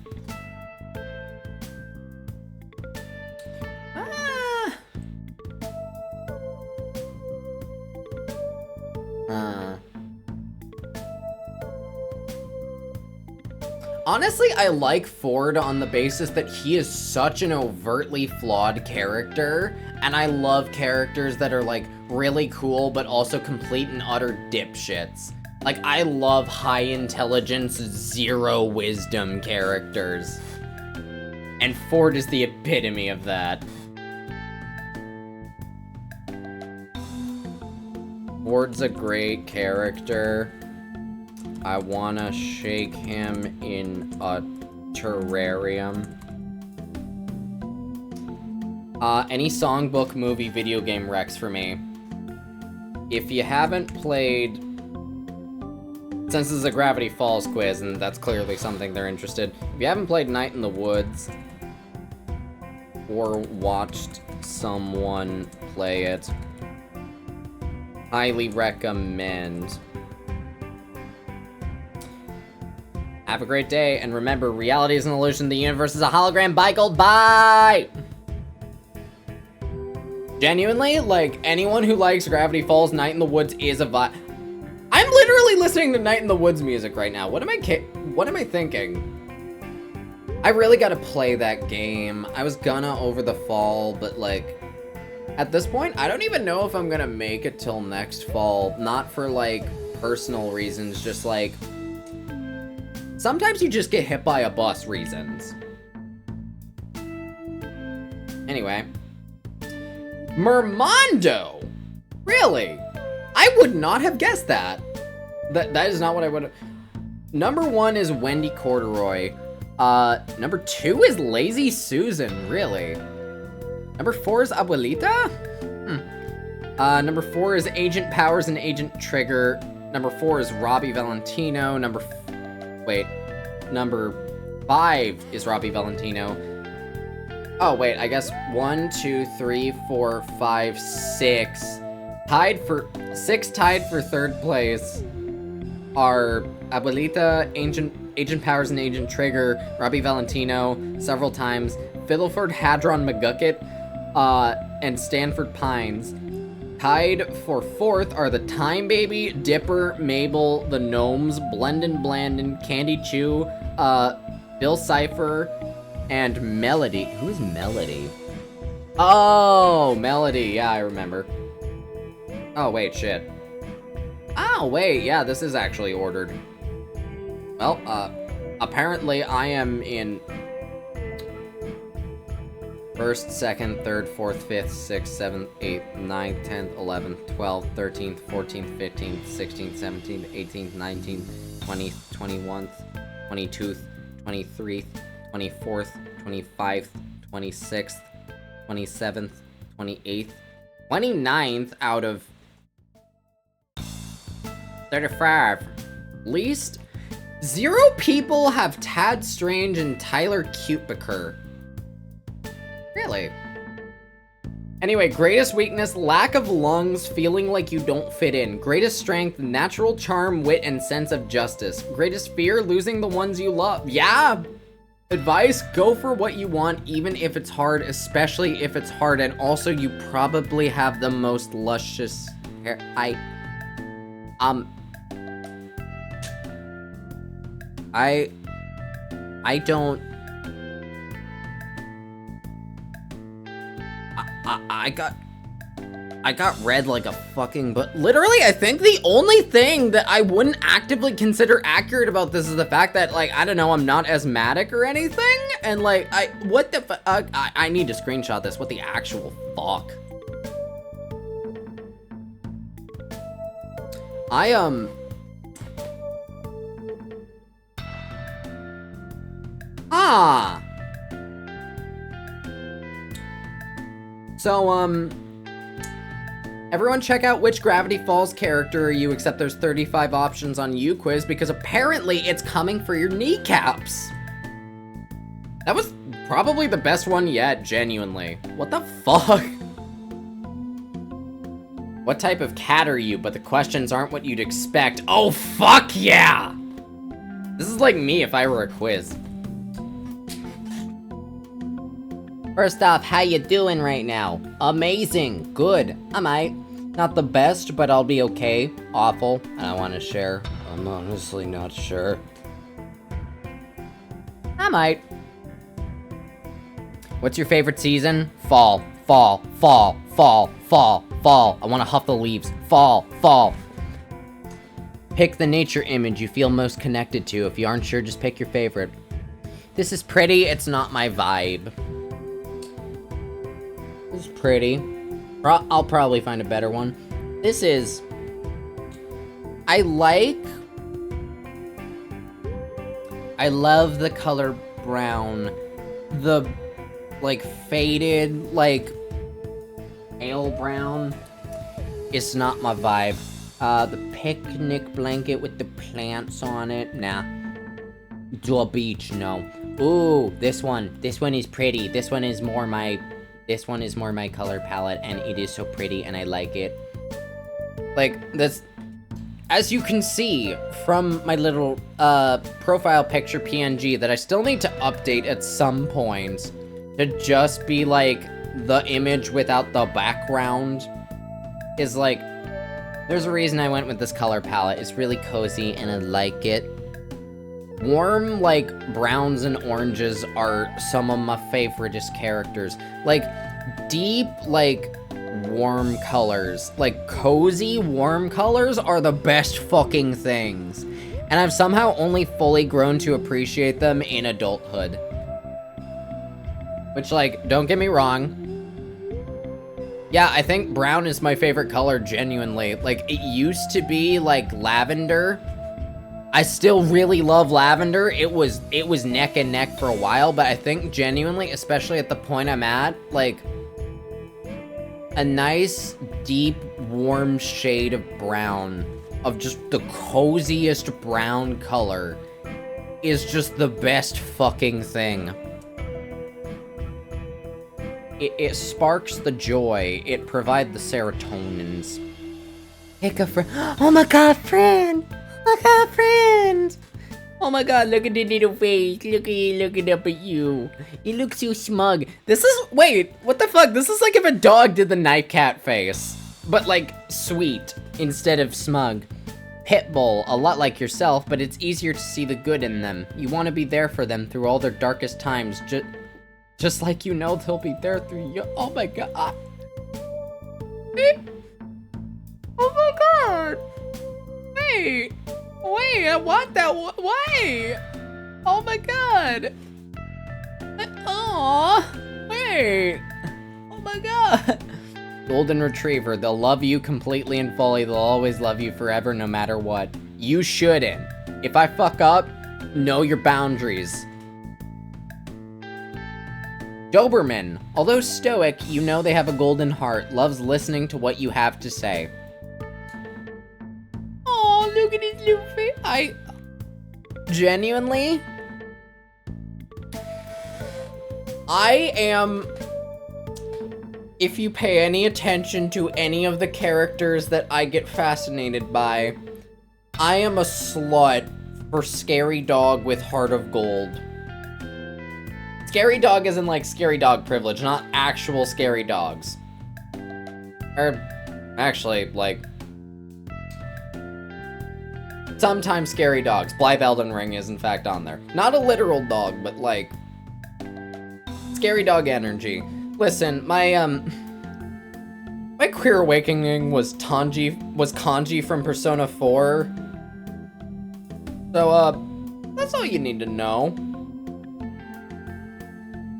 Speaker 1: Honestly, I like Ford on the basis that he is such an overtly flawed character, and I love characters that are, like, really cool, but also complete and utter dipshits. Like, I love high intelligence, zero wisdom characters. And Ford is the epitome of that. Ford's a great character. I wanna shake him in a terrarium. Any songbook, movie, video game Rex for me. If you haven't played... Since this is a Gravity Falls quiz, and that's clearly something they're interested. If you haven't played Night in the Woods, or watched someone play it, highly recommend. Have a great day, and remember, reality is an illusion, the universe is a hologram. Bye, gold, bye! Genuinely, like, anyone who likes Gravity Falls, Night in the Woods is a vibe. I'm literally listening to Night in the Woods music right now. What am I thinking? I really gotta play that game. I was gonna over the fall, but, like, at this point, I don't even know if I'm gonna make it till next fall. Not for, like, personal reasons, just, like... Sometimes you just get hit by a bus reasons. Anyway. Mermando! Really? I would not have guessed that. That is not what I would have... Number 1 is Wendy Corduroy. Number 2 is Lazy Susan, really? Number 4 is Abuelita? Number 4 is Agent Powers and Agent Trigger. Number 4 is Robbie Valentino. Number 5 is Robbie Valentino. Oh, wait, I guess 1, 2, 3, 4, 5, 6. 6 tied for 3rd place are Abuelita, Agent Powers and Agent Trigger, Robbie Valentino several times, Fiddleford Hadron McGucket, and Stanford Pines. Tied for 4th are the Time Baby, Dipper, Mabel, the Gnomes, Blendin Blandin, Candy Chew, Bill Cipher, and Melody. Who is Melody? Oh, Melody. Yeah, I remember. Oh, wait, shit. Oh, wait, yeah, this is actually ordered. Well, apparently I am in 1st, 2nd, 3rd, 4th, 5th, 6th, 7th, 8th, 9th, 10th, 11th, 12th, 13th, 14th, 15th, 16th, 17th, 18th, 19th, 20th, 21st, 22nd, 23rd, 24th, 25th, 26th, 27th, 28th, 29th out of 35. Least 0 people have Tad Strange and Tyler Cupiker. Really? Anyway, greatest weakness, lack of lungs, feeling like you don't fit in. Greatest strength, natural charm, wit, and sense of justice. Greatest fear, losing the ones you love. Yeah! Advice, go for what you want, even if it's hard, especially if it's hard, and also you probably have the most luscious hair. I don't... I got read like a fucking but literally I think the only thing that I wouldn't actively consider accurate about this is the fact that, like, I don't know, I'm not asthmatic or anything, and like what the fuck, I need to screenshot this. What the actual fuck? So, everyone check out which Gravity Falls character are you, except there's 35 options on uQuiz, because apparently it's coming for your kneecaps. That was probably the best one yet, genuinely. What the fuck? What type of cat are you? But the questions aren't what you'd expect. Oh, fuck yeah! This is like me if I were a quiz. First off, how you doing right now? Amazing. Good. I might. Not the best, but I'll be okay. Awful. I don't want to share. I'm honestly not sure. I might. What's your favorite season? Fall. Fall. Fall. Fall. Fall. Fall. I want to huff the leaves. Fall. Fall. Pick the nature image you feel most connected to. If you aren't sure, just pick your favorite. This is pretty. It's not my vibe. This is pretty. I'll probably find a better one. This is... I love the color brown. The, like, faded, like, pale brown. It's not my vibe. The picnic blanket with the plants on it. Nah. To a beach, no. Ooh, this one. This one is pretty. This one is more my color palette, and it is so pretty, and I like it. Like, this, as you can see from my little, profile picture PNG that I still need to update at some point to just be, like, the image without the background, is, like, there's a reason I went with this color palette. It's really cozy, and I like it. Warm, like, browns and oranges are some of my favoriteest characters. Like, deep, like, warm colors. Like, cozy, warm colors are the best fucking things. And I've somehow only fully grown to appreciate them in adulthood. Which, like, don't get me wrong. Yeah, I think brown is my favorite color, genuinely. Like, it used to be, like, lavender. I still really love lavender. It was neck and neck for a while, but I think genuinely, especially at the point I'm at, like, a nice, deep, warm shade of brown, of just the coziest brown color, is just the best fucking thing. It sparks the joy. It provides the serotonins. Pick a friend. Oh my god, friend! I got a friend! Oh my god, look at the little face. Looking up at you. You look so smug. This is, wait, what the fuck? This is like if a dog did the knife cat face, but like sweet instead of smug. Pitbull, a lot like yourself, but it's easier to see the good in them. You want to be there for them through all their darkest times, just like you know they'll be there through you. Oh my god. Oh my god. Wait, I want that one. Wait. Oh my god. Aw. Wait. Oh my god. Golden Retriever, they'll love you completely and fully. They'll always love you forever, no matter what. You shouldn't. If I fuck up, know your boundaries. Doberman, although stoic, you know they have a golden heart. Loves listening to what you have to say. Oh, look at his little face. I genuinely, if you pay any attention to any of the characters that I get fascinated by, I am a slut for Scary Dog with Heart of Gold. Scary Dog isn't like Scary Dog privilege, not actual scary dogs. Or, actually, like, sometimes scary dogs. Blythe Elden Ring is in fact on there. Not a literal dog, but like, scary dog energy. Listen, my queer awakening was Kanji from Persona 4. So, that's all you need to know.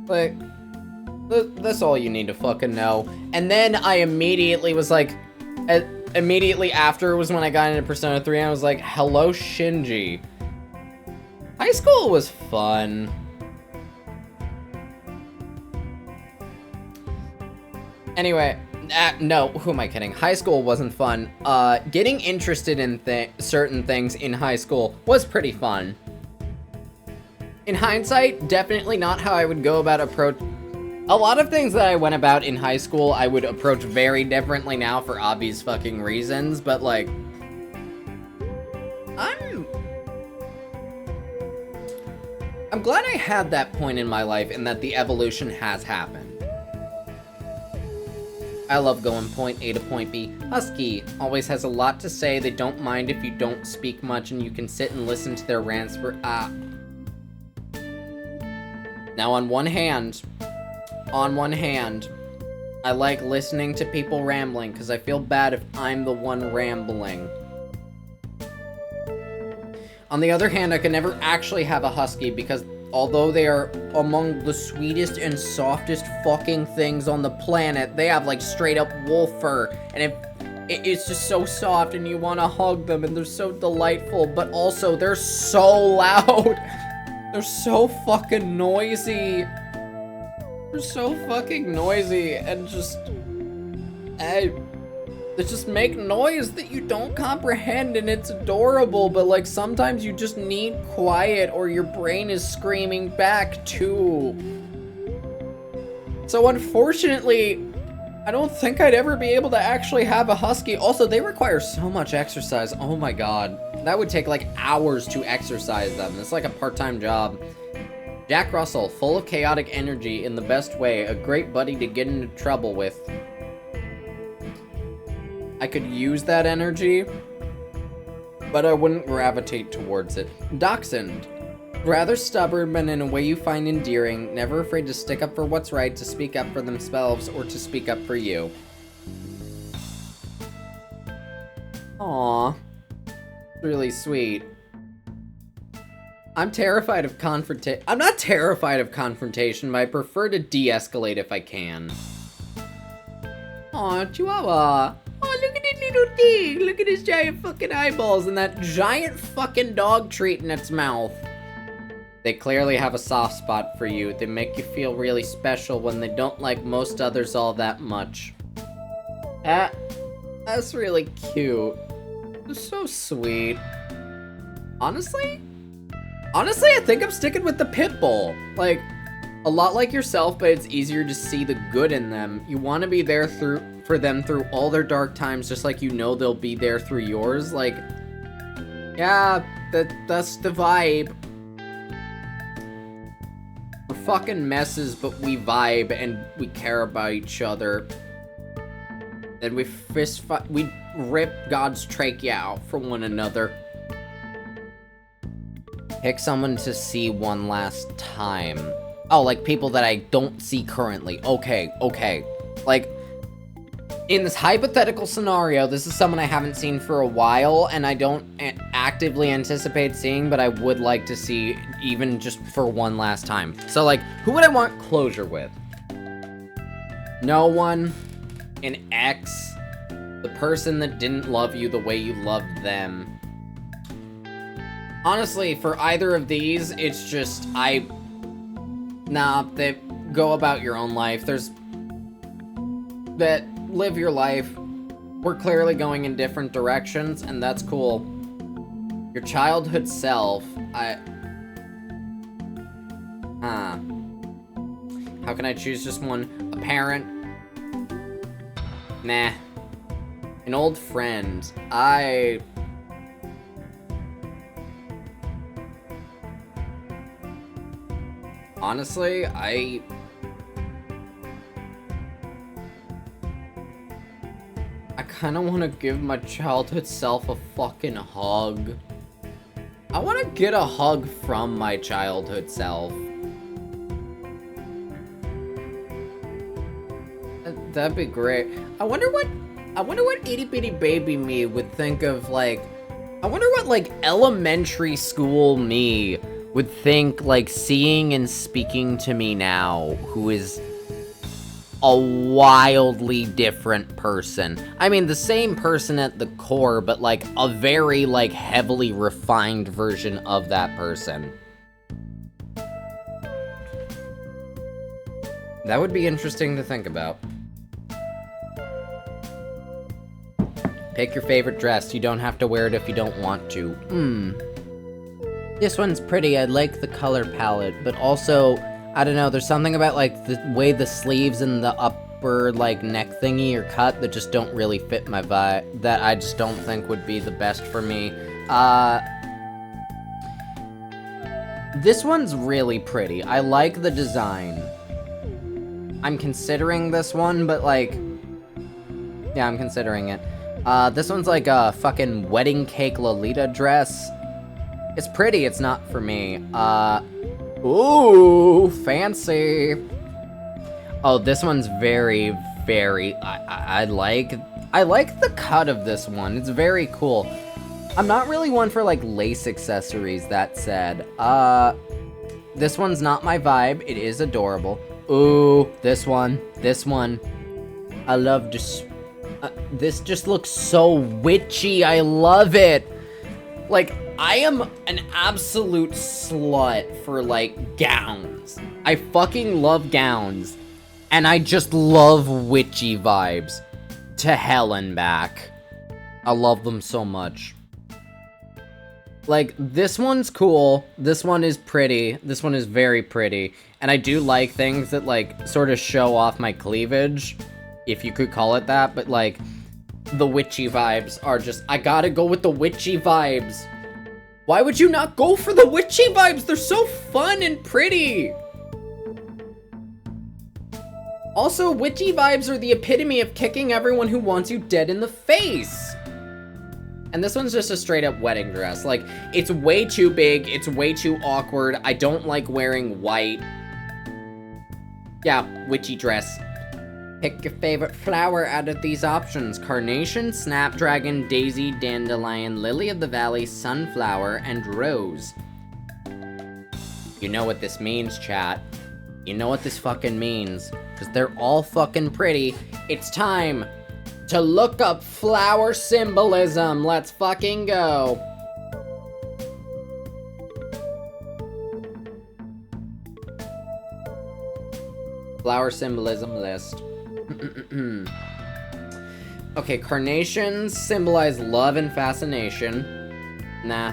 Speaker 1: Like, that's all you need to fucking know. And then I immediately was like, immediately after was when I got into Persona 3, and I was like, hello, Shinji. High school was fun. Anyway, no, who am I kidding? High school wasn't fun. Getting interested in certain things in high school was pretty fun. In hindsight, definitely not how I would go about approach. A lot of things that I went about in high school, I would approach very differently now for obvious fucking reasons, but like, I'm glad I had that point in my life and that the evolution has happened. I love going point A to point B. Husky always has a lot to say. They don't mind if you don't speak much and you can sit and listen to their rants for Now on one hand, I like listening to people rambling because I feel bad if I'm the one rambling. On the other hand, I could never actually have a husky because although they are among the sweetest and softest fucking things on the planet, they have like straight up wolf fur, and it's just so soft and you want to hug them and they're so delightful, but also they're so loud. They're so fucking noisy. They're so fucking noisy and they just make noise that you don't comprehend, and it's adorable, but like sometimes you just need quiet or your brain is screaming back too. So unfortunately, I don't think I'd ever be able to actually have a husky. Also, they require so much exercise. Oh my god. That would take like hours to exercise them. It's like a part-time job. Jack Russell, full of chaotic energy in the best way, a great buddy to get into trouble with. I could use that energy, but I wouldn't gravitate towards it. Dachshund, rather stubborn, but in a way you find endearing, never afraid to stick up for what's right, to speak up for themselves, or to speak up for you. Aww. Really sweet. I'm terrified of confrontation. I'm not terrified of confrontation, but I prefer to de-escalate if I can. Aw, Chihuahua. Oh, look at this little thing. Look at his giant fucking eyeballs and that giant fucking dog treat in its mouth. They clearly have a soft spot for you. They make you feel really special when they don't like most others all that much. That's really cute. It's so sweet. Honestly, I think I'm sticking with the pit bull. Like, a lot like yourself, but it's easier to see the good in them. You want to be there for them through all their dark times, just like you know they'll be there through yours. Like, yeah, that's the vibe. We're fucking messes, but we vibe and we care about each other. And we we rip God's trachea out for one another. Pick someone to see one last time. Oh, like people that I don't see currently. Okay. Like, in this hypothetical scenario, this is someone I haven't seen for a while, and I don't actively anticipate seeing, but I would like to see even just for one last time. So, like, who would I want closure with? No one. An ex. The person that didn't love you the way you loved them. Honestly, for either of these, it's just, they go about your own life. Live your life. We're clearly going in different directions, and that's cool. Your childhood self, how can I choose just one? A parent, Nah. An old friend. Honestly, I kind of want to give my childhood self a fucking hug. I want to get a hug from my childhood self. That'd be great. I wonder what itty bitty baby me would think of, like, I wonder what, like, elementary school me would think, like, seeing and speaking to me now, who is a wildly different person. I mean, the same person at the core, but, like, a very, like, heavily refined version of that person. That would be interesting to think about. Pick your favorite dress. You don't have to wear it if you don't want to. This one's pretty. I like the color palette, but also, I don't know, there's something about, like, the way the sleeves and the upper, like, neck thingy are cut that just don't really fit my vibe, that I just don't think would be the best for me. This one's really pretty. I like the design. I'm considering this one, but, like, yeah, I'm considering it. This one's like a fucking wedding cake Lolita dress. It's pretty, it's not for me. Ooh, fancy. Oh, this one's very, very, I like the cut of this one. It's very cool. I'm not really one for, like, lace accessories, that said. This one's not my vibe. It is adorable. Ooh, this one. I love this. This just looks so witchy. I love it. Like, I am an absolute slut for, like, gowns. I fucking love gowns. And I just love witchy vibes. To hell and back. I love them so much. Like, this one's cool. This one is pretty. This one is very pretty. And I do like things that, like, sort of show off my cleavage, if you could call it that, but, like, the witchy vibes are just, I gotta go with the witchy vibes. Why would you not go for the witchy vibes? They're so fun and pretty. Also, witchy vibes are the epitome of kicking everyone who wants you dead in the face. And this one's just a straight up wedding dress. Like, it's way too big, it's way too awkward, I don't like wearing white. Yeah, witchy dress. Pick your favorite flower out of these options. Carnation, snapdragon, daisy, dandelion, lily of the valley, sunflower, and rose. You know what this means, chat. You know what this fucking means. Because they're all fucking pretty. It's time to look up flower symbolism. Let's fucking go. Flower symbolism list. Okay, carnations symbolize love and fascination. Nah.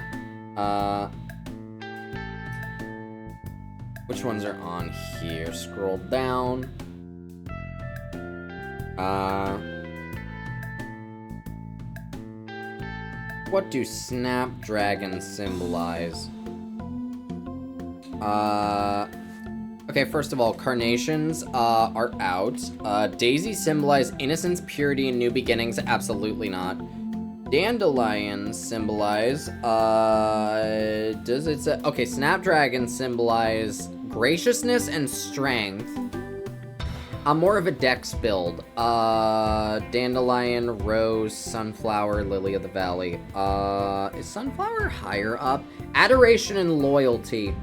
Speaker 1: Which ones are on here? Scroll down. What do snapdragons symbolize? Okay, first of all, carnations are out. Daisies symbolize innocence, purity, and new beginnings. Absolutely not. Dandelions symbolize, does it say? Okay, snapdragons symbolize graciousness and strength. I'm more of a dex build. Dandelion, rose, sunflower, lily of the valley. Is sunflower higher up? Adoration and loyalty.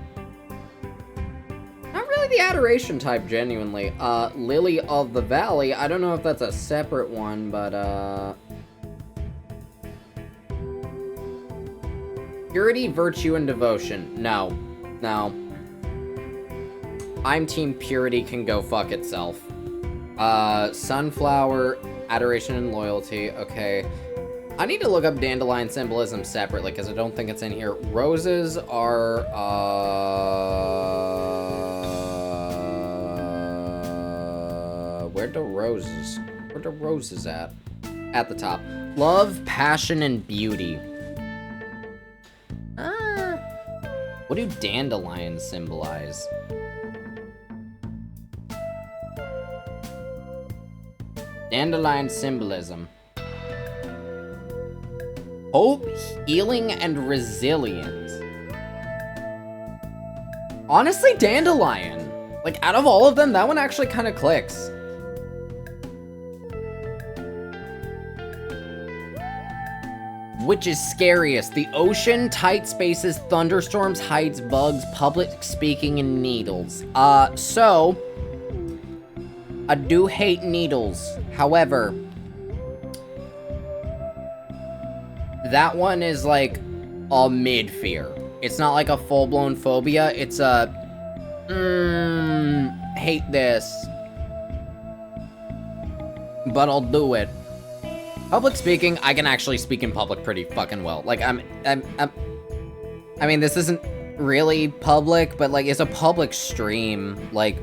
Speaker 1: Not really the adoration type, genuinely. Lily of the valley, I don't know if that's a separate one, but, purity, virtue, and devotion. No. No. I'm team purity can go fuck itself. Sunflower, adoration, and loyalty. Okay. I need to look up dandelion symbolism separately, because I don't think it's in here. Roses are, where do roses? Where the roses at? At the top. Love, passion, and beauty. What do dandelions symbolize? Dandelion symbolism. Hope, healing, and resilience. Honestly, dandelion. Like, out of all of them, that one actually kind of clicks. Which is scariest? The ocean, tight spaces, thunderstorms, heights, bugs, public speaking, and needles. So I do hate needles. However, that one is like a mid-fear. It's not like a full-blown phobia. It's a, hate this, but I'll do it. Public speaking, I can actually speak in public pretty fucking well. Like, I mean, this isn't really public, but, like, it's a public stream. Like,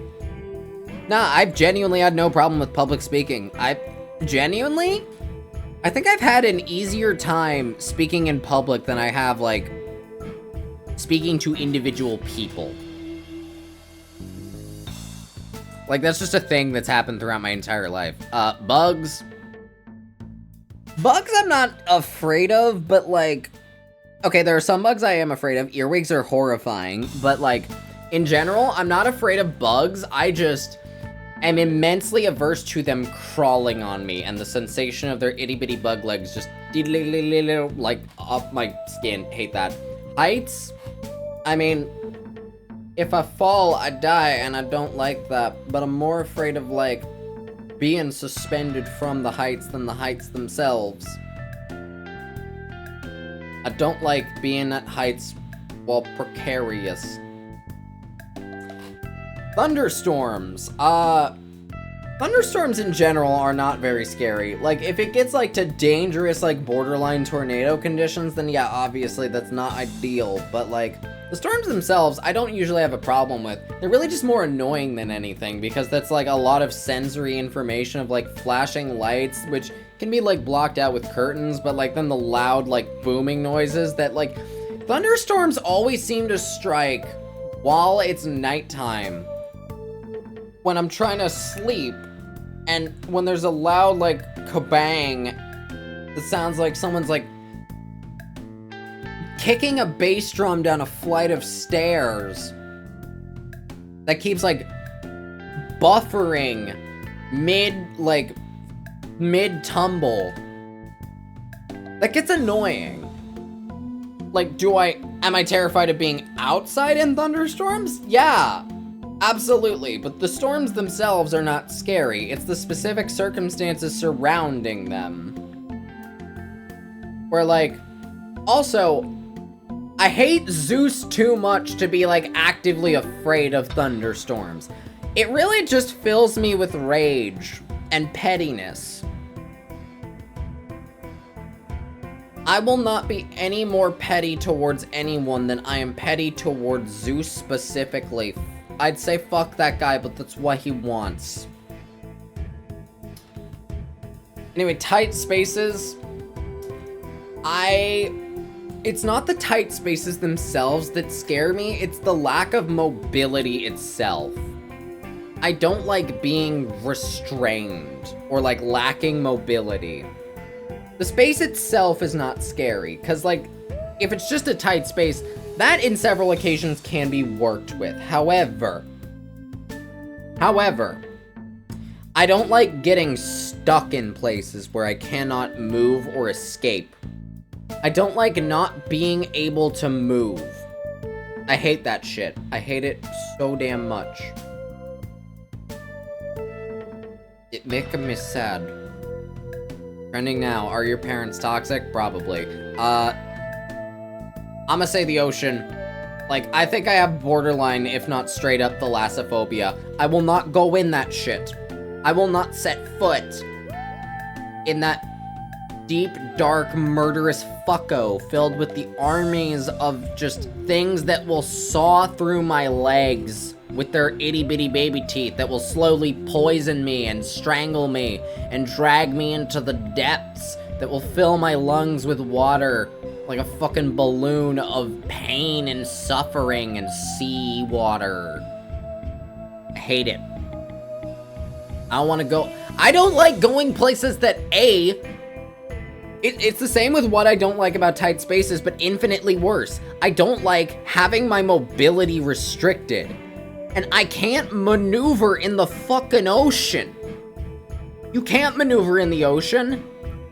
Speaker 1: nah, I've genuinely had no problem with public speaking. I think I've had an easier time speaking in public than I have, like, speaking to individual people. Like, that's just a thing that's happened throughout my entire life. Bugs. Bugs I'm not afraid of, but, like, okay, there are some bugs I am afraid of. Earwigs are horrifying, but, like, in general, I'm not afraid of bugs. I just am immensely averse to them crawling on me and the sensation of their itty-bitty bug legs just like up my skin. Hate that. Heights? I mean, if I fall, I die, and I don't like that, but I'm more afraid of, like, being suspended from the heights than the heights themselves. I don't like being at heights while precarious. Thunderstorms. Thunderstorms in general are not very scary. Like, if it gets, like, to dangerous, like, borderline tornado conditions, then yeah, obviously that's not ideal. But, like, the storms themselves, I don't usually have a problem with. They're really just more annoying than anything, because that's, like, a lot of sensory information of, like, flashing lights, which can be, like, blocked out with curtains, but, like, then the loud, like, booming noises that, like, thunderstorms always seem to strike while it's nighttime, when I'm trying to sleep, and when there's a loud, like, kabang that sounds like someone's, like, kicking a bass drum down a flight of stairs that keeps, like, buffering mid-tumble. That gets annoying. Like, am I terrified of being outside in thunderstorms? Yeah, absolutely, but the storms themselves are not scary. It's the specific circumstances surrounding them. Where, like, also, I hate Zeus too much to be, like, actively afraid of thunderstorms. It really just fills me with rage and pettiness. I will not be any more petty towards anyone than I am petty towards Zeus specifically. I'd say fuck that guy, but that's what he wants. Anyway, tight spaces. It's not the tight spaces themselves that scare me, it's the lack of mobility itself. I don't like being restrained or, like, lacking mobility. The space itself is not scary, because, like, if it's just a tight space, that in several occasions can be worked with. However, I don't like getting stuck in places where I cannot move or escape. I don't like not being able to move. I hate that shit. I hate it so damn much. It makes me sad. Trending now. Are your parents toxic? Probably. I'ma say the ocean. Like, I think I have borderline, if not straight up, thalassophobia. I will not go in that shit. I will not set foot in that deep, dark, murderous fucko filled with the armies of just things that will saw through my legs with their itty-bitty baby teeth that will slowly poison me and strangle me and drag me into the depths that will fill my lungs with water like a fucking balloon of pain and suffering and sea water. I hate it. I don't want to go. I don't like going places that it's the same with what I don't like about tight spaces, but infinitely worse. I don't like having my mobility restricted. And I can't maneuver in the fucking ocean. You can't maneuver in the ocean.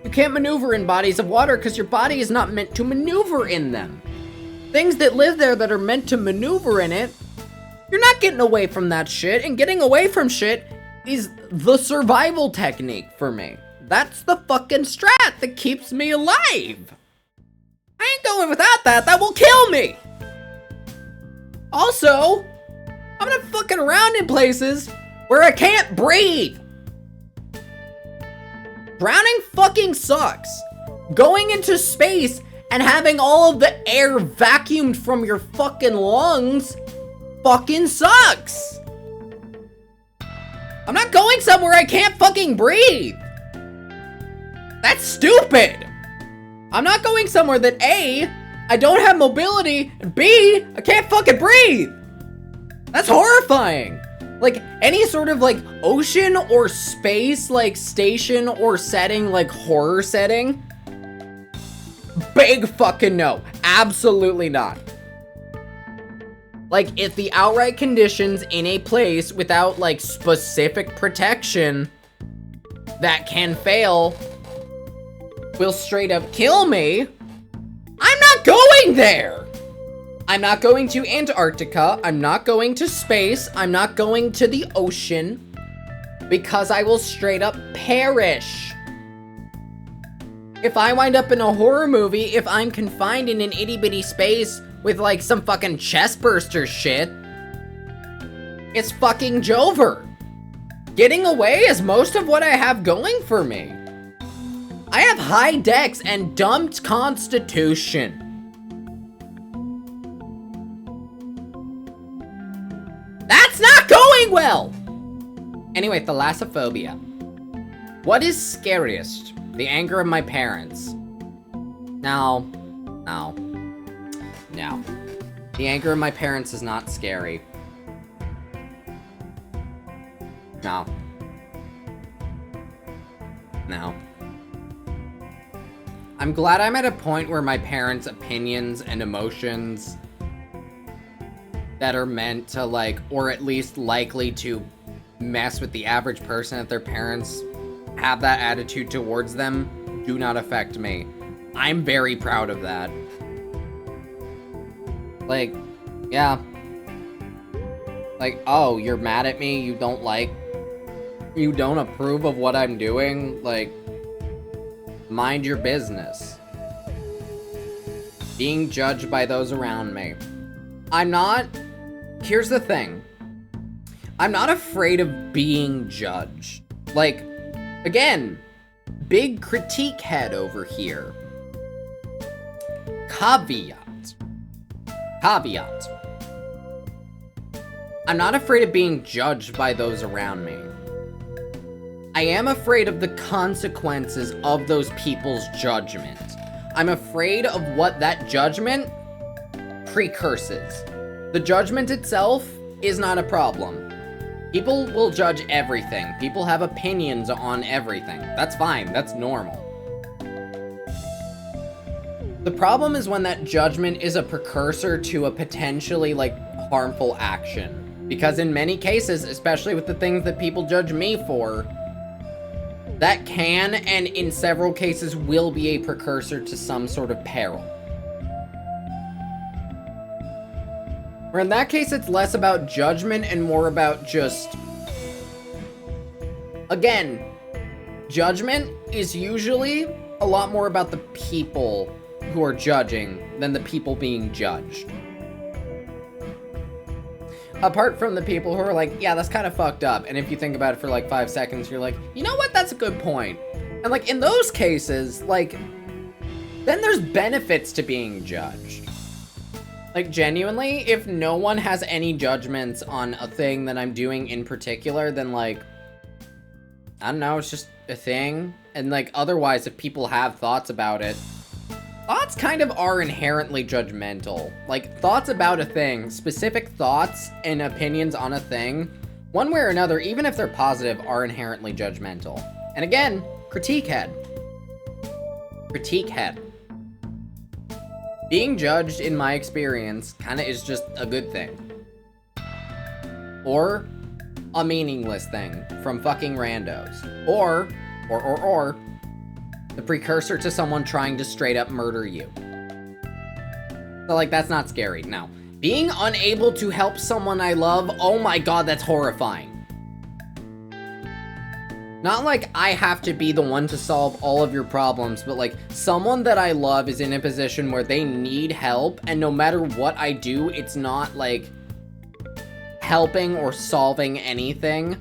Speaker 1: You can't maneuver in bodies of water because your body is not meant to maneuver in them. Things that live there that are meant to maneuver in it, you're not getting away from that shit, and getting away from shit is the survival technique for me. That's the fucking strat that keeps me alive. I ain't going without that. That will kill me. Also, I'm not fucking around in places where I can't breathe. Drowning fucking sucks. Going into space and having all of the air vacuumed from your fucking lungs fucking sucks. I'm not going somewhere I can't fucking breathe. That's stupid. I'm not going somewhere that A, I don't have mobility, and B, I can't fucking breathe. That's horrifying. Like, any sort of, like, ocean or space, like, station or setting, like, horror setting? Big fucking no. Absolutely not. Like, if the outright conditions in a place without, like, specific protection that can fail will straight up kill me, I'm not going there! I'm not going to Antarctica, I'm not going to space, I'm not going to the ocean, because I will straight up perish. If I wind up in a horror movie, if I'm confined in an itty-bitty space with like some fucking chestburster shit, it's fucking Jover. Getting away is most of what I have going for me. I have high dex and dumped constitution. That's not going well! Anyway, thalassophobia. What is scariest? The anger of my parents. No. The anger of my parents is not scary. No. I'm glad I'm at a point where my parents' opinions and emotions that are meant to, like, or at least likely to mess with the average person, that their parents have that attitude towards them, do not affect me. I'm very proud of that. Like, yeah. Like, oh, you're mad at me? You don't approve of what I'm doing? Like, mind your business. Being judged by those around me. Here's the thing. I'm not afraid of being judged. Like, again, big critique head over here. Caveat. I'm not afraid of being judged by those around me. I am afraid of the consequences of those people's judgment. I'm afraid of what that judgment precurses. The judgment itself is not a problem. People will judge everything. People have opinions on everything. That's fine. That's normal. The problem is when that judgment is a precursor to a potentially, like, harmful action. Because in many cases, especially with the things that people judge me for, that can, and in several cases will be a precursor to some sort of peril. Where in that case, it's less about judgment and more about just... Again, judgment is usually a lot more about the people who are judging than the people being judged. Apart from the people who are like, yeah, that's kind of fucked up. And if you think about it for like 5 seconds, you're like, you know what? That's a good point. And like in those cases, like, then there's benefits to being judged. Like, genuinely, if no one has any judgments on a thing that I'm doing in particular, then, like, I don't know, it's just a thing. And, like, otherwise, if people have thoughts about it, thoughts kind of are inherently judgmental. Like, thoughts about a thing, specific thoughts and opinions on a thing, one way or another, even if they're positive, are inherently judgmental. And again, critique head. Critique head. Being judged, in my experience, kind of is just a good thing. Or a meaningless thing from fucking randos. Or, the precursor to someone trying to straight up murder you. So, like, that's not scary. No. Being unable to help someone I love, oh my god, that's horrifying. Not like I have to be the one to solve all of your problems, but like, someone that I love is in a position where they need help, and no matter what I do, it's not like helping or solving anything.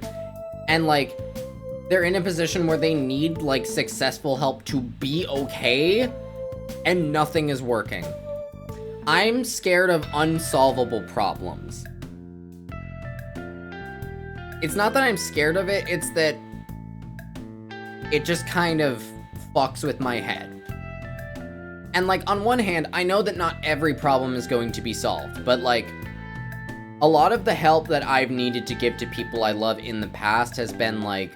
Speaker 1: And like, they're in a position where they need like successful help to be okay, and nothing is working. I'm scared of unsolvable problems. It's not that I'm scared of it, it's that it just kind of fucks with my head. And like, on one hand, I know that not every problem is going to be solved, but like, a lot of the help that I've needed to give to people I love in the past has been like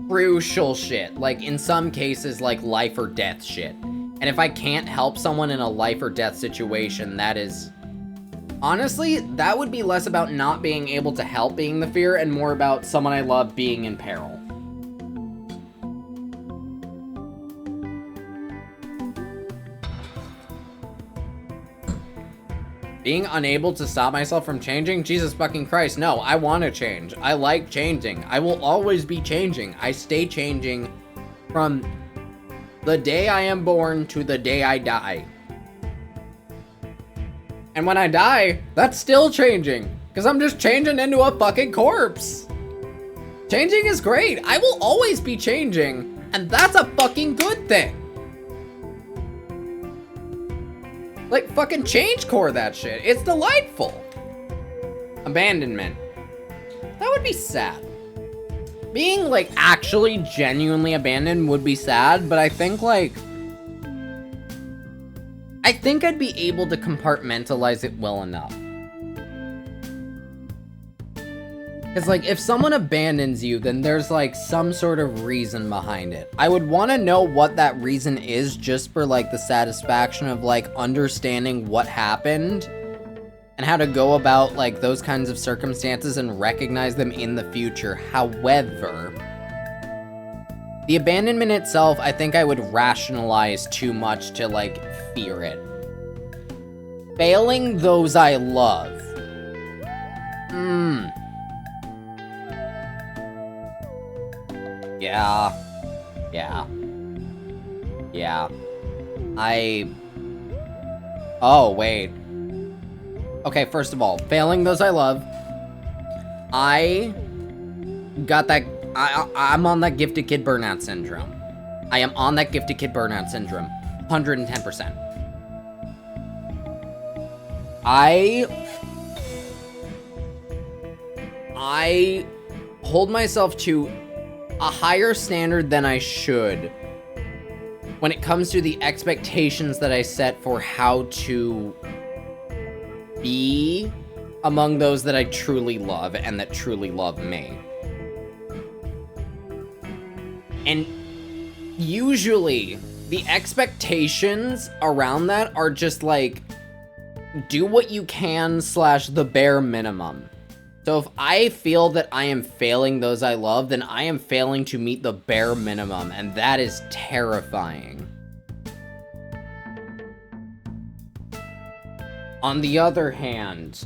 Speaker 1: crucial shit. Like, in some cases, like life or death shit. And if I can't help someone in a life or death situation, that is... honestly, that would be less about not being able to help being the fear and more about someone I love being in peril. Being unable to stop myself from changing? Jesus fucking Christ, no, I want to change. I like changing. I will always be changing. I stay changing from the day I am born to the day I die. And when I die, that's still changing, because I'm just changing into a fucking corpse. Changing is great. I will always be changing, and that's a fucking good thing. Like, fucking change core that shit. It's delightful. Abandonment. That would be sad. Being, like, actually genuinely abandoned would be sad, but I think, like... I think I'd be able to compartmentalize it well enough. Because, like, if someone abandons you, then there's, like, some sort of reason behind it. I would want to know what that reason is just for, like, the satisfaction of, like, understanding what happened and how to go about, like, those kinds of circumstances and recognize them in the future. However, the abandonment itself, I think I would rationalize too much to, like, fear it. Failing those I love. Yeah. Oh, wait. Okay, first of all, failing those I love. I got that... I'm on that gifted kid burnout syndrome. I am on that gifted kid burnout syndrome. 110%. I hold myself to a higher standard than I should when it comes to the expectations that I set for how to be among those that I truly love and that truly love me. And usually, the expectations around that are just like, do what you can / the bare minimum. So if I feel that I am failing those I love, then I am failing to meet the bare minimum, and that is terrifying. On the other hand,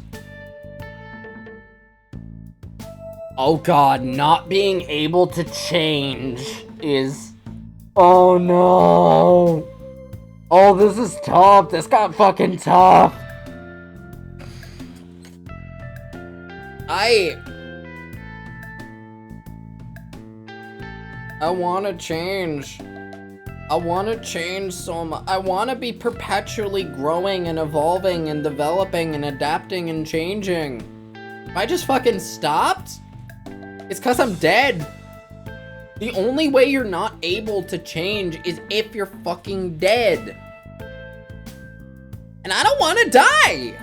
Speaker 1: oh god, not being able to change is... oh no! Oh, this is tough. This got fucking tough. I want to change. I want to change so much. I want to be perpetually growing and evolving and developing and adapting and changing. If I just fucking stopped, it's because I'm dead. The only way you're not able to change is if you're fucking dead. And I don't want to die.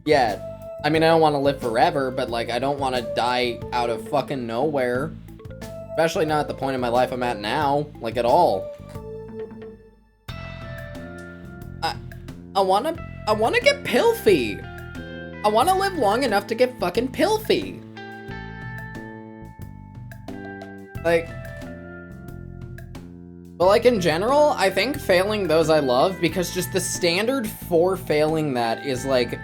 Speaker 1: Yeah. I mean, I don't want to live forever, but, like, I don't want to die out of fucking nowhere. Especially not at the point in my life I'm at now, like, at all. I wanna get pilfy. I wanna live long enough to get fucking pilfy. Like, but like in general, I think failing those I love, because just the standard for failing that is like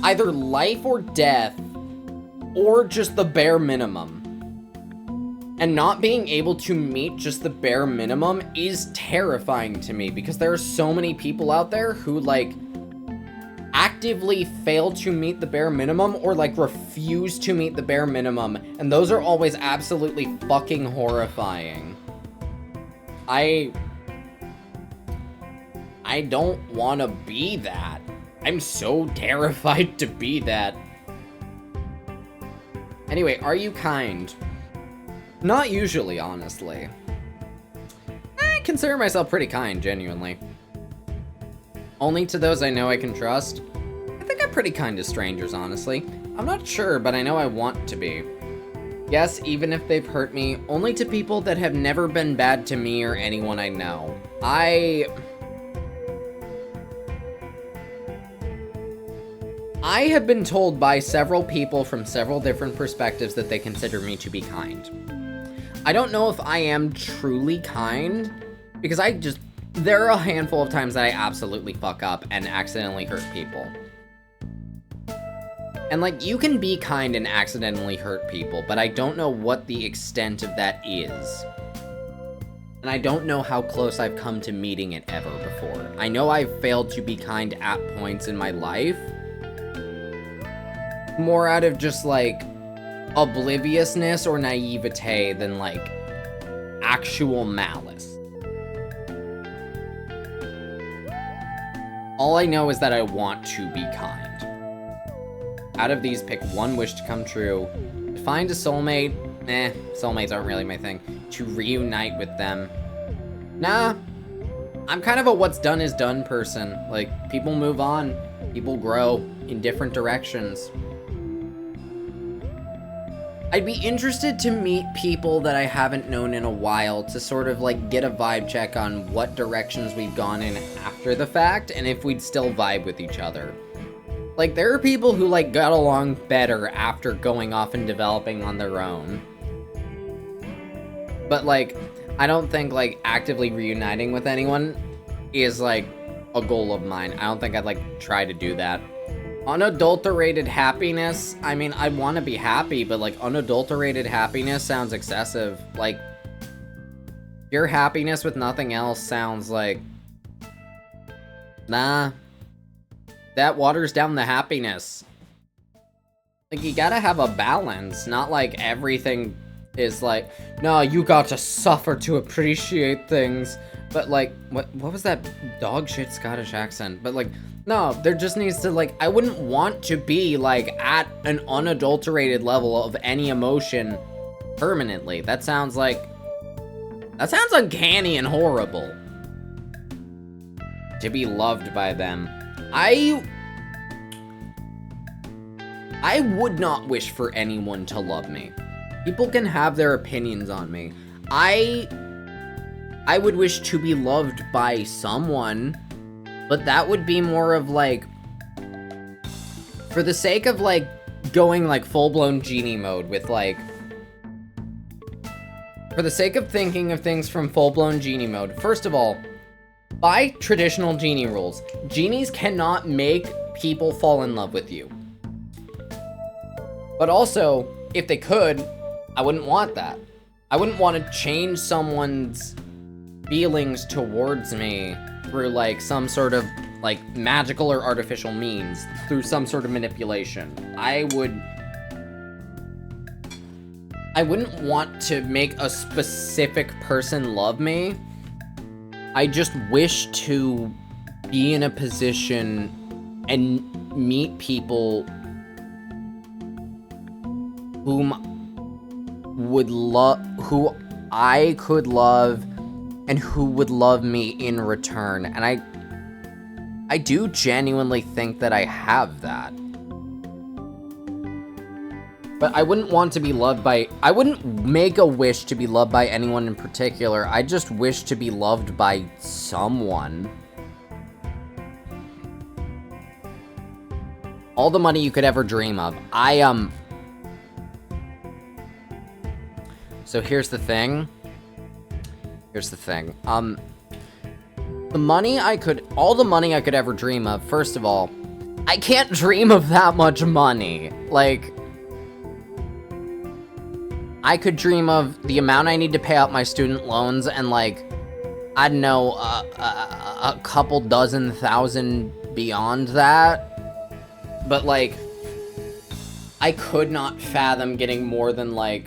Speaker 1: either life or death, or just the bare minimum. And not being able to meet just the bare minimum is terrifying to me, because there are so many people out there who, like, actively fail to meet the bare minimum, or, like, refuse to meet the bare minimum, and those are always absolutely fucking horrifying. I don't want to be that. I'm so terrified to be that. Anyway, are you kind? Not usually, honestly. I consider myself pretty kind, genuinely. Only to those I know I can trust. I think I'm pretty kind to strangers, honestly. I'm not sure, but I know I want to be. Yes, even if they've hurt me, only to people that have never been bad to me or anyone I know. I have been told by several people from several different perspectives that they consider me to be kind. I don't know if I am truly kind, because there are a handful of times that I absolutely fuck up and accidentally hurt people. And, like, you can be kind and accidentally hurt people, but I don't know what the extent of that is. And I don't know how close I've come to meeting it ever before. I know I've failed to be kind at points in my life, more out of just, like, obliviousness or naivete than, like, actual malice. All I know is that I want to be kind. Out of these, pick one wish to come true. To find a soulmate. Soulmates aren't really my thing. To reunite with them. Nah. I'm kind of a what's done is done person. Like, people move on. People grow in different directions. I'd be interested to meet people that I haven't known in a while to sort of, like, get a vibe check on what directions we've gone in after the fact, and if we'd still vibe with each other. Like, there are people who, like, got along better after going off and developing on their own. But, like, I don't think, like, actively reuniting with anyone is, like, a goal of mine. I don't think I'd, like, try to do that. Unadulterated happiness, I mean, I want to be happy, but, like, unadulterated happiness sounds excessive. Like, pure happiness with nothing else sounds like, nah, that waters down the happiness. Like, you gotta have a balance, not like everything is like, no, you got to suffer to appreciate things. But, like, what was that dog shit Scottish accent? But, like, no, there just needs to, like, I wouldn't want to be, like, at an unadulterated level of any emotion permanently. That sounds uncanny and horrible. To be loved by them. I would not wish for anyone to love me. People can have their opinions on me. I would wish to be loved by someone, but that would be more of, like, for the sake of, like, going, like, full-blown genie mode with, like, for the sake of thinking of things from full-blown genie mode. First of all, by traditional genie rules, genies cannot make people fall in love with you. But also, if they could, I wouldn't want that. I wouldn't want to change someone's feelings towards me through, like, some sort of, like, magical or artificial means, through some sort of manipulation. I wouldn't want to make a specific person love me. I just wish to be in a position and meet people who I could love and who would love me in return. And I do genuinely think that I have that. But I wouldn't want to be loved by... I wouldn't make a wish to be loved by anyone in particular. I just wish to be loved by someone. All the money you could ever dream of. So here's the thing. All the money I could ever dream of, first of all, I can't dream of that much money. Like, I could dream of the amount I need to pay out my student loans and, like, I don't know, a couple dozen thousand beyond that. But, like, I could not fathom getting more than, like,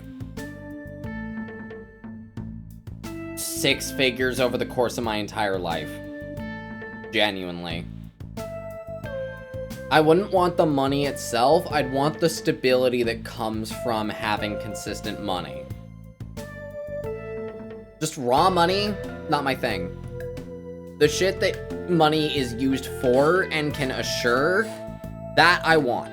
Speaker 1: 6 figures over the course of my entire life. Genuinely. I wouldn't want the money itself, I'd want the stability that comes from having consistent money. Just raw money, not my thing. The shit that money is used for and can assure, that I want.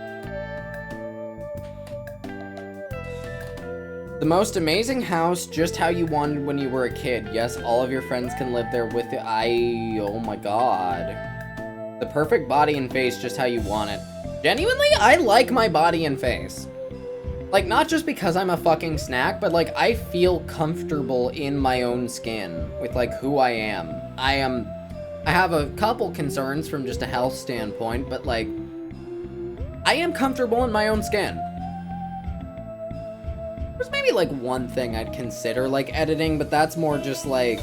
Speaker 1: The most amazing house, just how you wanted when you were a kid. Yes, all of your friends can live there with you. Oh my god. The perfect body and face, just how you want it. Genuinely, I like my body and face. Like, not just because I'm a fucking snack, but, like, I feel comfortable in my own skin with, like, who I am. I have a couple concerns from just a health standpoint, but, like, I am comfortable in my own skin. There's maybe, like, one thing I'd consider, like, editing, but that's more just, like,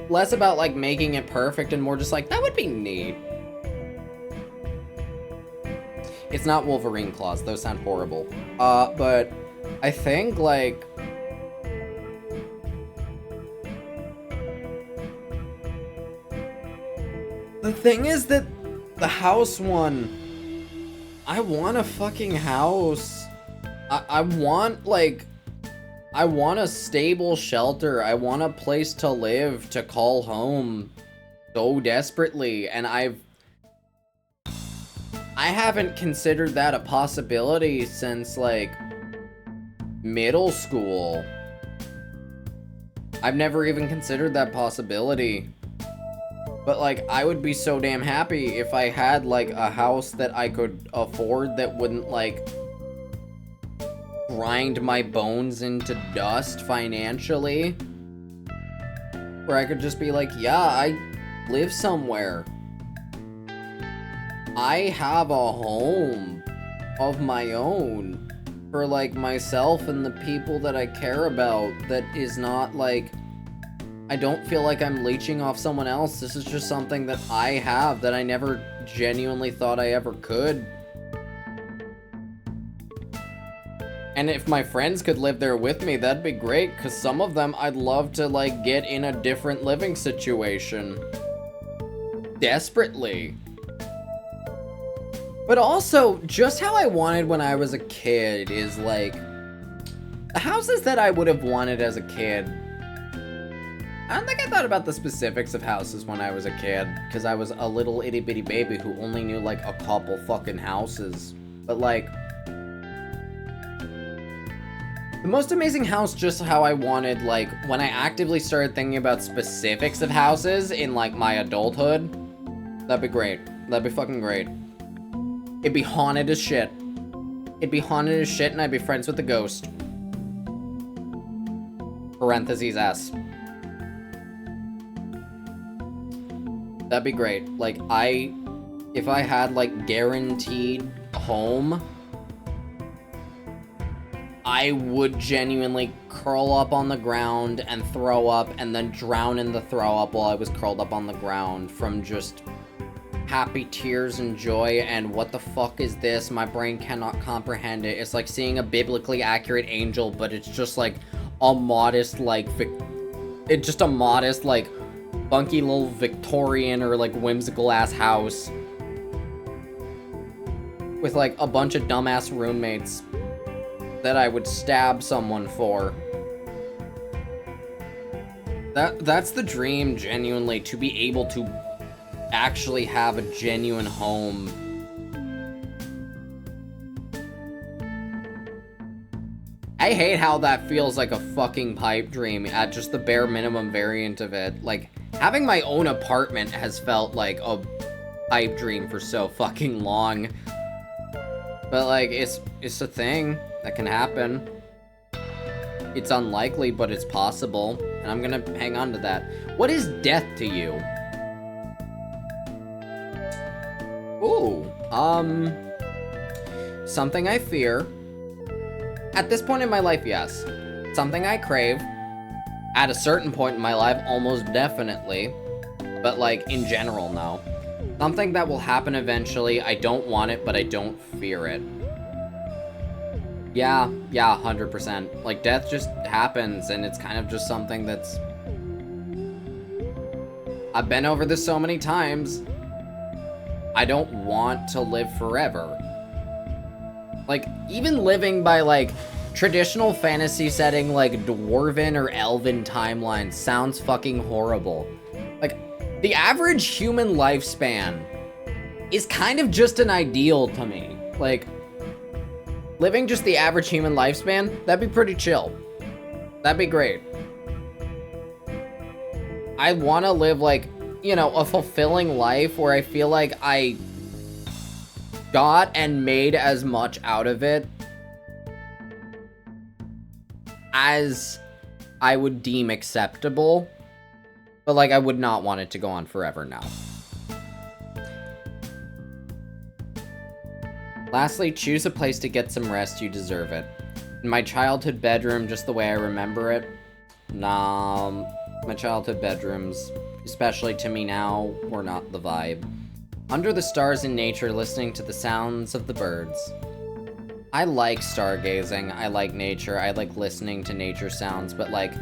Speaker 1: less about, like, making it perfect and more just, like, that would be neat. It's not Wolverine claws, those sound horrible. But I think, like, the thing is that the house one, I want a fucking house. I want, like, I want a stable shelter. I want a place to live, to call home so desperately. And I haven't considered that a possibility since, like, middle school. I've never even considered that possibility. But, like, I would be so damn happy if I had, like, a house that I could afford that wouldn't, like, grind my bones into dust financially. Where I could just be like, yeah, I live somewhere. I have a home of my own for, like, myself and the people that I care about that is not, like, I don't feel like I'm leeching off someone else. This is just something that I have that I never genuinely thought I ever could. And if my friends could live there with me, that'd be great, because some of them I'd love to, like, get in a different living situation. Desperately. But also, just how I wanted when I was a kid is, like, the houses that I would have wanted as a kid. I don't think I thought about the specifics of houses when I was a kid, because I was a little itty-bitty baby who only knew, like, a couple fucking houses. But, like, the most amazing house, just how I wanted, like, when I actively started thinking about specifics of houses in, like, my adulthood, that'd be great. That'd be fucking great. It'd be haunted as shit. It'd be haunted as shit, and I'd be friends with the ghost. Parentheses S. That'd be great. Like, if I had, like, guaranteed home, I would genuinely curl up on the ground and throw up and then drown in the throw up while I was curled up on the ground from just happy tears and joy and what the fuck is this? My brain cannot comprehend it. It's like seeing a biblically accurate angel, but it's just like a modest, like, funky little Victorian or like whimsical ass house with like a bunch of dumbass roommates that I would stab someone for. That's the dream, genuinely, to be able to actually have a genuine home. I hate how that feels like a fucking pipe dream at just the bare minimum variant of it. Like, having my own apartment has felt like a pipe dream for so fucking long. But like, it's a thing that can happen. It's unlikely, but it's possible, and I'm gonna hang on to that. What is death to you? Ooh, something I fear. At this point in my life, yes. Something I crave. At a certain point in my life, almost definitely. But like, in general, no. Something that will happen eventually. I don't want it, but I don't fear it. Yeah, 100%. Like, death just happens, and it's kind of just something that's... I've been over this so many times. I don't want to live forever. Like, even living by, like, traditional fantasy setting, like, dwarven or elven timelines sounds fucking horrible. Like, the average human lifespan is kind of just an ideal to me. Like, living just the average human lifespan, that'd be pretty chill. That'd be great. I want to live, like, you know, a fulfilling life where I feel like I got and made as much out of it as I would deem acceptable. But, like, I would not want it to go on forever now. Lastly, choose a place to get some rest. You deserve it. In my childhood bedroom, just the way I remember it. Nah, my childhood bedrooms, especially to me now, were not the vibe. Under the stars in nature, listening to the sounds of the birds. I like stargazing, I like nature, I like listening to nature sounds, but like,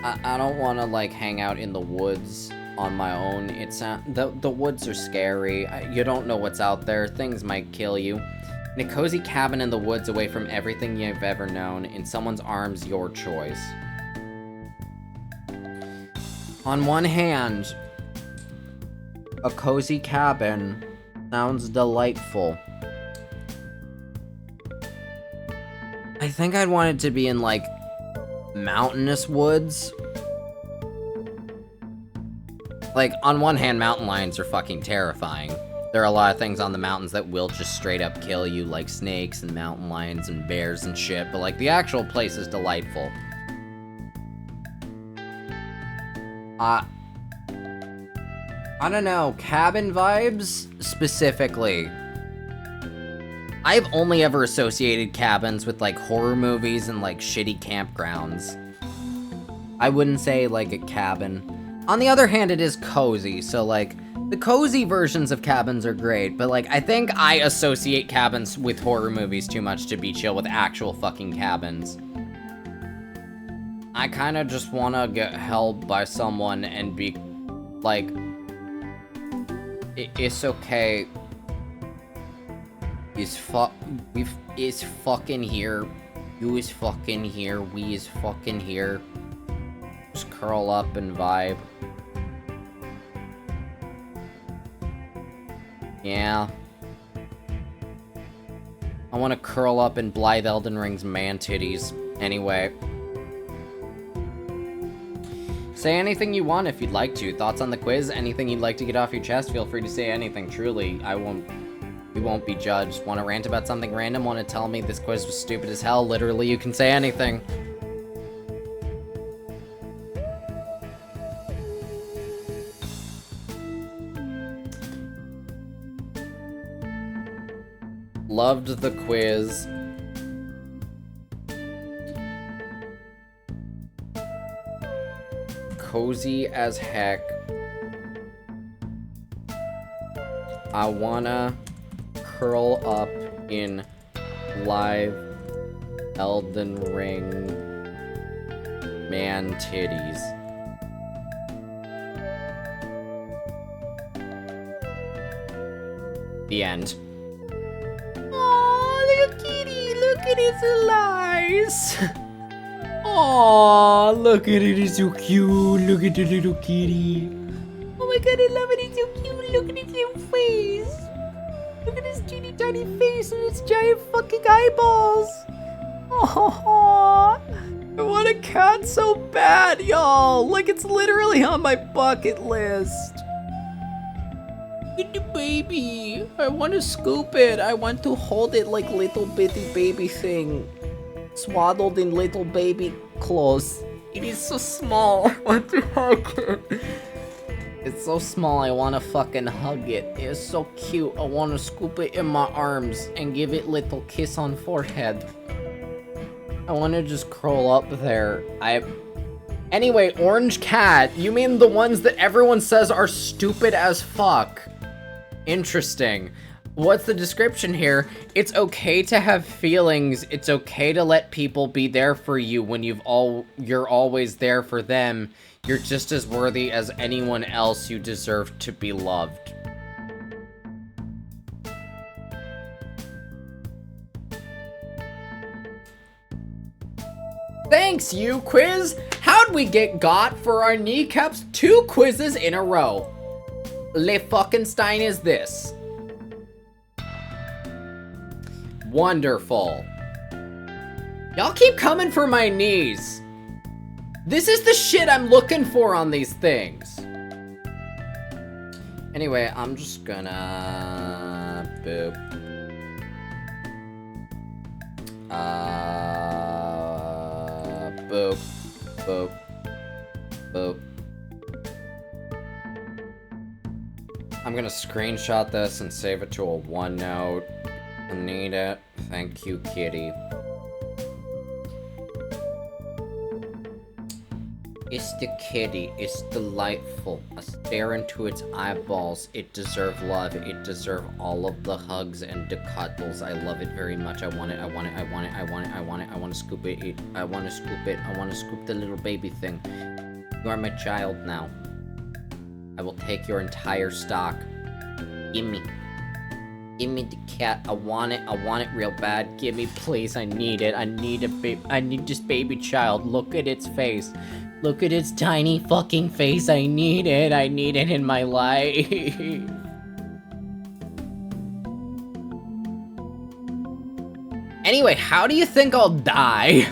Speaker 1: I don't want to like hang out in the woods on my own. The woods are scary. You don't know what's out there. Things might kill you. In a cozy cabin in the woods away from everything you've ever known, in someone's arms, your choice. On one hand, a cozy cabin sounds delightful. I think I'd want it to be in, like, mountainous woods. Like, on one hand, mountain lions are fucking terrifying. There are a lot of things on the mountains that will just straight up kill you, like snakes and mountain lions and bears and shit, but, like, the actual place is delightful. I don't know, cabin vibes, specifically. I've only ever associated cabins with, like, horror movies and, like, shitty campgrounds. I wouldn't say, like, a cabin. On the other hand, it is cozy, so, like, the cozy versions of cabins are great, but, like, I think I associate cabins with horror movies too much to be chill with actual fucking cabins. I kinda just wanna get held by someone and be, like, it's okay. Is fucking here. You is fucking here. We is fucking here. Just curl up and vibe. Yeah. I want to curl up in Blythe Elden Ring's man titties. Anyway. Say anything you want if you'd like to. Thoughts on the quiz? Anything you'd like to get off your chest? Feel free to say anything. Truly, we won't be judged. Want to rant about something random? Want to tell me this quiz was stupid as hell? Literally, you can say anything. Loved the quiz. Cozy as heck. I wanna curl up in live Elden Ring man titties. The end. Aww, little kitty, look at its eyes. Aww, look at it, it's so cute. Look at the little kitty. Oh my god, I love it, it's so cute. Look at its little face. Look at its teeny tiny face and its giant fucking eyeballs. Aww. I want a cat so bad, y'all. Like, it's literally on my bucket list. Look at the baby. I want to scoop it. I want to hold it like little bitty baby thing. Swaddled in little baby clothes. It is so small. I want to hug it. It's so small, I want to fucking hug it. It's so cute. I want to scoop it in my arms and give it little kiss on forehead. I want to just curl up there. Anyway, orange cat. You mean the ones that everyone says are stupid as fuck? Interesting. What's the description here? It's okay to have feelings. It's okay to let people be there for you when you're always there for them. You're just as worthy as anyone else. You deserve to be loved. Thanks, uQuiz! How'd we get got for our kneecaps 2 quizzes in a row? Le fucking Stein is this. Wonderful. Y'all keep coming for my knees. This is the shit I'm looking for on these things. Anyway, I'm just gonna... boop. Boop. Boop. Boop. I'm gonna screenshot this and save it to a OneNote. I need it. Thank you, kitty. It's the kitty. It's delightful. I stare into its eyeballs. It deserves love. It deserves all of the hugs and the cuddles. I love it very much. I want it. I want it. I want it. I want it. I want it. I want to scoop it. I want to scoop it. I want to scoop the little baby thing. You are my child now. I will take your entire stock. Gimme. Gimme the cat. I want it. I want it real bad. Gimme, please. I need it. I need I need this baby child. Look at its face. Look at its tiny fucking face. I need it. I need it in my life. Anyway, how do you think I'll die?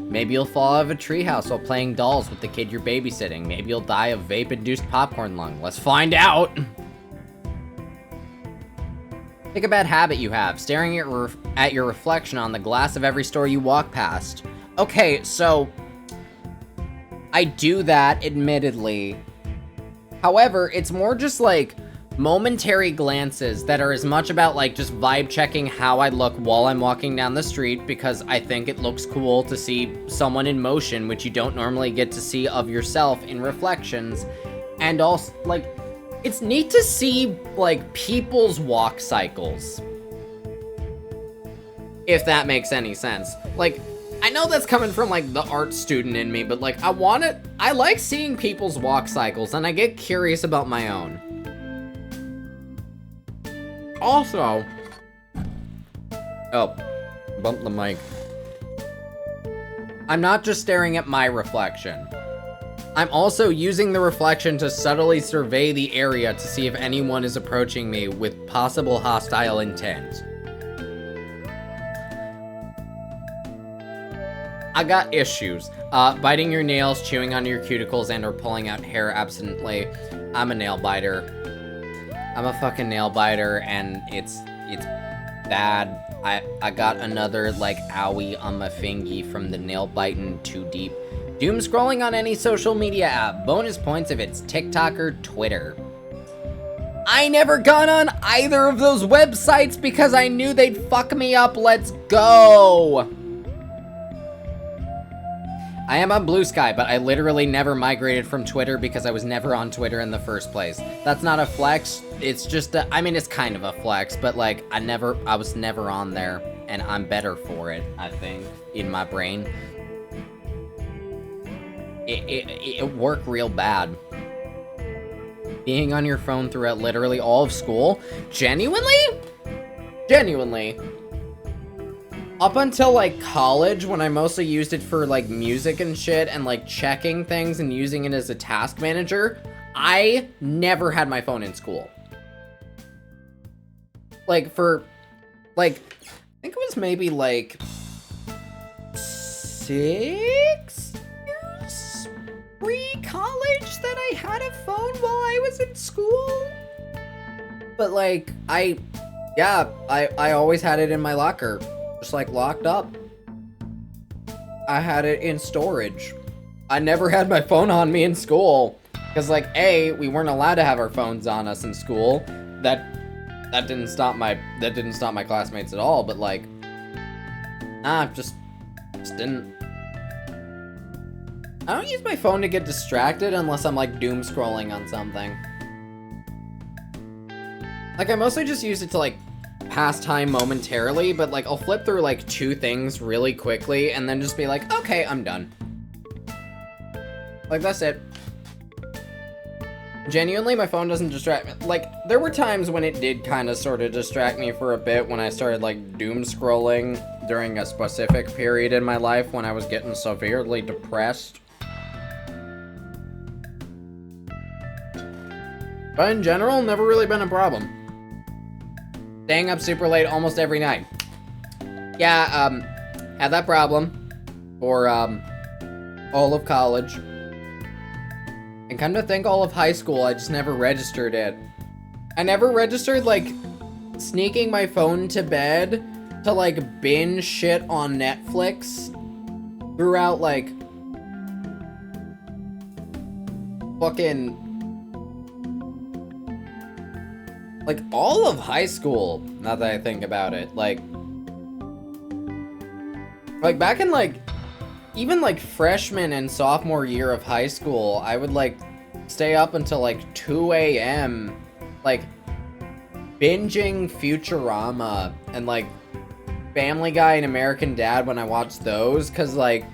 Speaker 1: Maybe you'll fall out of a treehouse while playing dolls with the kid you're babysitting. Maybe you'll die of vape-induced popcorn lung. Let's find out! Pick a bad habit you have, staring at your reflection on the glass of every store you walk past. Okay, so... I do that, admittedly. However, it's more just like momentary glances that are as much about like just vibe checking how I look while I'm walking down the street because I think it looks cool to see someone in motion, which you don't normally get to see of yourself in reflections. And also, like, it's neat to see, like, people's walk cycles. If that makes any sense. Like, I know that's coming from, like, the art student in me, but, like, I like seeing people's walk cycles, and I get curious about my own. Also... Oh, bump the mic. I'm not just staring at my reflection. I'm also using the reflection to subtly survey the area to see if anyone is approaching me with possible hostile intent. I got issues. Biting your nails, chewing on your cuticles, and or pulling out hair absently. I'm a nail biter. I'm a fucking nail biter, and it's bad. I got another, like, owie on my fingy from the nail biting too deep. Doom scrolling on any social media app. Bonus points if it's TikTok or Twitter. I never got on either of those websites because I knew they'd fuck me up. Let's go. I am on Blue Sky, but I literally never migrated from Twitter because I was never on Twitter in the first place. That's not a flex, it's just I mean, it's kind of a flex, but like, I was never on there, and I'm better for it, I think, in my brain. It worked real bad. Being on your phone throughout literally all of school? Genuinely? Genuinely. Up until, like, college, when I mostly used it for, like, music and shit, and, like, checking things and using it as a task manager, I never had my phone in school. Like, for, like, I think it was maybe, like, 6 years pre-college that I had a phone while I was in school. But, like, I always had it in my locker. Just like locked up. I had it in storage. I never had my phone on me in school. Because like, A, we weren't allowed to have our phones on us in school. That didn't stop my classmates at all, but like, just didn't. I don't use my phone to get distracted unless I'm like doom scrolling on something. Like, I mostly just use it to like pass time momentarily, but like I'll flip through like 2 things really quickly and then just be like, okay, I'm done. Like, that's it. Genuinely, my phone doesn't distract me. Like, there were times when it did kind of sort of distract me for a bit when I started like doom scrolling during a specific period in my life when I was getting severely depressed. But in general, never really been a problem. Staying up super late almost every night. Yeah, had that problem for, all of college. And come to think, all of high school, I just never registered it. I never registered, like, sneaking my phone to bed to, like, binge shit on Netflix throughout, like, fucking... like, all of high school, now that I think about it. Like, back in, like, even, like, freshman and sophomore year of high school, I would, like, stay up until, like, 2 a.m., like, binging Futurama and, like, Family Guy and American Dad when I watched those, because, like,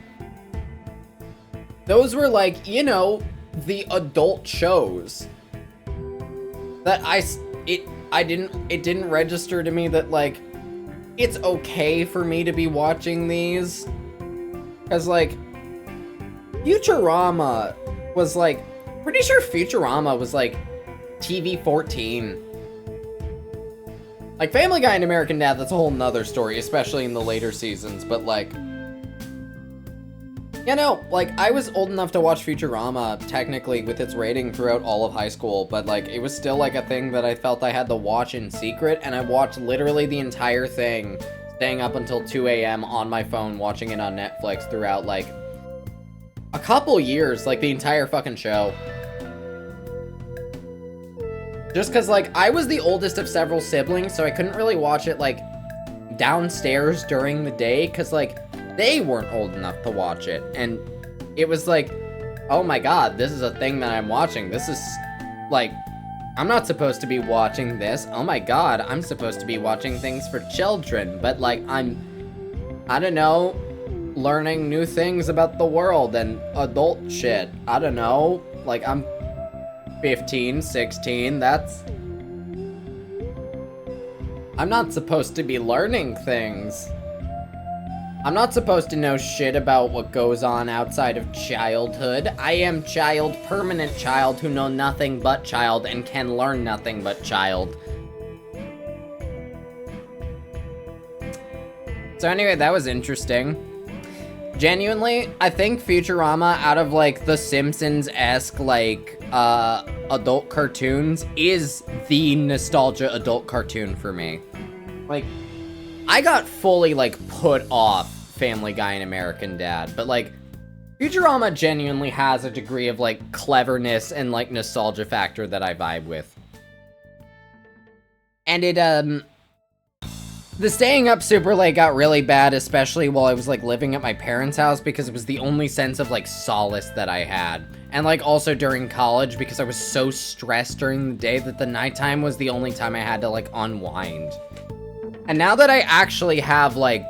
Speaker 1: those were, like, you know, the adult shows that it didn't register to me that, like, it's okay for me to be watching these. Because, like, Futurama was, like, pretty sure Futurama was, like, TV 14. Like, Family Guy and American Dad, that's a whole nother story, especially in the later seasons, but, like, you know, like, I was old enough to watch Futurama, technically, with its rating throughout all of high school, but, like, it was still, like, a thing that I felt I had to watch in secret, and I watched literally the entire thing, staying up until 2 a.m. on my phone, watching it on Netflix throughout, like, a couple years, like, the entire fucking show. Just because, like, I was the oldest of several siblings, so I couldn't really watch it, like, downstairs during the day, because, like, they weren't old enough to watch it, and it was like, oh my god, this is a thing that I'm watching. This is, like, I'm not supposed to be watching this. Oh my god, I'm supposed to be watching things for children, but, like, I don't know, learning new things about the world and adult shit. I don't know, like, I'm 15, 16, I'm not supposed to be learning things. I'm not supposed to know shit about what goes on outside of childhood. I am child, permanent child, who know nothing but child and can learn nothing but child. So anyway, that was interesting. Genuinely, I think Futurama, out of, like, the Simpsons-esque, like, adult cartoons, is the nostalgia adult cartoon for me. Like, I got fully, like, put off Family Guy and American Dad, but, like, Futurama genuinely has a degree of, like, cleverness and, like, nostalgia factor that I vibe with. And it, The staying up super late got really bad, especially while I was, like, living at my parents' house, because it was the only sense of, like, solace that I had. And, like, also during college, because I was so stressed during the day that the nighttime was the only time I had to, like, unwind. And now that I actually have, like,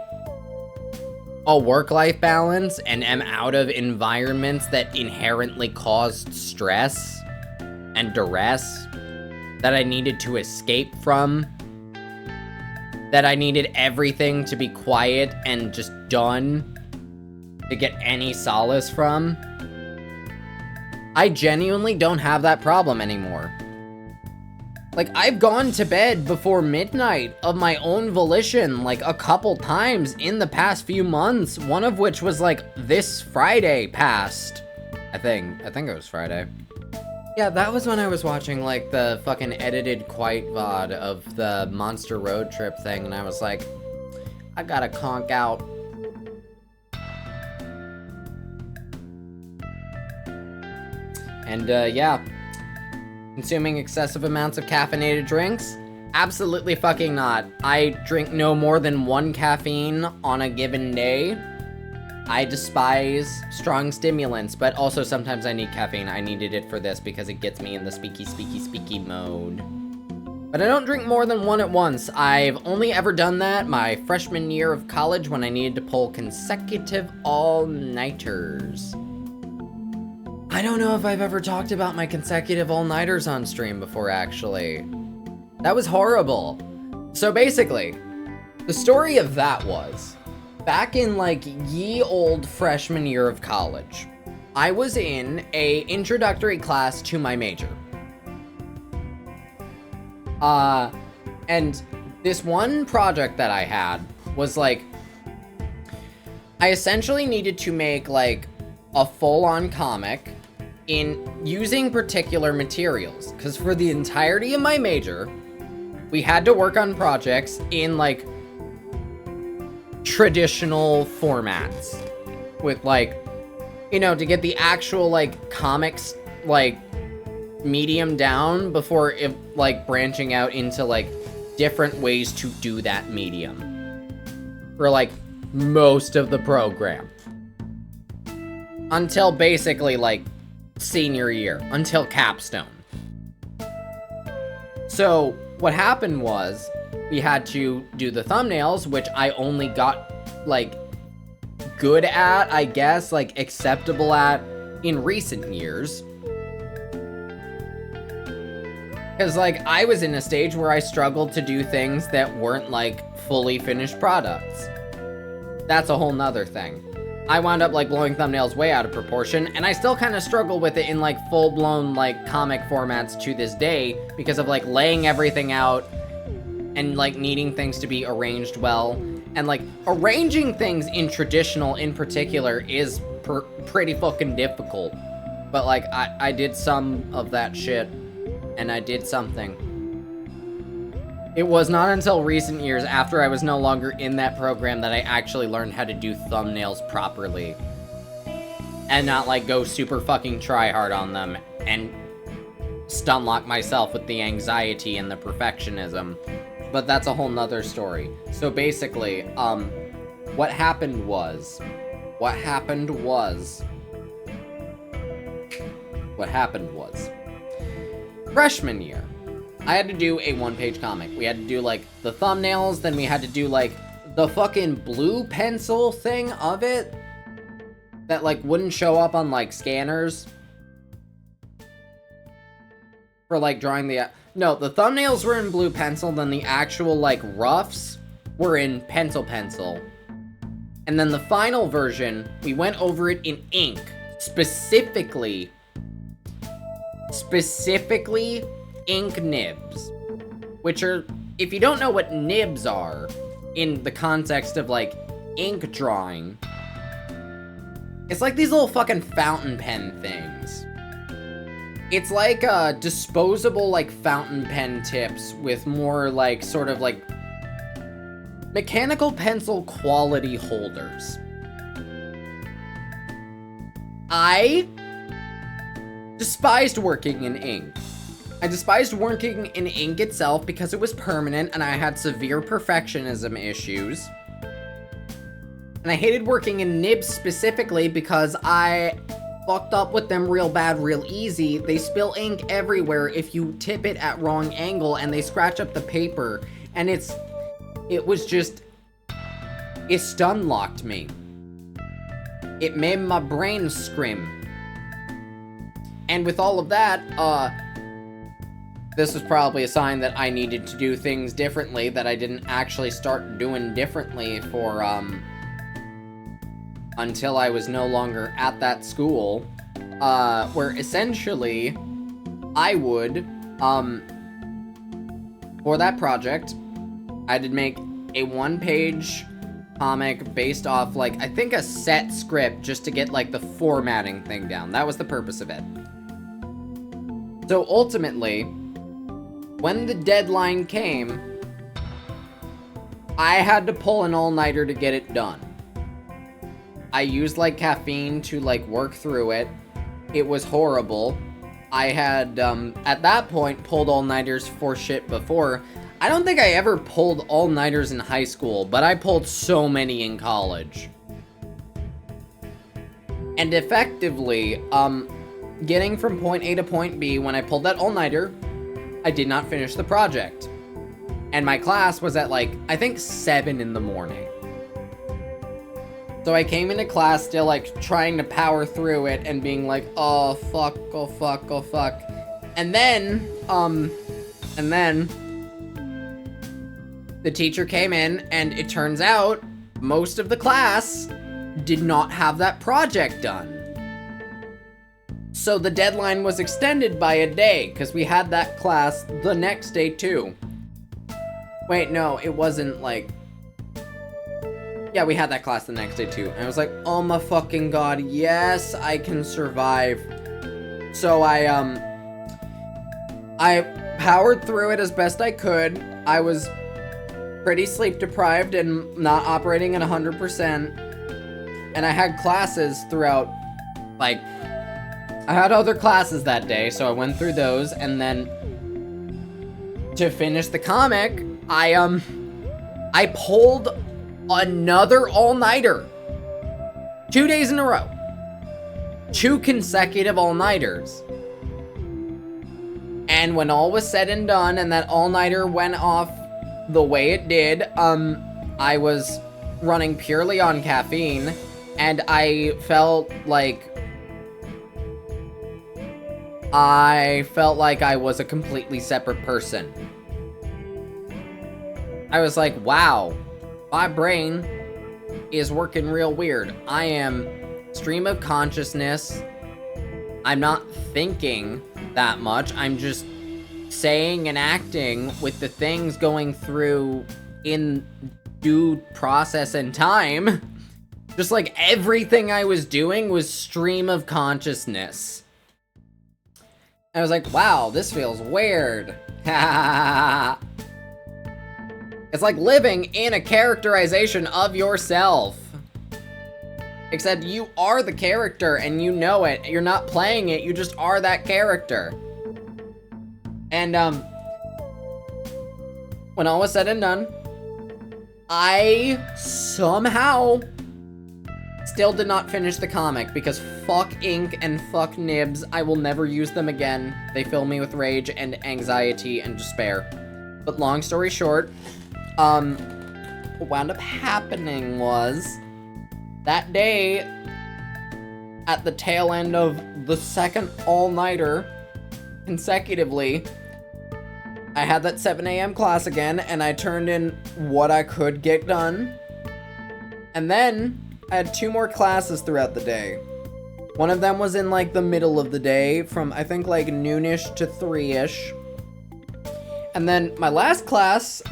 Speaker 1: a work-life balance and am out of environments that inherently caused stress and duress that I needed to escape from, that I needed everything to be quiet and just done to get any solace from, I genuinely don't have that problem anymore. Like, I've gone to bed before midnight of my own volition, like, a couple times in the past few months, one of which was, like, this Friday past. I think it was Friday. Yeah, that was when I was watching, like, the fucking edited Quite VOD of the Monster Road Trip thing, and I was like, I gotta conk out. And, yeah. Consuming excessive amounts of caffeinated drinks? Absolutely fucking not. I drink no more than 1 caffeine on a given day. I despise strong stimulants, but also sometimes I need caffeine. I needed it for this because it gets me in the speaky mode. But I don't drink more than 1 at once. I've only ever done that my freshman year of college when I needed to pull consecutive all-nighters. I don't know if I've ever talked about my consecutive all-nighters on stream before, actually. That was horrible. So basically, the story of that was, back in, like, ye old freshman year of college, I was in a introductory class to my major. And this one project that I had was, like, I essentially needed to make, like, a full-on comic in using particular materials. Because for the entirety of my major, we had to work on projects in, like, traditional formats with, like, you know, to get the actual, like, comics, like, medium down before it, like, branching out into, like, different ways to do that medium for, like, most of the program until basically, like, senior year, until capstone. So what happened was we had to do the thumbnails, which I only got, like, good at, I guess, like, acceptable at in recent years. Because, like, I was in a stage where I struggled to do things that weren't, like, fully finished products. That's a whole nother thing. I wound up, like, blowing thumbnails way out of proportion, and I still kind of struggle with it in, like, full-blown, like, comic formats to this day, because of, like, laying everything out, and, like, needing things to be arranged well, and, like, arranging things in traditional, in particular, is pretty fucking difficult. But, like, I did some of that shit, and I did something. It was not until recent years, after I was no longer in that program, that I actually learned how to do thumbnails properly. And not, like, go super fucking try hard on them, and stunlock myself with the anxiety and the perfectionism. But that's a whole nother story. So basically, what happened was, freshman year, I had to do a 1-page comic. We had to do, like, the thumbnails, then we had to do, like, the fucking blue pencil thing of it that, like, wouldn't show up on, like, scanners for, like, drawing the... No, the thumbnails were in blue pencil, then the actual, like, roughs were in pencil. And then the final version, we went over it in ink, specifically ink nibs, which are, if you don't know what nibs are in the context of, like, ink drawing, it's like these little fucking fountain pen things. It's like disposable, like, fountain pen tips with more, like, sort of, like, mechanical pencil quality holders. I despised working in ink. I despised working in ink itself because it was permanent and I had severe perfectionism issues. And I hated working in nibs specifically because I fucked up with them real bad, real easy. They spill ink everywhere if you tip it at wrong angle and they scratch up the paper. And it stun locked me. It made my brain scream. And with all of that, this was probably a sign that I needed to do things differently that I didn't actually start doing differently for, until I was no longer at that school, where essentially I would, for that project, I had to make a one-page comic based off, like, I think a set script just to get, like, the formatting thing down. That was the purpose of it. So ultimately, when the deadline came, I had to pull an all-nighter to get it done. I used, like, caffeine to, like, work through it. It was horrible. I had, at that point, pulled all-nighters for shit before. I don't think I ever pulled all-nighters in high school, but I pulled so many in college. And effectively, getting from point A to point B, when I pulled that all-nighter, I did not finish the project. And my class was at, like, I think 7 in the morning. So I came into class still, like, trying to power through it and being like, oh, fuck, oh, fuck, oh, fuck. And then, the teacher came in, and it turns out most of the class did not have that project done. So the deadline was extended by a day, because we had that class the next day, too. Wait, no, it wasn't, like... Yeah, we had that class the next day, too. And I was like, oh my fucking god, yes, I can survive. So I powered through it as best I could. I was pretty sleep-deprived and not operating at 100%. And I had classes throughout, like... I had other classes that day, so I went through those, and then... to finish the comic, I pulled another all-nighter. 2 days in a row. 2 consecutive all-nighters. And when all was said and done, and that all-nighter went off the way it did, I was running purely on caffeine, and I felt like I was a completely separate person. I was like, wow, my brain is working real weird. I am stream of consciousness. I'm not thinking that much. I'm just saying and acting with the things going through in due process and time. Just like everything I was doing was stream of consciousness. I was like, wow, this feels weird. It's like living in a characterization of yourself. Except you are the character and you know it. You're not playing it, you just are that character. And, when all was said and done, I somehow still did not finish the comic because fuck ink and fuck nibs. I will never use them again. They fill me with rage and anxiety and despair. But long story short, what wound up happening was that day at the tail end of the second all-nighter consecutively, I had that 7 a.m. class again, and I turned in what I could get done. And then I had 2 more classes throughout the day. One of them was in, like, the middle of the day, from, I think, like, noonish to 3-ish. And then my last class,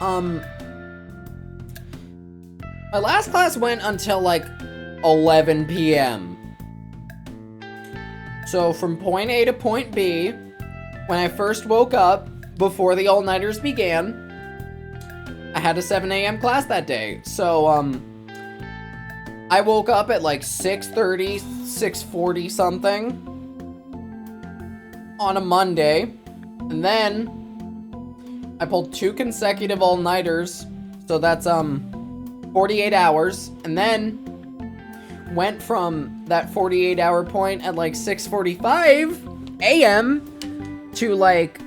Speaker 1: went until, like, 11 p.m. So, from point A to point B, when I first woke up, before the all-nighters began, I had a 7 a.m. class that day. So, I woke up at like 6:30, 6:40 something on a Monday. And And then I pulled 2 consecutive all-nighters, so that's 48 hours, and then went from that 48-hour point at like 6:45 a.m. to like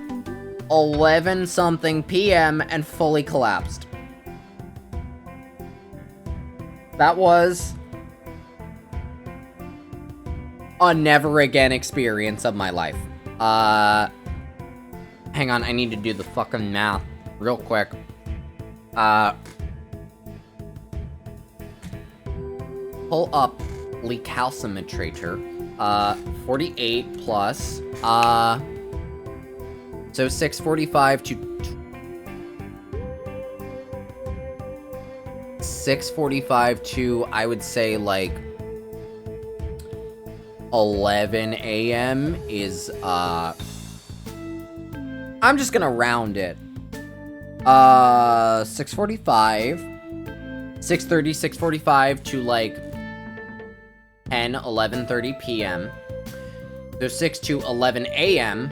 Speaker 1: 11-something p.m. and fully collapsed. That was a never again experience of my life. Hang on, I need to do the fucking math real quick. Pull up Calcimetrator. 48 plus, so 6:45 to 6:45 to, I would say, like 11 a.m. is, I'm just gonna round it. 6:45, 6:30, 6:45 to like 11:30 p.m. So 6 to 11 a.m.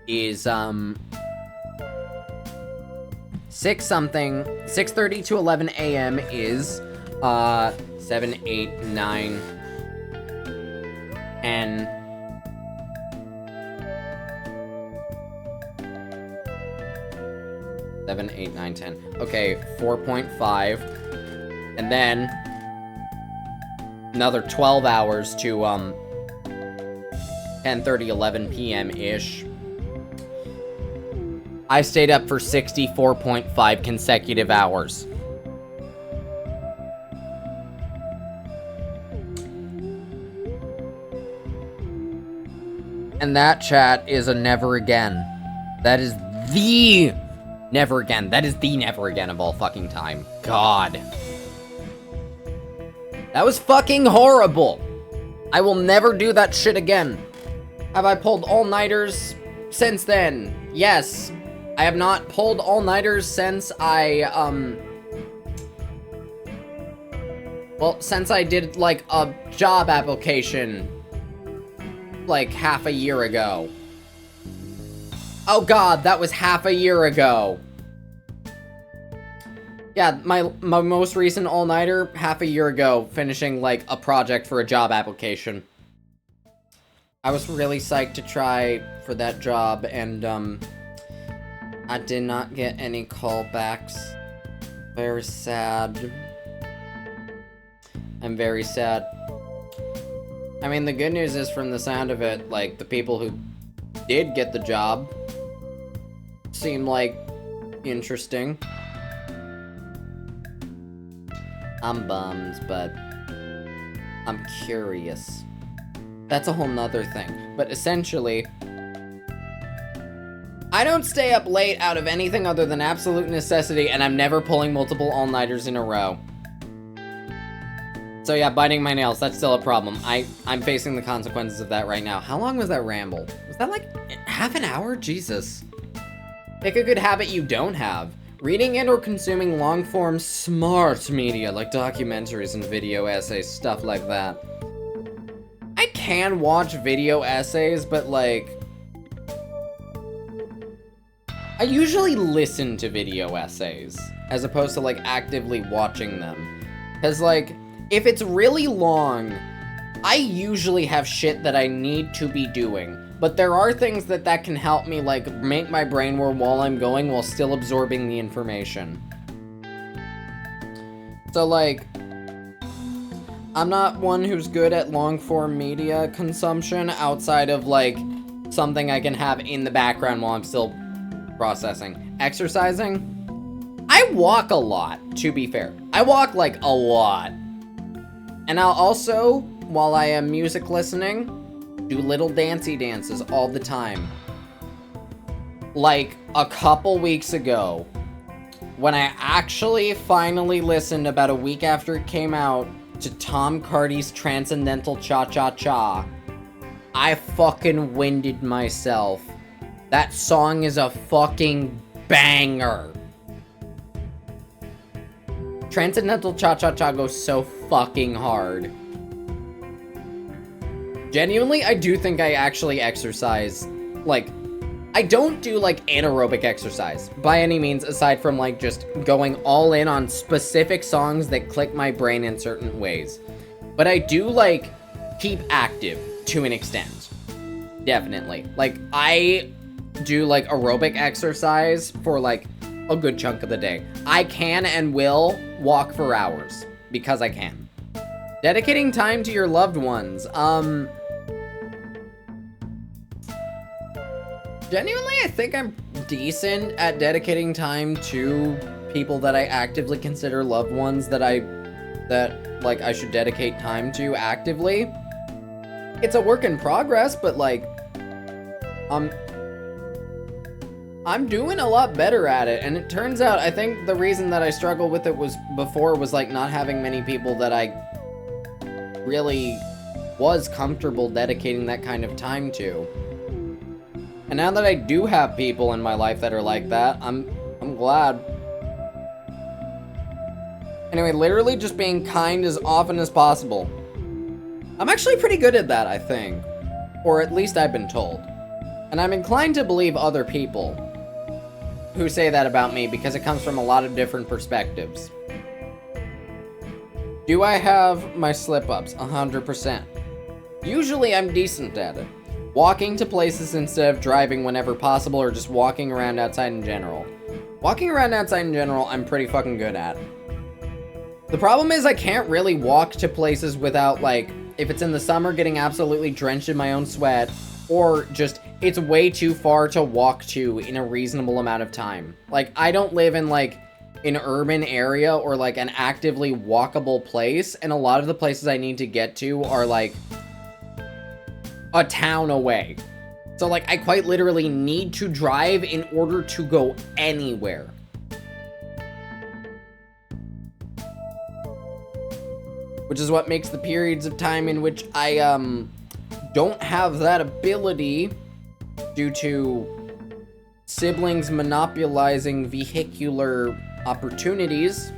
Speaker 1: is 6:30 to 11 a.m. is 7, 8, 9, and 7, 8, 9, 10. Okay, 4.5. And then another 12 hours to 10:30, 11 p.m.-ish. I stayed up for 64.5 consecutive hours. And that, chat, is a never again. That is the never again. That is the never again of all fucking time. God. That was fucking horrible. I will never do that shit again. Have I pulled all-nighters since then? Yes. I have not pulled all-nighters since since I did, like, a job application, like, half a year ago. Oh god, that was half a year ago. Yeah, my most recent all-nighter, half a year ago, finishing, like, a project for a job application. I was really psyched to try for that job, and, I did not get any callbacks. Very sad. I'm very sad. I mean, the good news is, from the sound of it, like, the people who did get the job seem, like, interesting. I'm bummed, but I'm curious. That's a whole nother thing. But essentially, I don't stay up late out of anything other than absolute necessity, and I'm never pulling multiple all-nighters in a row. So yeah, biting my nails, that's still a problem. I'm facing the consequences of that right now. How long was that ramble? Was that like half an hour? Jesus. Pick a good habit you don't have. Reading and or consuming long-form smart media like documentaries and video essays, stuff like that. I can watch video essays, but like, I usually listen to video essays as opposed to like actively watching them. Cause like, if it's really long, I usually have shit that I need to be doing. But there are things that can help me, like, make my brain work while I'm going while still absorbing the information. So, like, I'm not one who's good at long-form media consumption outside of, like, something I can have in the background while I'm still processing. Exercising? I walk a lot, to be fair. I walk, like, a lot. And I'll also, while I am music listening, do little dancey dances all the time. Like, a couple weeks ago, when I actually finally listened about a week after it came out to Tom Cardy's Transcendental Cha-Cha-Cha, I fucking winded myself. That song is a fucking banger. Transcendental Cha-Cha-Cha goes so fucking hard. Genuinely, I do think I actually exercise, like, I don't do, like, anaerobic exercise by any means, aside from, like, just going all in on specific songs that click my brain in certain ways. But I do, like, keep active to an extent. Definitely. Like, I do, like, aerobic exercise for, like, a good chunk of the day. I can and will walk for hours because I can. Dedicating time to your loved ones. Genuinely, I think I'm decent at dedicating time to people that I actively consider loved ones that I should dedicate time to actively. It's a work in progress, but like, I'm doing a lot better at it, and it turns out, I think the reason that I struggled with it was like not having many people that I really was comfortable dedicating that kind of time to. And now that I do have people in my life that are like that, I'm glad. Anyway, literally just being kind as often as possible. I'm actually pretty good at that, I think. Or at least I've been told. And I'm inclined to believe other people who say that about me because it comes from a lot of different perspectives. Do I have my slip-ups? 100%. Usually I'm decent at it. Walking to places instead of driving whenever possible, or just walking around outside in general. Walking around outside in general, I'm pretty fucking good at. The problem is I can't really walk to places without, like, if it's in the summer, getting absolutely drenched in my own sweat, or just, it's way too far to walk to in a reasonable amount of time. Like, I don't live in, like, an urban area or, like, an actively walkable place, and a lot of the places I need to get to are, like, a town away. So, like, I quite literally need to drive in order to go anywhere. Which is what makes the periods of time in which I, don't have that ability due to siblings monopolizing vehicular opportunities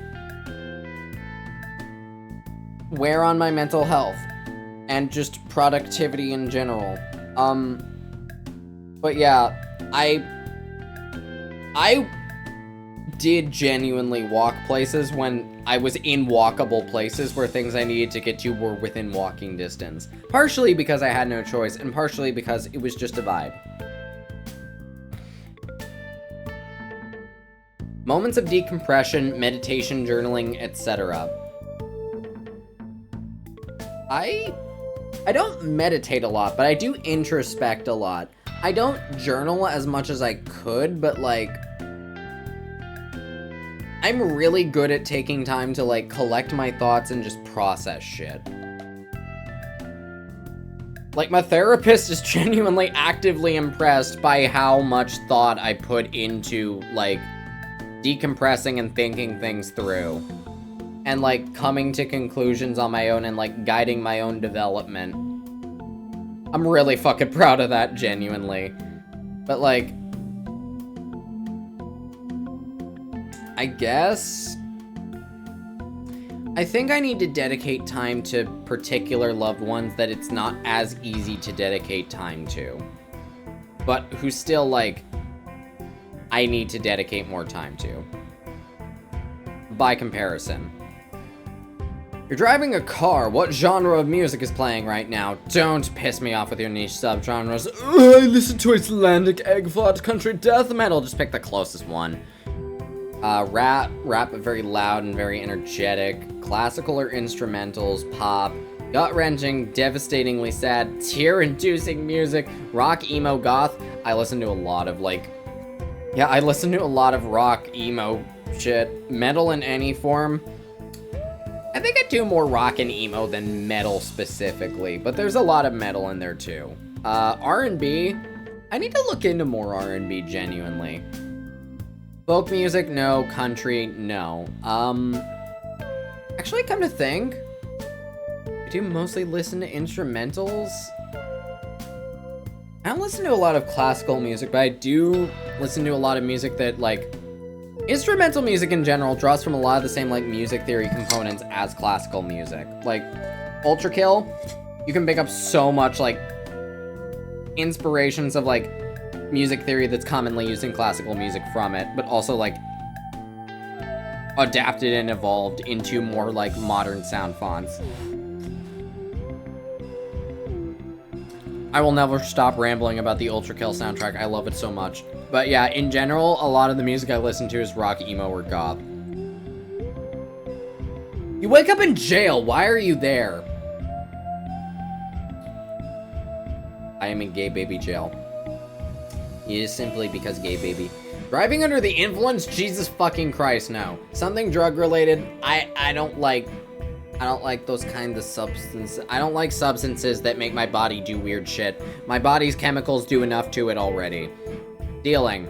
Speaker 1: wear on my mental health. And just productivity in general. But yeah, I did genuinely walk places when I was in walkable places where things I needed to get to were within walking distance. Partially because I had no choice, and partially because it was just a vibe. Moments of decompression, meditation, journaling, etc. I don't meditate a lot, but I do introspect a lot. I don't journal as much as I could, but, like, I'm really good at taking time to, like, collect my thoughts and just process shit. Like, my therapist is genuinely actively impressed by how much thought I put into, like, decompressing and thinking things through. And, like, coming to conclusions on my own and, like, guiding my own development. I'm really fucking proud of that, genuinely. But, like, I guess I think I need to dedicate time to particular loved ones that it's not as easy to dedicate time to. But who still, like, I need to dedicate more time to. By comparison. You're driving a car. What genre of music is playing right now? Don't piss me off with your niche subgenres. I listen to Icelandic egg fart country death metal. Just pick the closest one. Rap, but very loud and very energetic. Classical or instrumentals, pop, gut-wrenching, devastatingly sad, tear-inducing music, rock, emo, goth. I listen to a lot of, like, yeah, I listen to a lot of rock, emo shit. Metal in any form. I think I do more rock and emo than metal specifically, but there's a lot of metal in there too. R&B, I need to look into more R&B genuinely. Folk music, no. Country, no. Actually, come to think, I do mostly listen to instrumentals. I don't listen to a lot of classical music, but I do listen to a lot of music that, like, instrumental music in general draws from a lot of the same, like, music theory components as classical music. Like, Ultra Kill, you can pick up so much, like, inspirations of, like, music theory that's commonly used in classical music from it, but also, like, adapted and evolved into more, like, modern sound fonts. I will never stop rambling about the Ultra Kill soundtrack. I love it so much. But yeah, in general, a lot of the music I listen to is rock, emo, or goth. You wake up in jail. Why are you there? I am in gay baby jail. It is simply because gay baby. Driving under the influence? Jesus fucking Christ, no. Something drug related? I don't like those kind of substances. I don't like substances that make my body do weird shit. My body's chemicals do enough to it already. Stealing.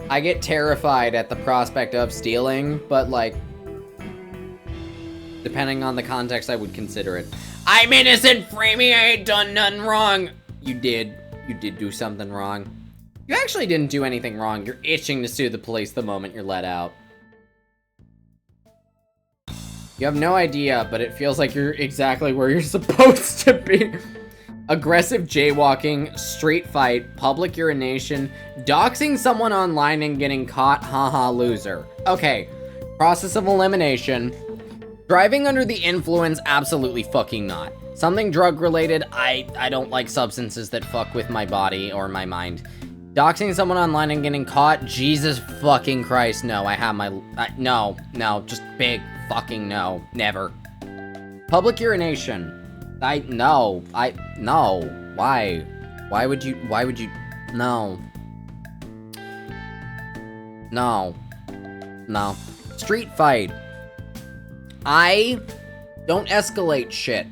Speaker 1: I get terrified at the prospect of stealing, but like, depending on the context, I would consider it. I'm innocent, free me, I ain't done nothing wrong. You did do something wrong. You actually didn't do anything wrong. You're itching to sue the police the moment you're let out. You have no idea, but it feels like you're exactly where you're supposed to be. Aggressive jaywalking, street fight, public urination, doxing someone online and getting caught, haha, loser. Okay, process of elimination. Driving under the influence, absolutely fucking not. Something drug related, I don't like substances that fuck with my body or my mind. Doxing someone online and getting caught, Jesus fucking Christ, no, I have my, no, just big fucking no, never. Public urination. No, why? Why would you, no. No. Street fight. I don't escalate shit.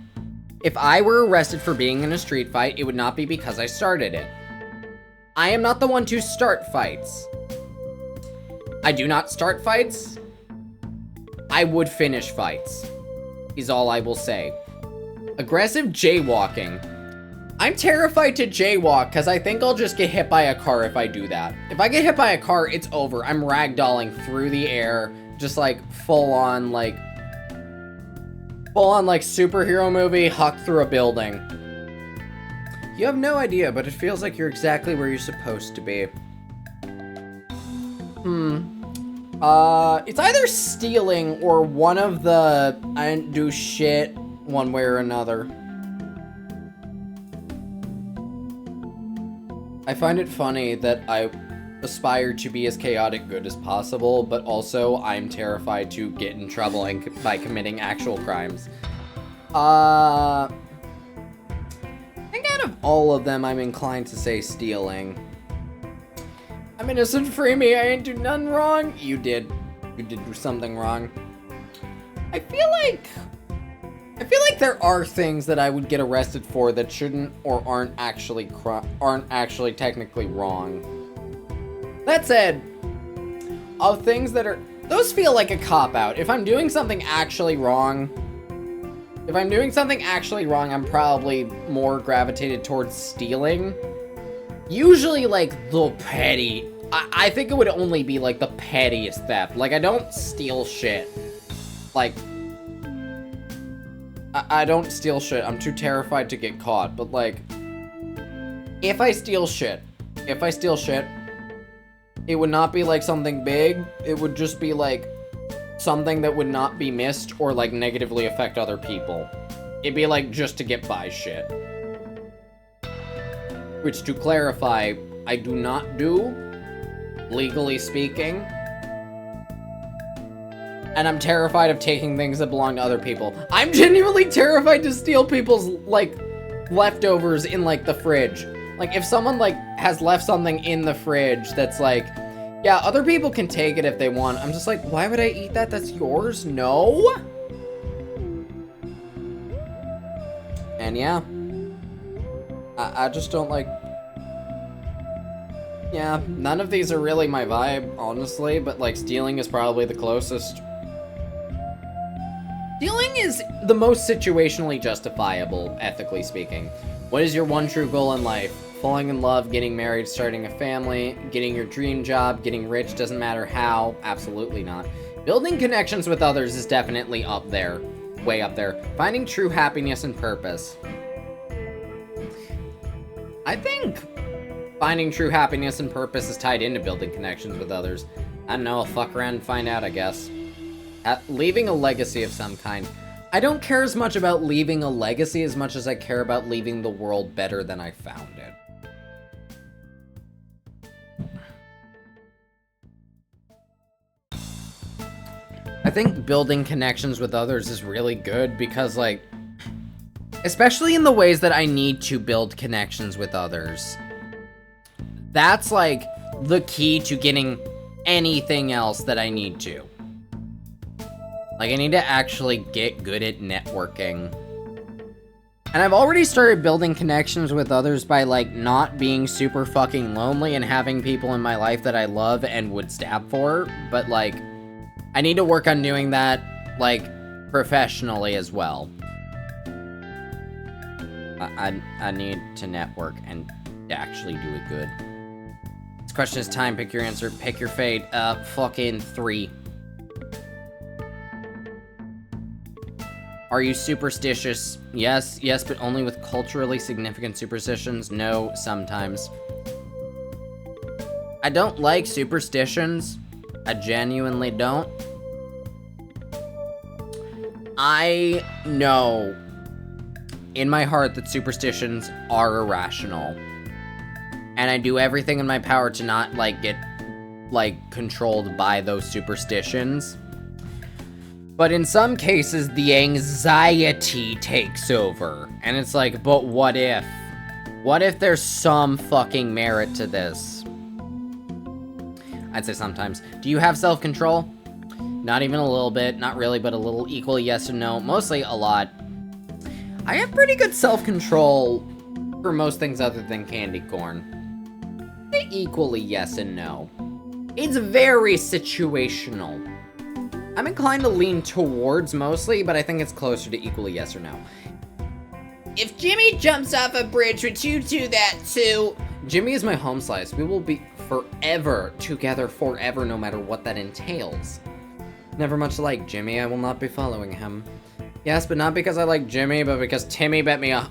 Speaker 1: If I were arrested for being in a street fight, it would not be because I started it. I am not the one to start fights. I do not start fights. I would finish fights, is all I will say. Aggressive jaywalking. I'm terrified to jaywalk because I think I'll just get hit by a car if I do that. If I get hit by a car, it's over. I'm ragdolling through the air, just like full on like superhero movie, huck through a building. You have no idea, but it feels like you're exactly where you're supposed to be. It's either stealing or one of the I didn't do shit one way or another. I find it funny that I aspire to be as chaotic good as possible, but also I'm terrified to get in trouble by committing actual crimes. I think out of all of them, I'm inclined to say stealing. I'm innocent, free me, I ain't do nothing wrong. You did do something wrong. I feel like there are things that I would get arrested for that shouldn't or aren't actually technically wrong. That said, of things that are, those feel like a cop-out. If I'm doing something actually wrong, I'm probably more gravitated towards stealing. Usually, like, the petty, I think it would only be, like, the pettiest theft. Like, I don't steal shit. Like, I don't steal shit. I'm too terrified to get caught. But, like, if I steal shit, it would not be, like, something big. It would just be, like, something that would not be missed or, like, negatively affect other people. It'd be, like, just to get by shit. Which, to clarify, I do not do, legally speaking. And I'm terrified of taking things that belong to other people. I'm genuinely terrified to steal people's, like, leftovers in, like, the fridge. Like, if someone, like, has left something in the fridge that's, like, yeah, other people can take it if they want. I'm just like, why would I eat that? That's yours? No? And yeah. I just don't like... Yeah, none of these are really my vibe, honestly, but, like, stealing is probably the closest. Stealing is the most situationally justifiable, ethically speaking. What is your one true goal in life? Falling in love, getting married, starting a family, getting your dream job, getting rich, doesn't matter how, absolutely not. Building connections with others is definitely up there, way up there. Finding true happiness and purpose. I think Finding true happiness and purpose is tied into building connections with others. I don't know, I'll fuck around and find out, I guess. Leaving a legacy of some kind. I don't care as much about leaving a legacy as much as I care about leaving the world better than I found it. I think building connections with others is really good because, like, especially in the ways that I need to build connections with others. That's, like, the key to getting anything else that I need to. Like, I need to actually get good at networking. And I've already started building connections with others by, like, not being super fucking lonely and having people in my life that I love and would stab for. But, like, I need to work on doing that, like, professionally as well. I need to network and actually do it good. This question is time. Pick your answer. Pick your fate. Fucking 3. Are you superstitious? Yes, but only with culturally significant superstitions. No, sometimes. I don't like superstitions. I genuinely don't. I know in my heart that superstitions are irrational. And I do everything in my power to not, like, get, like, controlled by those superstitions. But in some cases, the anxiety takes over. And it's like, but what if? What if there's some fucking merit to this? I'd say sometimes. Do you have self-control? Not even a little bit. Not really, but a little. Equally yes and no. Mostly a lot. I have pretty good self-control for most things other than candy corn. Equally yes and no. It's very situational. I'm inclined to lean towards mostly, but I think it's closer to equally yes or no. If Jimmy jumps off a bridge, would you do that too? Jimmy is my home slice. We will be forever together forever, no matter what that entails. Never much like Jimmy. I will not be following him. Yes, but not because I like Jimmy, but because Timmy bet me a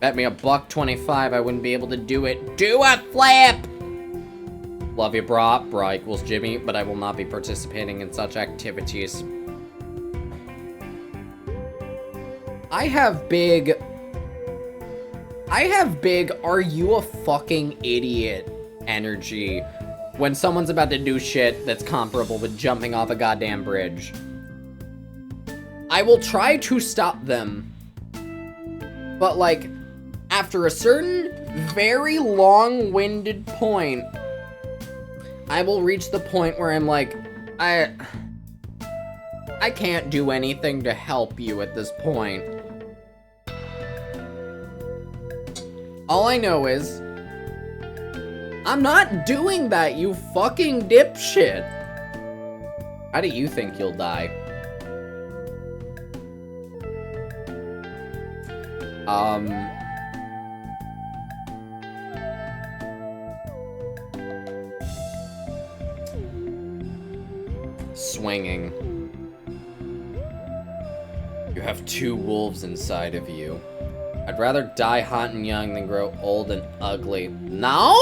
Speaker 1: $1.25 I wouldn't be able to do it. Do a flip! Love you, brah. Brah equals Jimmy, but I will not be participating in such activities. I have big, are you a fucking idiot energy when someone's about to do shit that's comparable with jumping off a goddamn bridge. I will try to stop them, but, like, after a certain very long-winded point, I will reach the point where I'm like, I can't do anything to help you at this point. All I know is, I'm not doing that, you fucking dipshit. How do you think you'll die? Swinging. You have 2 wolves inside of you. I'd rather die hot and young than grow old and ugly. No?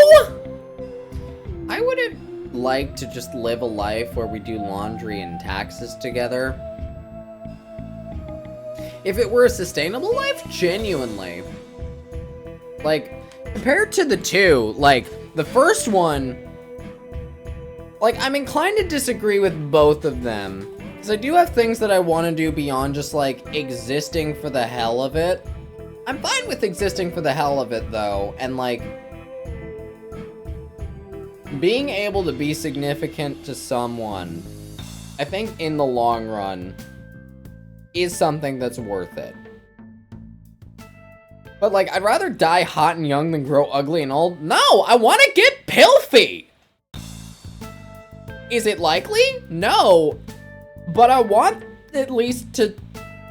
Speaker 1: I would have liked to just live a life where we do laundry and taxes together. If it were a sustainable life, genuinely. Like, compared to the 2, like, the first one, like, I'm inclined to disagree with both of them. Because I do have things that I want to do beyond just, like, existing for the hell of it. I'm fine with existing for the hell of it, though. And, like, being able to be significant to someone, I think in the long run, is something that's worth it. But, like, I'd rather die hot and young than grow ugly and old. No, I want to get pilfy! Is it likely? No. But I want at least to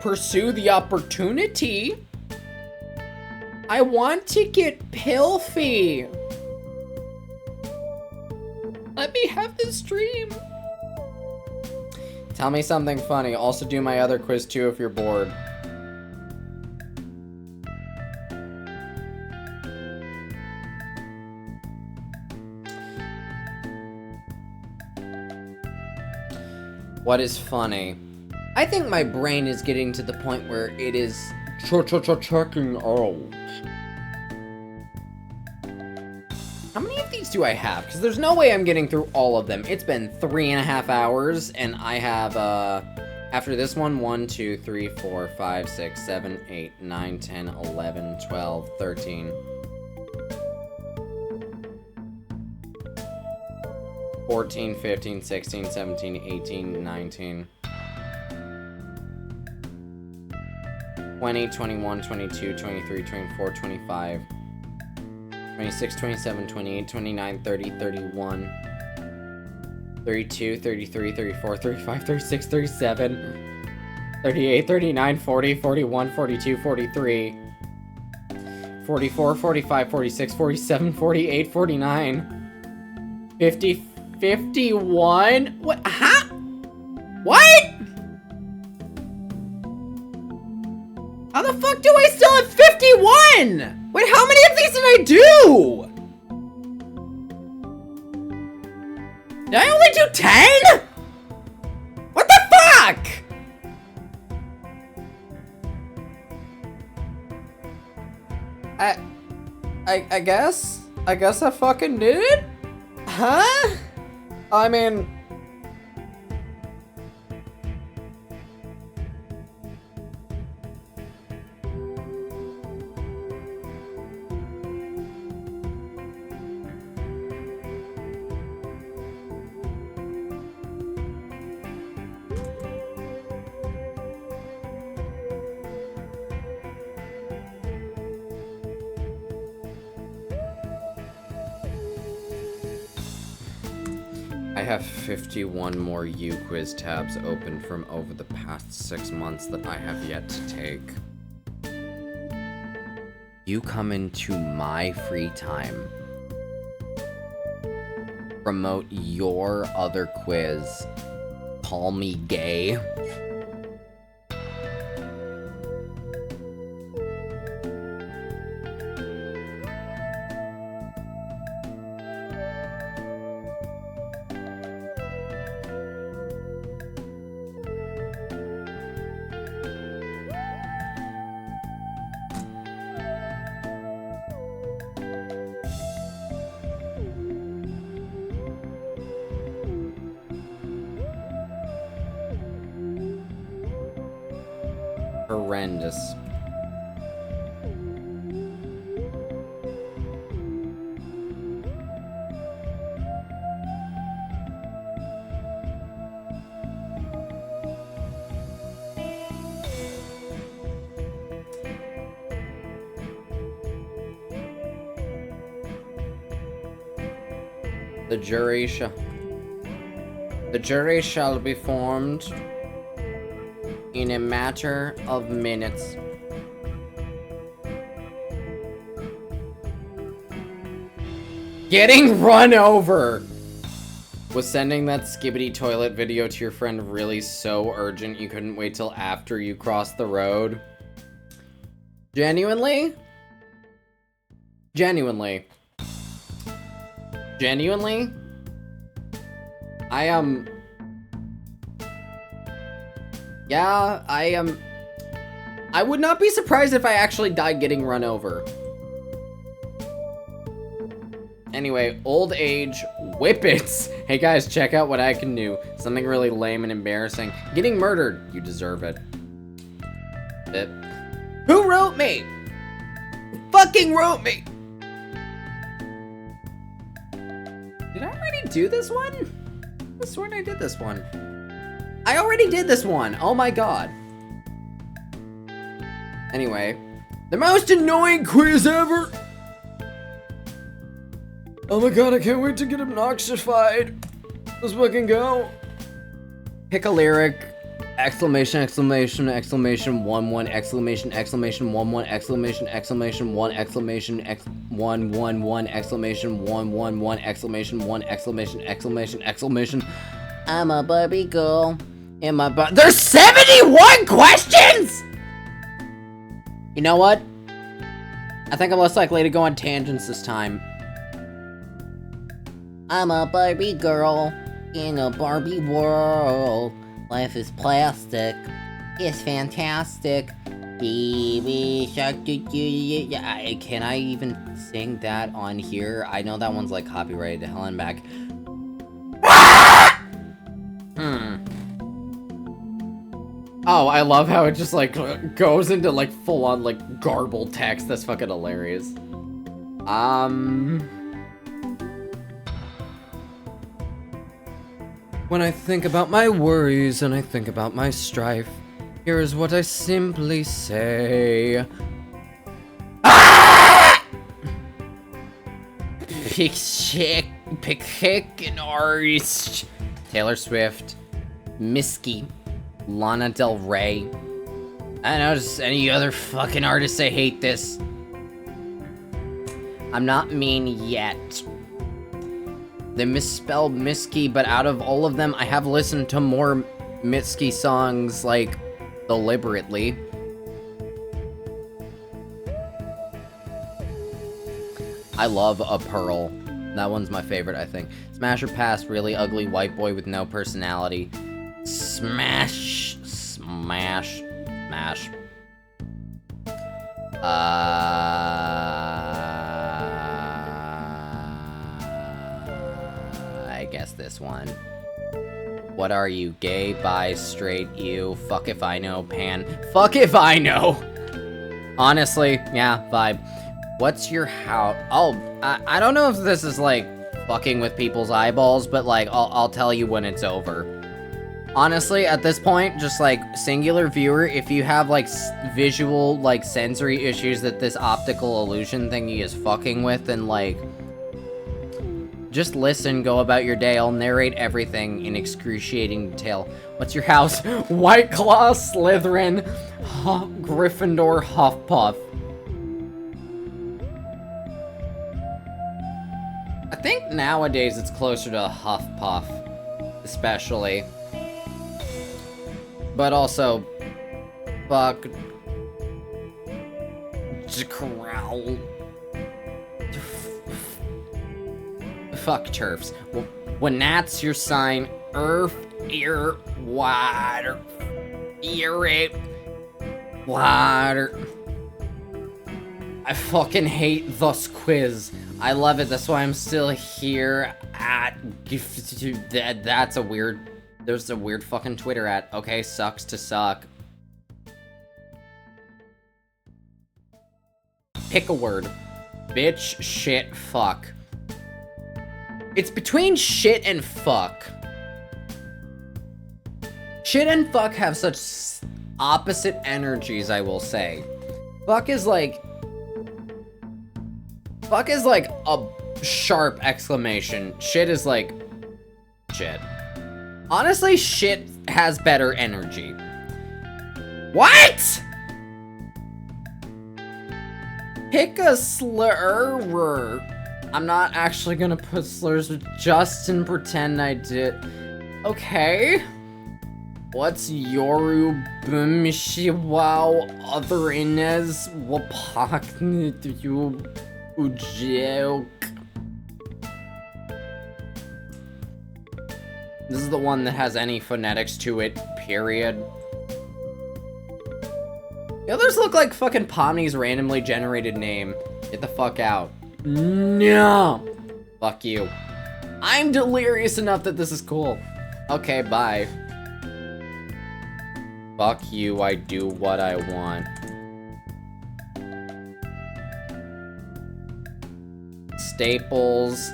Speaker 1: pursue the opportunity. I want to get pilfy. Let me have this dream. Tell me something funny. Also do my other quiz too if you're bored. What is funny? I think my brain is getting to the point where it is checking out. How many of these do I have? Because there's no way I'm getting through all of them. It's been 3.5 hours, and I have, after this one, 1, 2, 3, 4, 5, 6, 7, 8, 9, 10, 11, 12, 13. 14, 15, 16, 17, 18, 19. 20, 21, 22, 23, 24, 25. 26, 27, 28, 29, 30, 31, 32, 33, 34, 35, 36, 37, 38, 39, 40, 41, 42, 43, 44, 45, 46, 47, 48, 49, 50, 51? What? Huh? What? How the fuck do I still have 51? Wait, how many of these did I do? Did I only do 10? What the fuck? I guess I fucking did it? Huh? I mean... I have 51 more uQuiz tabs open from over the past 6 months that I have yet to take. You come into my free time, promote your other quiz, call me gay. Horrendous. The jury shall be formed in a matter of minutes. Getting run over! Was sending that skibbity toilet video to your friend really so urgent you couldn't wait till after you crossed the road? Genuinely? Genuinely? Genuinely? Yeah, I would not be surprised if I actually died getting run over. Anyway, old age whippets. Hey guys, check out what I can do. Something really lame and embarrassing. Getting murdered. You deserve it. Who wrote me? Who fucking wrote me? Did I already do this one? I swear I did this one. I already did this one. Oh my god. Anyway, the most annoying quiz ever. Oh my god, I can't wait to get obnoxified. Let's fucking go. Pick a lyric. Exclamation, exclamation, exclamation, 1, 1, exclamation, exclamation, 1, 1, exclamation, exclamation, 1, exclamation, 1, 1, 1, exclamation, 1, 1, 1, exclamation, 1, exclamation, exclamation, exclamation. I'm a Barbie girl in my There's 71 questions?! You know what? I think I'm less likely to go on tangents this time. I'm a Barbie girl in a Barbie world.
Speaker 2: Life is plastic. It's fantastic. Baby shark doo doo. Can I even sing that on here? I know that one's like copyrighted to hell and back.
Speaker 1: Oh, I love how it just like goes into like full on like garbled text. That's fucking hilarious. When I think about my worries and I think about my strife, here is what I simply say.
Speaker 2: Pick an artist.
Speaker 1: Taylor Swift,
Speaker 2: Misky.
Speaker 1: Lana Del Rey.
Speaker 2: I know, just any other fucking artists I hate this.
Speaker 1: I'm not mean yet. They misspelled Misky, but out of all of them, I have listened to more Mitski songs, like, deliberately. I love A Pearl. That one's my favorite, I think. Smash or pass, really ugly white boy with no personality. Smash. Smash. Smash. I guess this one. What are you, gay, bi, straight, ew, fuck if I know, pan? Fuck if I know! Honestly, yeah, vibe. What's your house? Oh, I don't know if this is, like, fucking with people's eyeballs, but, like, I'll tell you when it's over. Honestly, at this point, just, like, singular viewer, if you have, like, visual, like, sensory issues that this optical illusion thingy is fucking with, then, like, just listen, go about your day. I'll narrate everything in excruciating detail. What's your house? White Claw, Slytherin, Gryffindor, Hufflepuff. I think nowadays it's closer to Hufflepuff, especially. But also, fuck. Corral. Fuck turfs. When that's your sign, earth, ear, water, ear, water. I fucking hate this quiz. I love it. That's why I'm still here at. That's a weird. There's a weird fucking Twitter at. Okay, sucks to suck. Pick a word. Bitch, shit, fuck. It's between shit and fuck. Shit and fuck have such opposite energies, I will say. Fuck is like a sharp exclamation. Shit is like shit. Honestly, shit has better energy. What? Pick a slur. I'm not actually gonna put slurs with Justin, pretend I did. Okay. What's Yoru Bumishiwao other Inez Wapakni you Ujeok? This is the one that has any phonetics to it, period. The others look like fucking Pomni's randomly generated name. Get the fuck out. No! Fuck you. I'm delirious enough that this is cool. Okay, bye. Fuck you, I do what I want. Staples.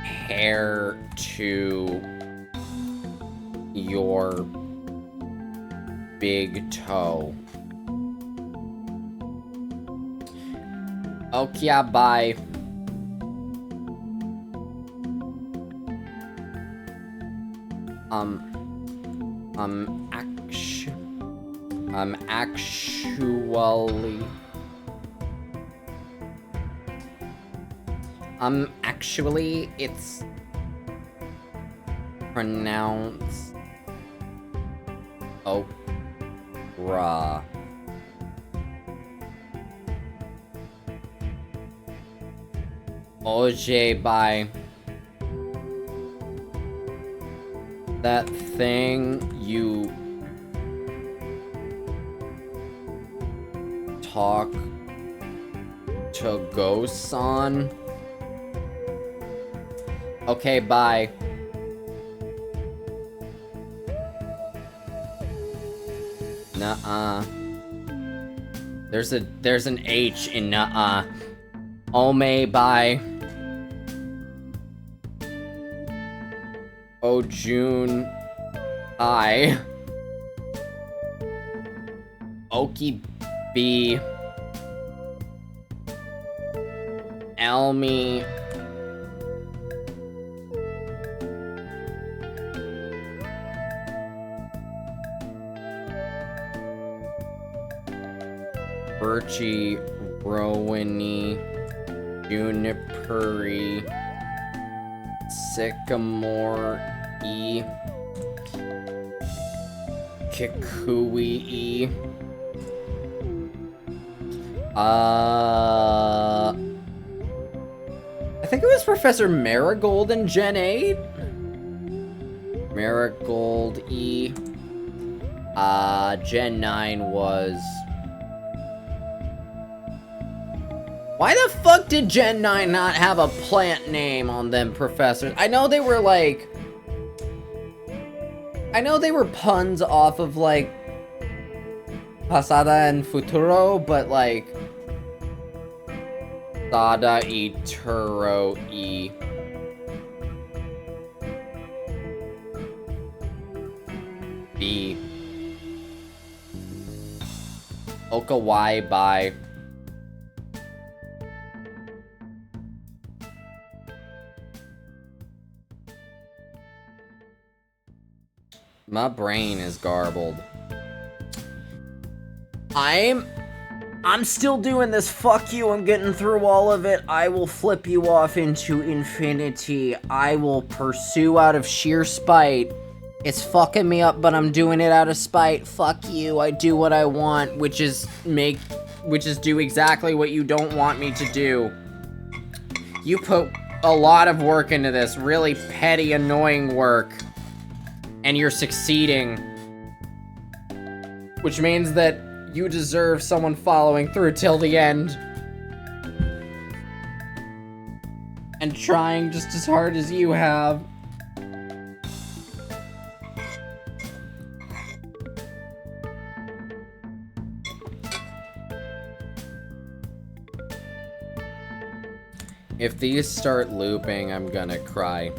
Speaker 1: Hair to your big toe. Okay, yeah, bye. Actually, it's pronounced Oprah. OJ, bye. That thing you talk to ghosts on? Okay, bye. Nuh-uh. There's an H in nuh-uh. Ome, bye. Oh, June. I. Okie B. Elmi. Birchy, Rowany, Junipery, Sycamore E, Kikui E. I think it was Professor Marigold in Gen 8. Marigold E. Gen 9 was... Why the fuck did Gen 9 not have a plant name on them professors? I know they were like... I know they were puns off of like... Pasada and Futuro, but like... Sada E Turo E. B. Okawai by... My brain is garbled. I'm still doing this. Fuck you. I'm getting through all of it. I will flip you off into infinity. I will pursue out of sheer spite. It's fucking me up, but I'm doing it out of spite. Fuck you. I do what I want, which is do exactly what you don't want me to do. You put a lot of work into this, really petty, annoying work. And you're succeeding. Which means that you deserve someone following through till the end. And trying just as hard as you have. If these start looping, I'm gonna cry.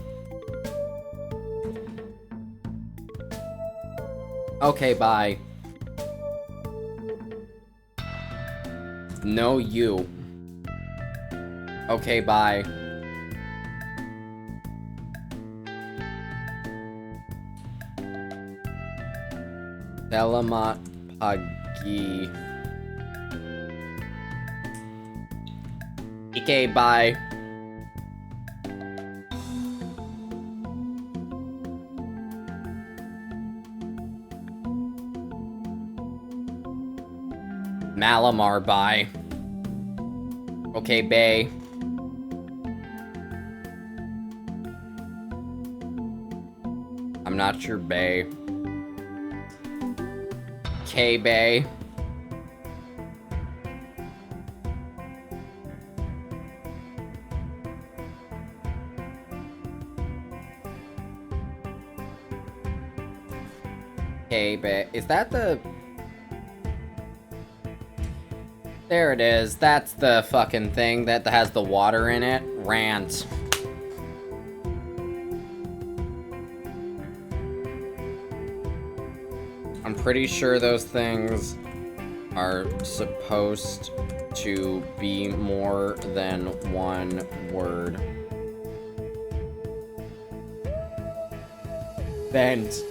Speaker 1: Okay, bye. No, you. Okay, bye. Delamat Pagi. Okay, bye. Malamar, bye. Okay, Bay. I'm not sure, Bay. K, Bay. K, Bay. Is that the... There it is. That's the fucking thing that has the water in it. Rant. I'm pretty sure those things are supposed to be more than one word. Vent.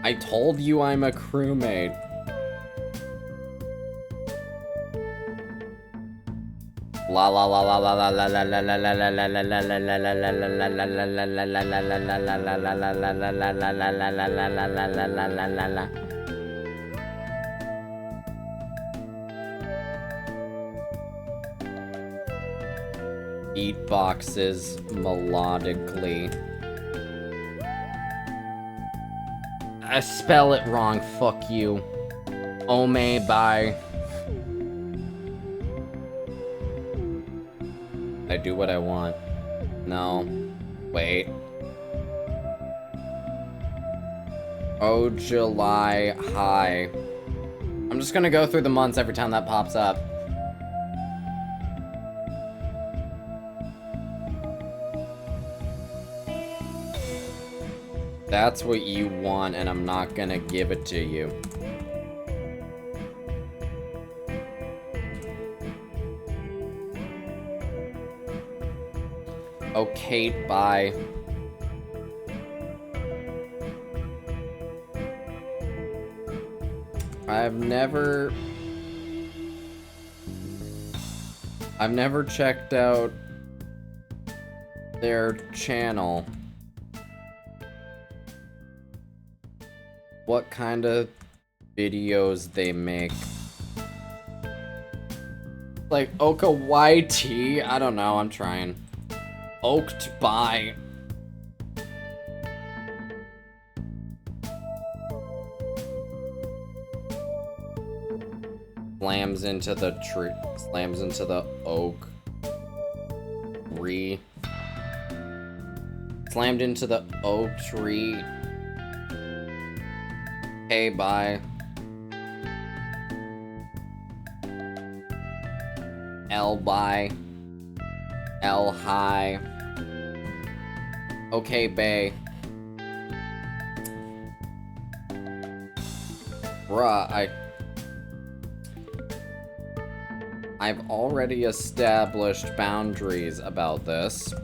Speaker 1: I told you I'm a crewmate. La la la la la la la la la la la la la la la la la la. Beatboxes melodically. I spell it wrong, fuck you. Ome bye. I do what I want. No. Wait. Oh, July high. I'm just gonna go through the months every time that pops up. That's what you want, and I'm not gonna give it to you. Oh, Kate, bye. I've never checked out their channel. What kind of videos they make. Like Oka YT? I don't know, I'm trying. Oaked by. Slams into the tree. Slams into the oak. Tree. Slammed into the oak tree. Okay, bye. L bye. L high. Okay, bae. Bruh, I've already established boundaries about this.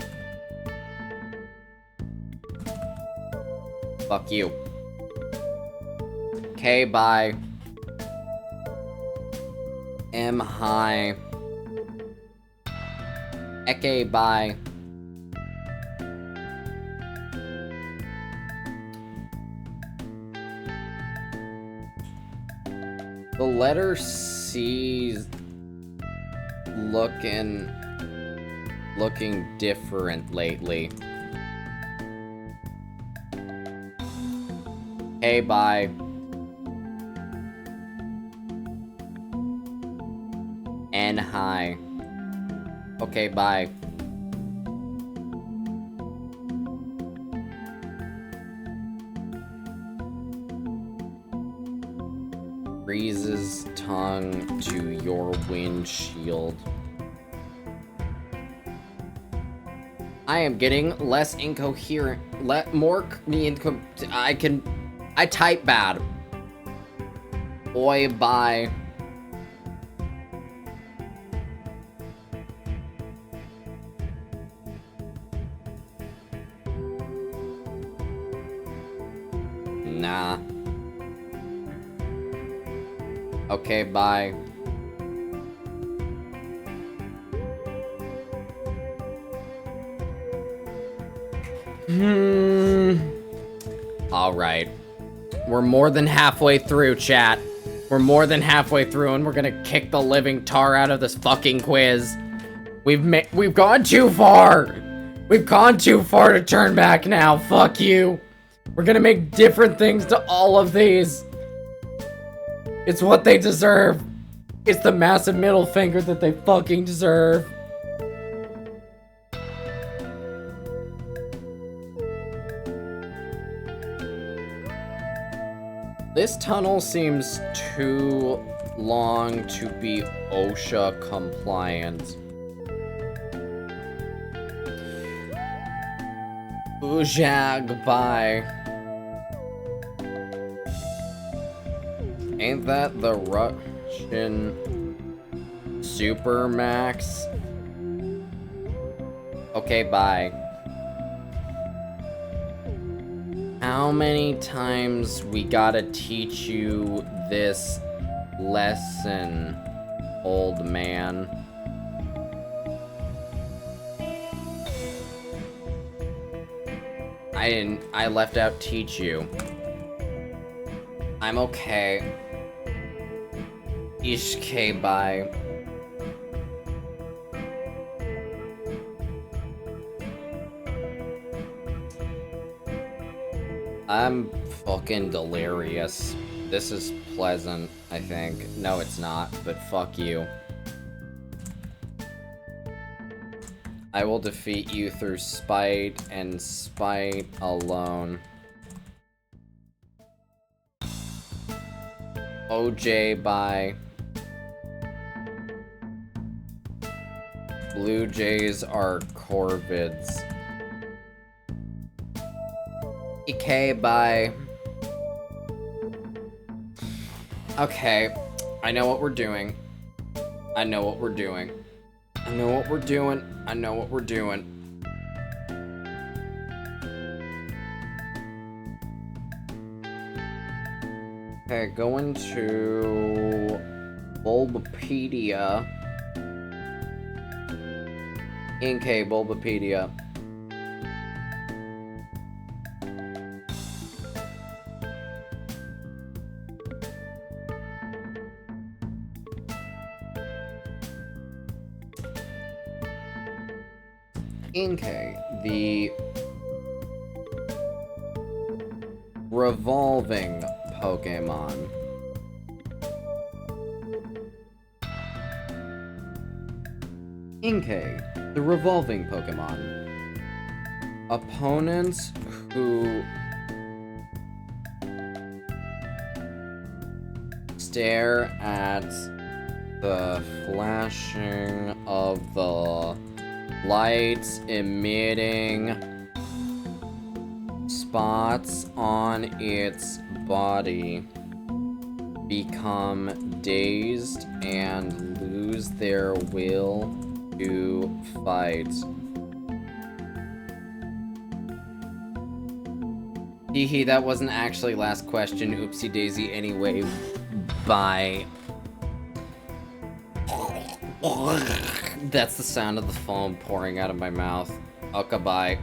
Speaker 1: Fuck you. Okay, bye. M high. Eke bye. The letter C's looking different lately. Hey, bye. N high. Okay, bye. Freezes tongue to your windshield. I am getting less incoherent. I type bad. Oi, bye. Nah. Okay, bye. Alright. We're more than halfway through, chat. We're more than halfway through, and we're gonna kick the living tar out of this fucking quiz. We've gone too far! We've gone too far to turn back now, fuck you! We're gonna make different things to all of these! It's what they deserve! It's the massive middle finger that they fucking deserve! This tunnel seems too long to be OSHA compliant. Ujag, bye. Ain't that the Russian Supermax? Okay, bye. How many times we gotta teach you this lesson, old man? I left out teach you. I'm okay. Ishke bye. I'm fucking delirious. This is pleasant, I think. No, it's not, but fuck you. I will defeat you through spite and spite alone. OJ by Blue Jays are corvids. EK by... Okay, I know what we're doing. I know what we're doing. I know what we're doing. I know what we're doing. Okay, going to Bulbapedia. Inkay Bulbapedia. Inkay, the revolving Pokemon. Inkay, the revolving Pokemon. Opponents who stare at the flashing of the lights emitting spots on its body become dazed and lose their will to fight. Hehe, that wasn't actually last question. Oopsie daisy anyway. Bye. That's the sound of the foam pouring out of my mouth. Okay, bye.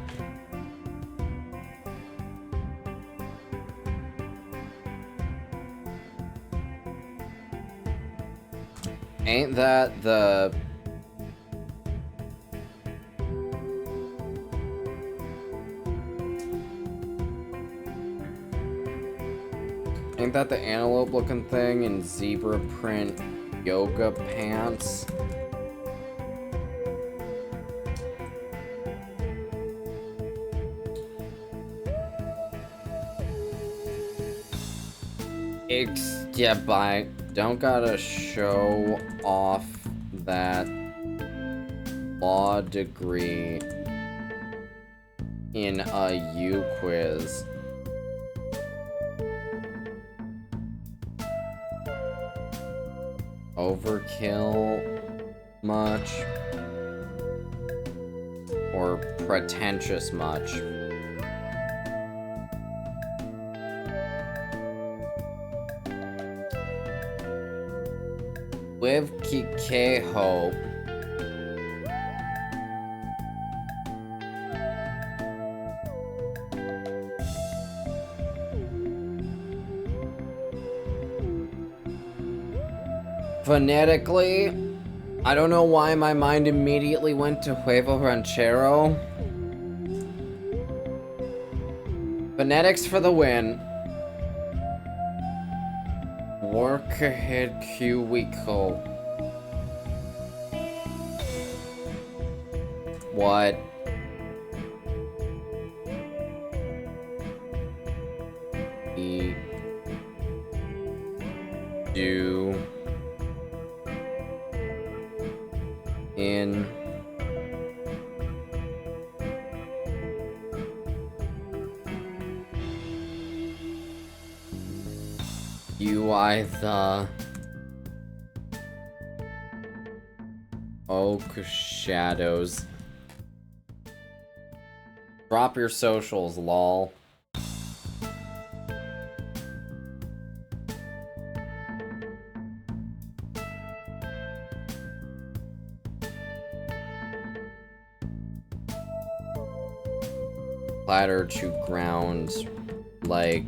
Speaker 1: Ain't that the... Ain't that the antelope looking thing in zebra print yoga pants? Yeah, bye. Don't gotta show off that law degree in a uQuiz. Overkill much? Or pretentious much? With Kikeho. Phonetically, I don't know why my mind immediately went to Huevo Ranchero. Phonetics for the win. Work ahead cubicle. What? E do in UI the Oak Shadows. Drop your socials, lol. Clatter to ground like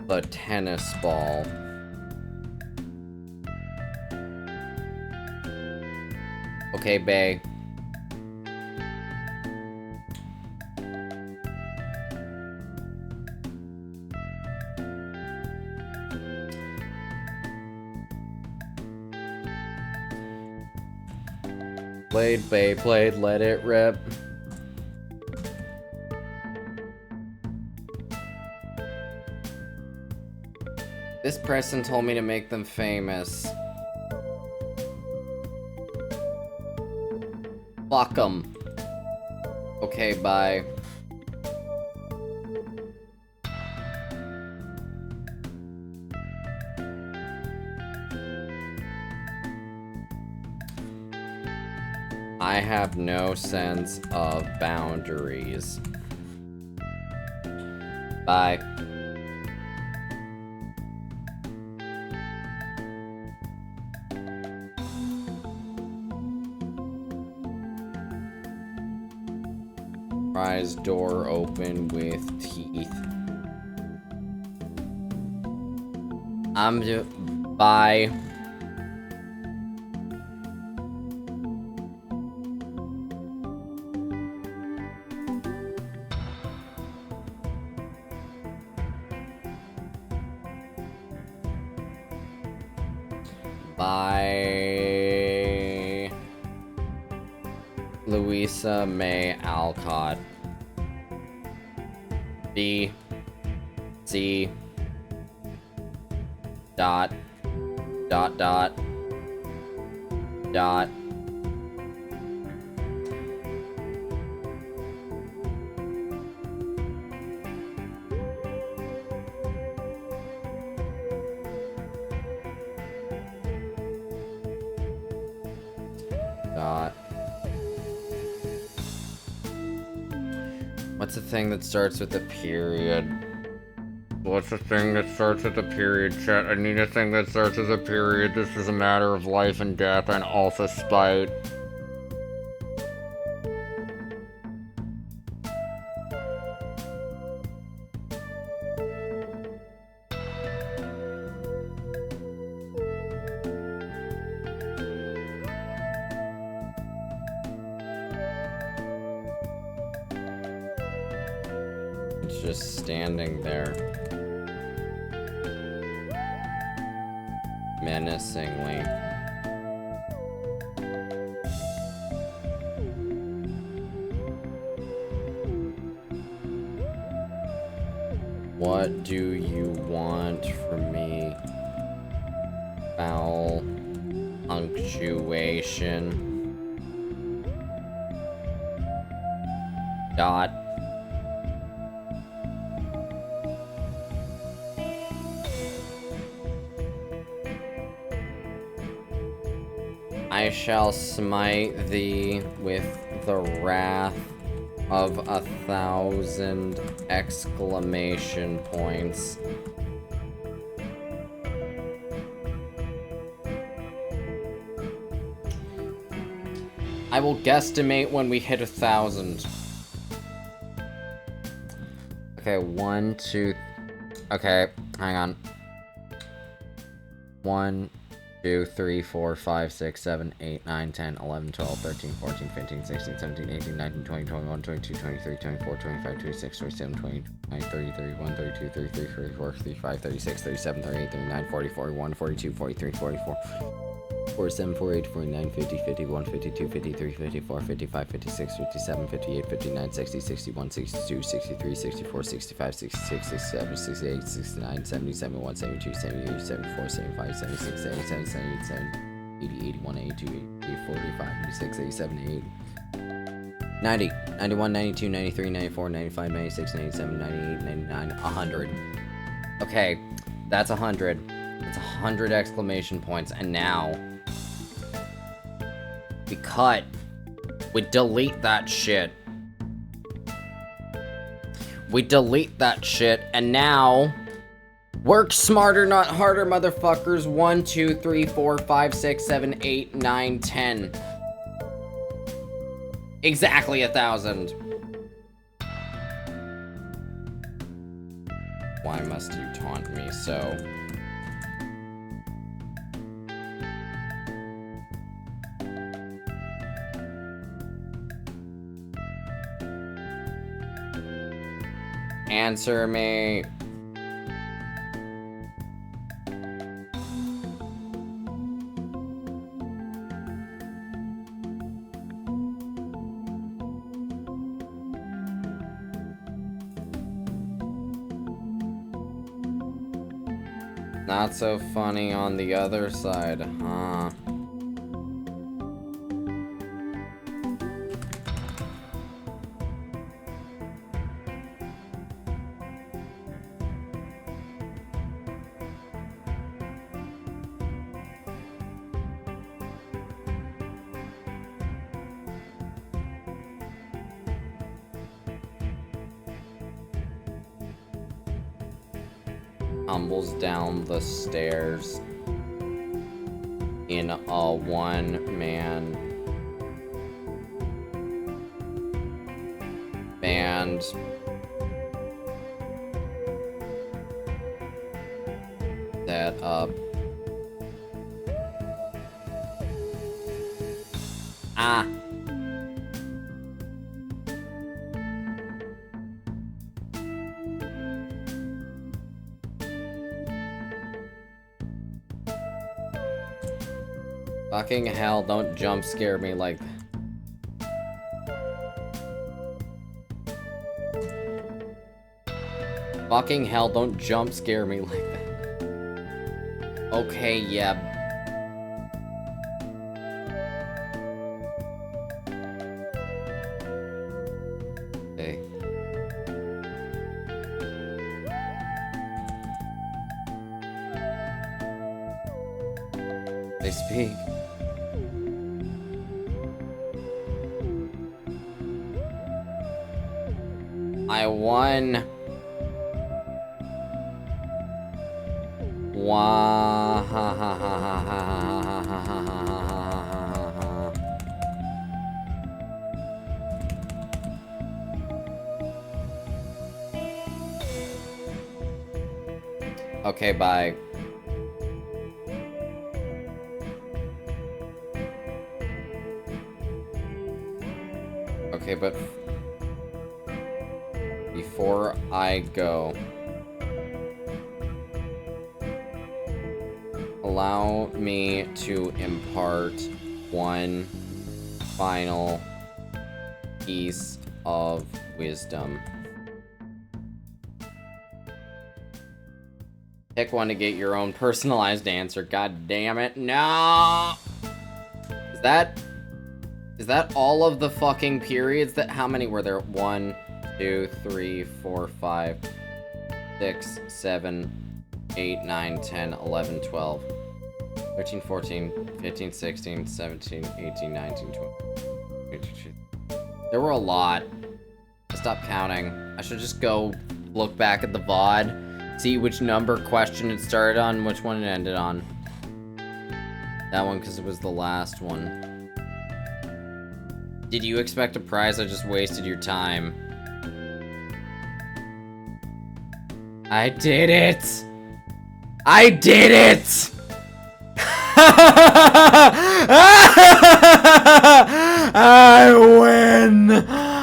Speaker 1: the tennis ball. Okay, bae. Beyblade, let it rip. This person told me to make them famous. Fuck 'em. Okay, bye. I have no sense of boundaries. Bye. Prise door open with teeth. Bye. Bye. Louisa May Alcott. B. C. Dot. Dot. Dot. Dot. Dot. What's the thing that starts with a period? What's the thing that starts with a period, chat? I need a thing that starts with a period. This is a matter of life and death and also spite. It's just standing there. Menacingly. What do you want from me? Foul punctuation. Dot. I shall smite thee with the wrath of 1,000 exclamation points. I will guesstimate when we hit 1,000. Okay, 1, 2... Okay, hang on. 1, 2, 3, 4, 5, 6, 7, 8, 9, 10, 11, 12, 13, 14, 15, 16, 17, 18, 19, 20, 21, 22, 23, 24, 25, 26, 27, 28, 29, 30, 31, 32, 33, 34, 35, 36, 37, 38, 39, 40, 41, 42, 43, 44, 47, 48, 49, 50, 51, 52, 53, 54, 55, 56, 57, 58, 59, 60, 61, 62, 63, 64, 65, 66, 67, 68, 69, 70, 71, 72, 73, 74, 75, 76, 77, 78, 80, 81, 82, 84, 85, 86, 87, 88, 90, 91, 92, 93, 94, 95, 96, 97, 98, 99, 100. Okay, that's 100. That's 100 exclamation points, and now we cut. We delete that shit. We delete that shit, and now work smarter, not harder, motherfuckers. 1, 2, 3, 4, 5, 6, 7, 8, 9, 10. Exactly 1,000. Why must you taunt me so? Answer me. Not so funny on the other side, huh? Tumbles down the stairs in a one-man band. Set up. Ah. Fucking hell, don't jump scare me like that. Fucking hell, don't jump scare me like that. Okay, yeah. Okay. They speak. I won. Wah ha ha ha ha ha ha ha ha ha. Okay, bye. Okay, but before I go, allow me to impart one final piece of wisdom. Pick one to get your own personalized answer. God damn it. No! Is that all of the fucking periods? How many were there? 1, 2, 3, 4, 5, 6, 7, 8, 9, 10, 11, 12, 13, 14, 15, 16, 17, 18, 19, 20. There were a lot. I stopped counting. I should just go look back at the VOD, see which number question it started on, which one it ended on. That one, because it was the last one. Did you expect a prize? I just wasted your time. I did it! I did it! I win!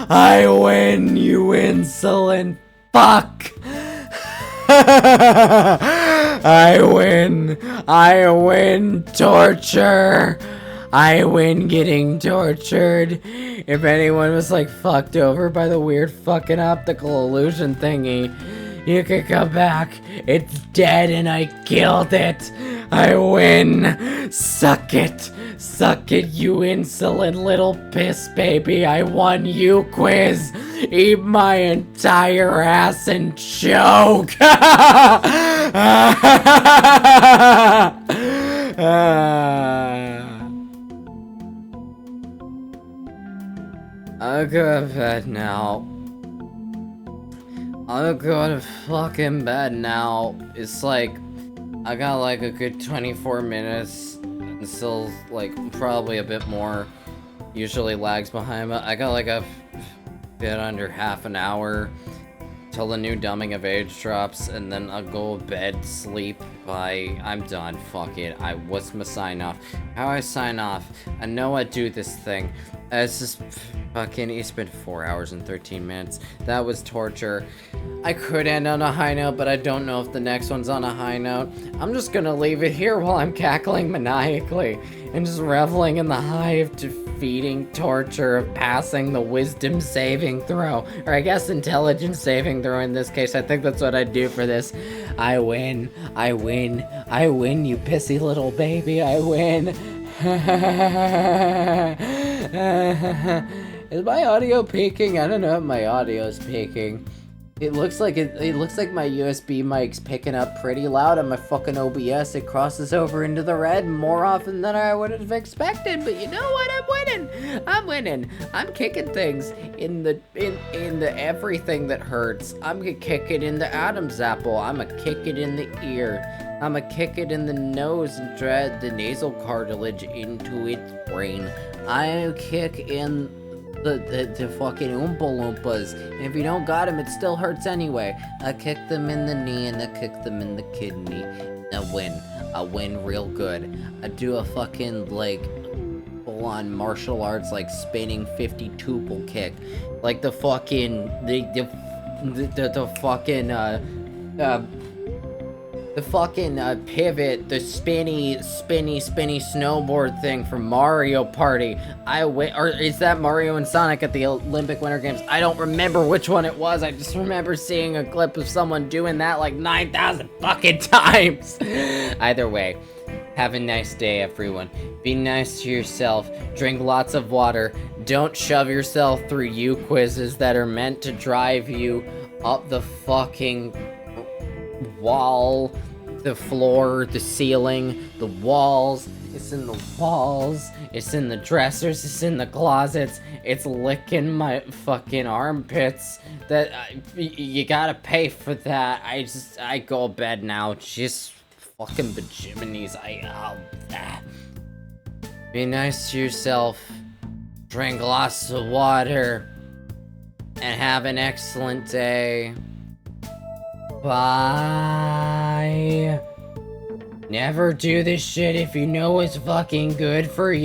Speaker 1: I win, you insolent fuck! I win! I win torture! I win getting tortured. If anyone was like fucked over by the weird fucking optical illusion thingy, you could come back. It's dead and I killed it. I win. Suck it. Suck it, you insolent little piss baby. I won uQuiz. Eat my entire ass and choke. I'll go to bed now. I'll go to fucking bed now. It's like, I got like a good 24 minutes. And still, like, probably a bit more. Usually lags behind, but I got like a bit under half an hour till the new Dumbing of Age drops, and then I'll go to bed, sleep. I'm done. Fuck it. What's my sign off? How I sign off? I know I do this thing. It's just fucking, it's been 4 hours and 13 minutes. That was torture. I could end on a high note, but I don't know if the next one's on a high note. I'm just gonna leave it here while I'm cackling maniacally and just reveling in the hive to defeating torture of passing the wisdom saving throw. Or I guess intelligence saving throw in this case. I think that's what I'd do for this. I win, I win, I win, you pissy little baby, I win. Is my audio peaking? I don't know if my audio is peaking. It looks like it looks like my USB mic's picking up pretty loud on my fucking OBS. It crosses over into the red more often than I would have expected, but you know what? I'm winning. I'm winning. I'm kicking things in the everything that hurts. I'm gonna kick it in the Adam's apple. I'm gonna kick it in the ear. I'm gonna kick it in the nose and drag the nasal cartilage into its brain. I kick in the fucking Oompa Loompas. And if you don't got them, it still hurts anyway. I kick them in the knee and I kick them in the kidney. I win. I win real good. I do a fucking, like, full-on martial arts, like, spinning 50 tuple kick. Like the fucking, the fucking pivot, the spinny snowboard thing from Mario Party. I win, or is that Mario and Sonic at the Olympic Winter Games? I don't remember which one it was. I just remember seeing a clip of someone doing that like 9,000 fucking times. Either way, have a nice day, everyone. Be nice to yourself. Drink lots of water. Don't shove yourself through uQuizzes that are meant to drive you up the fucking wall, the floor, the ceiling, the walls. It's in the walls, it's in the dressers, it's in the closets, it's licking my fucking armpits. That you gotta pay for that. I go to bed now. Just fucking bajiminis. Be nice to yourself. Drink lots of water and have an excellent day. Bye. Never do this shit if you know it's fucking good for you.